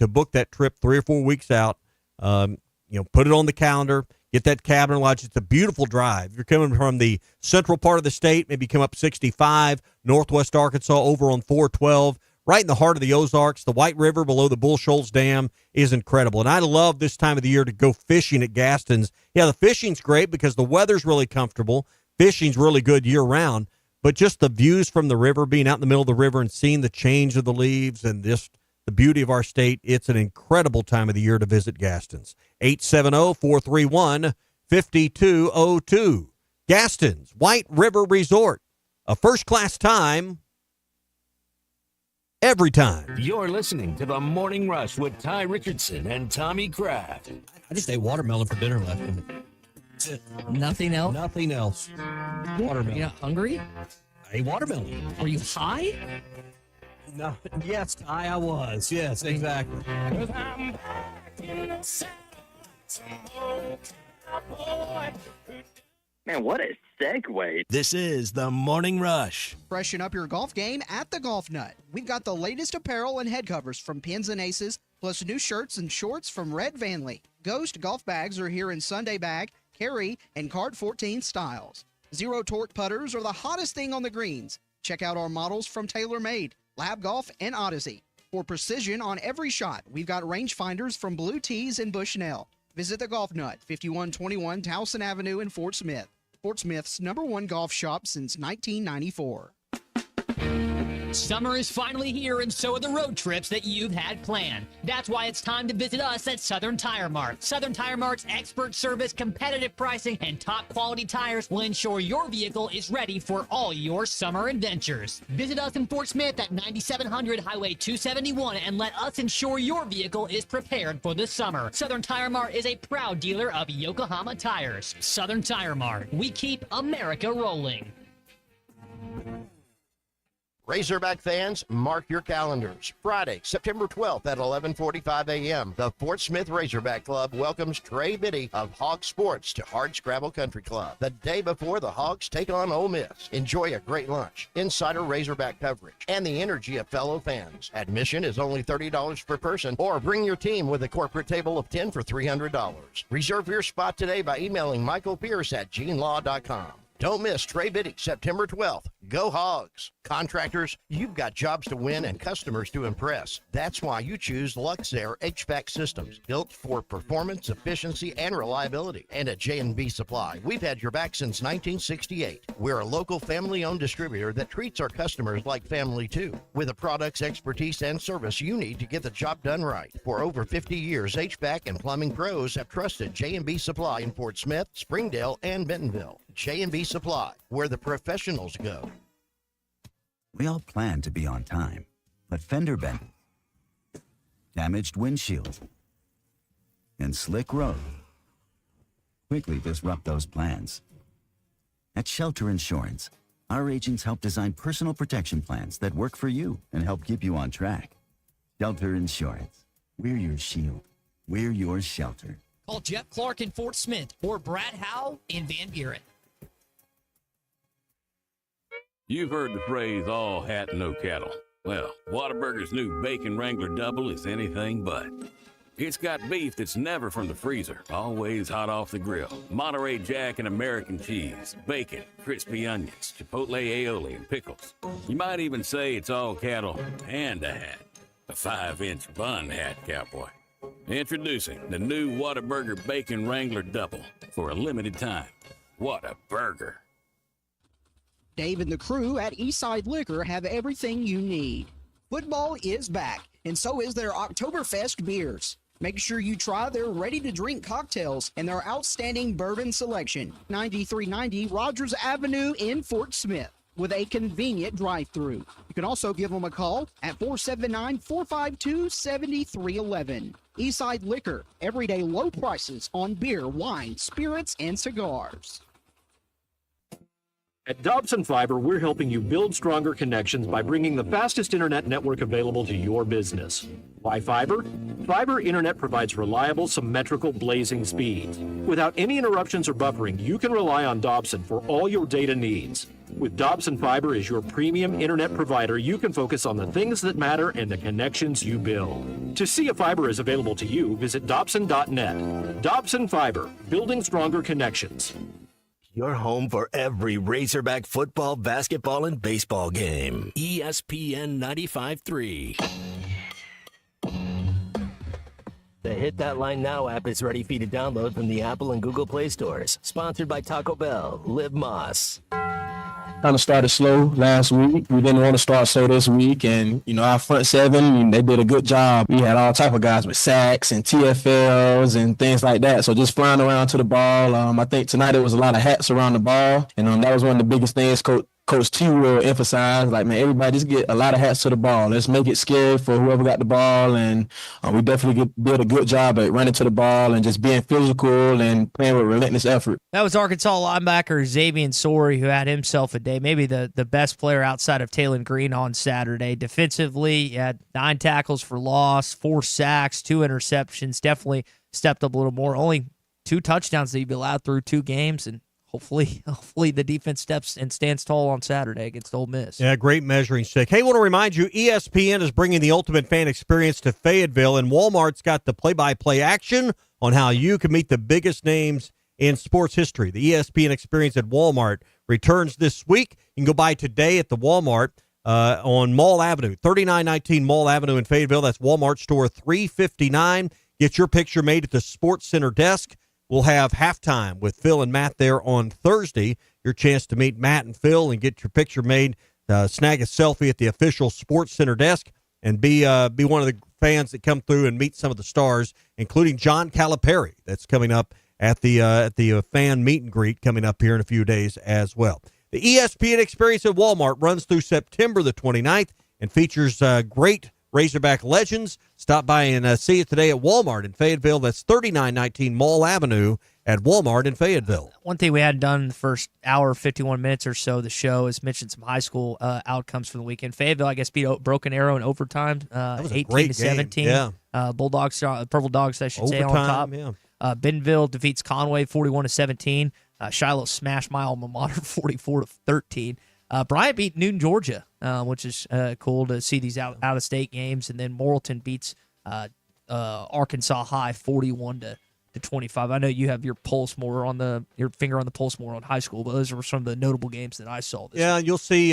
S4: book that trip 3 or 4 weeks out. Put it on the calendar, get that cabin lodge. It's a beautiful drive. If you're coming from the central part of the state, maybe come up 65, northwest Arkansas over on 412. Right in the heart of the Ozarks, the White River below the Bull Shoals Dam is incredible. And I love this time of the year to go fishing at Gaston's. Yeah, the fishing's great because the weather's really comfortable. Fishing's really good year-round. But just the views from the river, being out in the middle of the river and seeing the change of the leaves and just the beauty of our state, it's an incredible time of the year to visit Gaston's. 870-431-5202. Gaston's White River Resort. A first-class time every time.
S2: You're listening to The Morning Rush with Ty Richardson and Tommy Kraft.
S16: I just ate watermelon for dinner last night.
S3: Nothing else?
S16: Nothing else. Watermelon.
S3: You're not hungry?
S16: I ate watermelon.
S3: Were you high?
S16: No. Yes, I was. Yes, exactly.
S11: Man, what a segue.
S2: This is The Morning Rush.
S24: Freshen up your golf game at the Golf Nut. We've got the latest apparel and head covers from Pins and Aces, plus new shirts and shorts from Red Vanley. Ghost golf bags are here in Sunday bag, carry, and card 14 styles. Zero torque putters are the hottest thing on the greens. Check out our models from TaylorMade, Lab Golf, and Odyssey. For precision on every shot, we've got rangefinders from Blue Tees and Bushnell. Visit the Golf Nut, 5121 Towson Avenue in Fort Smith. Fort Smith's #1 golf shop since 1994.
S8: Summer is finally here, and so are the road trips that you've had planned. That's why it's time to visit us at Southern Tire Mart. Southern Tire Mart's expert service, competitive pricing, and top quality tires will ensure your vehicle is ready for all your summer adventures. Visit us in Fort Smith at 9700 Highway 271 and let us ensure your vehicle is prepared for the summer. Southern Tire Mart is a proud dealer of Yokohama tires. Southern Tire Mart. We keep America rolling.
S20: Razorback fans, mark your calendars. Friday, September 12th at 11:45 a.m., the Fort Smith Razorback Club welcomes Trey Biddy of Hog Sports to Hardscrabble Country Club. The day before the Hogs take on Ole Miss. Enjoy a great lunch, insider Razorback coverage, and the energy of fellow fans. Admission is only $30 per person, or bring your team with a corporate table of 10 for $300. Reserve your spot today by emailing Michael Pierce at genelaw.com. Don't miss Trey Biddy, September 12th. Go Hogs. Contractors, you've got jobs to win and customers to impress. That's why you choose Luxair HVAC systems, built for performance, efficiency, and reliability. And at J&B Supply, we've had your back since 1968. We're a local family-owned distributor that treats our customers like family too, with the products, expertise, and service you need to get the job done right. For over 50 years, HVAC and plumbing pros have trusted J&B Supply in Fort Smith, Springdale, and Bentonville. J&B Supply, where the professionals go.
S12: We all plan to be on time, but fender bending, damaged windshield, and slick road quickly disrupt those plans. At Shelter Insurance, our agents help design personal protection plans that work for you and help keep you on track. Shelter Insurance. We're your shield. We're your shelter.
S8: Call Jeff Clark in Fort Smith or Brad Howe in Van Buren.
S13: You've heard the phrase, all hat, no cattle. Well, Whataburger's new Bacon Wrangler Double is anything but. It's got beef that's never from the freezer, always hot off the grill. Monterey Jack and American cheese, bacon, crispy onions, chipotle aioli, and pickles. You might even say it's all cattle and a hat. A 5-inch bun hat, cowboy. Introducing the new Whataburger Bacon Wrangler Double for a limited time. What a burger.
S24: Dave and the crew at Eastside Liquor have everything you need. Football is back, and so is their Oktoberfest beers. Make sure you try their ready-to-drink cocktails and their outstanding bourbon selection. 9390 Rogers Avenue in Fort Smith, with a convenient drive-through. You can also give them a call at 479-452-7311. Eastside Liquor, everyday low prices on beer, wine, spirits, and cigars.
S1: At Dobson Fiber, we're helping you build stronger connections by bringing the fastest internet network available to your business. Why fiber? Fiber internet provides reliable, symmetrical, blazing speeds. Without any interruptions or buffering, you can rely on Dobson for all your data needs. With Dobson Fiber as your premium internet provider, you can focus on the things that matter and the connections you build. To see if fiber is available to you, visit Dobson.net. Dobson Fiber, building stronger connections.
S6: Your home for every Razorback football, basketball, and baseball game. ESPN 95.3. The Hit That Line Now app is ready for you to download from the Apple and Google Play stores. Sponsored by Taco Bell. Live Moss.
S14: Kind of started slow last week. We didn't want to start slow this week, and our front seven, they did a good job. We had all type of guys with sacks and TFLs and things like that. So just flying around to the ball. I think tonight it was a lot of hats around the ball, and that was one of the biggest things Coach T will emphasize, everybody just get a lot of hats to the ball. Let's make it scary for whoever got the ball, and we definitely did a good job at running to the ball and just being physical and playing with relentless effort.
S3: That was Arkansas linebacker Xavier Sorey, who had himself a day, maybe the best player outside of Taylon Green on Saturday. Defensively, he had 9 tackles for loss, 4 sacks, 2 interceptions, definitely stepped up a little more. Only 2 touchdowns that he'd be allowed through 2 games, and Hopefully the defense steps and stands tall on Saturday against Ole Miss.
S4: Yeah, great measuring stick. Hey, I want to remind you, ESPN is bringing the ultimate fan experience to Fayetteville, and Walmart's got the play-by-play action on how you can meet the biggest names in sports history. The ESPN experience at Walmart returns this week. You can go by today at the Walmart on Mall Avenue, 3919 Mall Avenue in Fayetteville. That's Walmart store 359. Get your picture made at the Sports Center desk. We'll have halftime with Phil and Matt there on Thursday. Your chance to meet Matt and Phil and get your picture made. Snag a selfie at the official Sports Center desk and be one of the fans that come through and meet some of the stars, including John Calipari. That's coming up at the fan meet and greet coming up here in a few days as well. The ESPN experience at Walmart runs through September the 29th and features great Razorback legends. Stop by and see it today at Walmart in Fayetteville. That's 3919 Mall Avenue at Walmart in Fayetteville.
S3: One thing we hadn't done in the first hour, 51 minutes or so of the show is mentioned some high school outcomes from the weekend. Fayetteville, I guess, beat Broken Arrow in overtime, 18-17.
S4: Yeah.
S3: Bulldogs, Purple Dogs, I should say, on top.
S4: Yeah.
S3: Bentonville defeats Conway 41-17. Shiloh smashed my alma mater 44-13. Bryant beat Newton, Georgia, which is cool to see these out-of-state games. And then Morrilton beats Arkansas High 41-25. I know you have your pulse more on your finger on the pulse more on high school, but those are some of the notable games that I saw.
S4: Yeah, you'll see.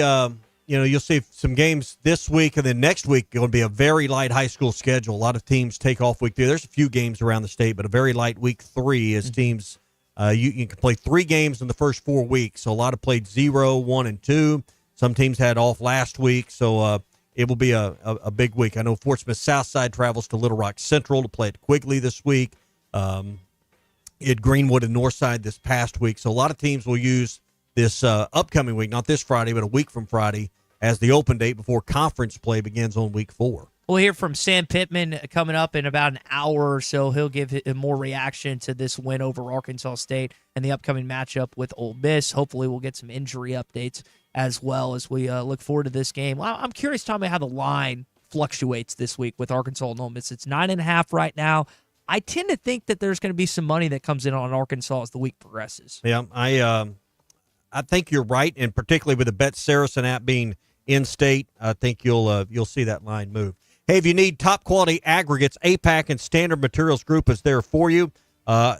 S4: You'll see some games this week, and then next week going to be a very light high school schedule. A lot of teams take off week 3. There's a few games around the state, but a very light week 3 as teams. You can play 3 games in the first 4 weeks. So a lot of played 0, 1, and 2. Some teams had off last week, so it will be a big week. I know Fort Smith Southside travels to Little Rock Central to play at Quigley this week. At Greenwood and Northside this past week. So a lot of teams will use this upcoming week, not this Friday, but a week from Friday, as the open date before conference play begins on week 4.
S3: We'll hear from Sam Pittman coming up in about an hour or so. He'll give more reaction to this win over Arkansas State and the upcoming matchup with Ole Miss. Hopefully we'll get some injury updates as well as we look forward to this game. Well, I'm curious, Tommy, how the line fluctuates this week with Arkansas and Ole Miss. It's 9.5 right now. I tend to think that there's going to be some money that comes in on Arkansas as the week progresses.
S4: Yeah, I think you're right, and particularly with the Bet Saracen app being in-state, I think you'll see that line move. Hey, if you need top-quality aggregates, APAC and Standard Materials Group is there for you.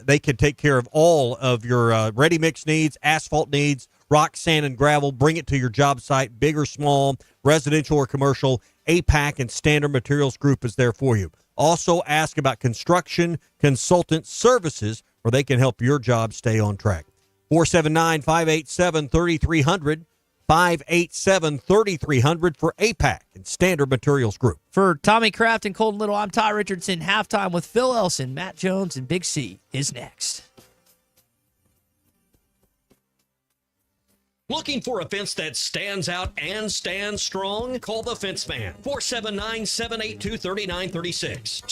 S4: They can take care of all of your ready-mix needs, asphalt needs, rock, sand, and gravel. Bring it to your job site, big or small, residential or commercial. APAC and Standard Materials Group is there for you. Also ask about construction consultant services where they can help your job stay on track. 479-587-3300. 587-3300 for APAC and Standard Materials Group.
S3: For Tommy Kraft and Colton Little, I'm Ty Richardson. Halftime with Phil Elson, Matt Jones, and Big C is next.
S7: Looking for a fence that stands out and stands strong? Call the Fence Man, 479-782-3936.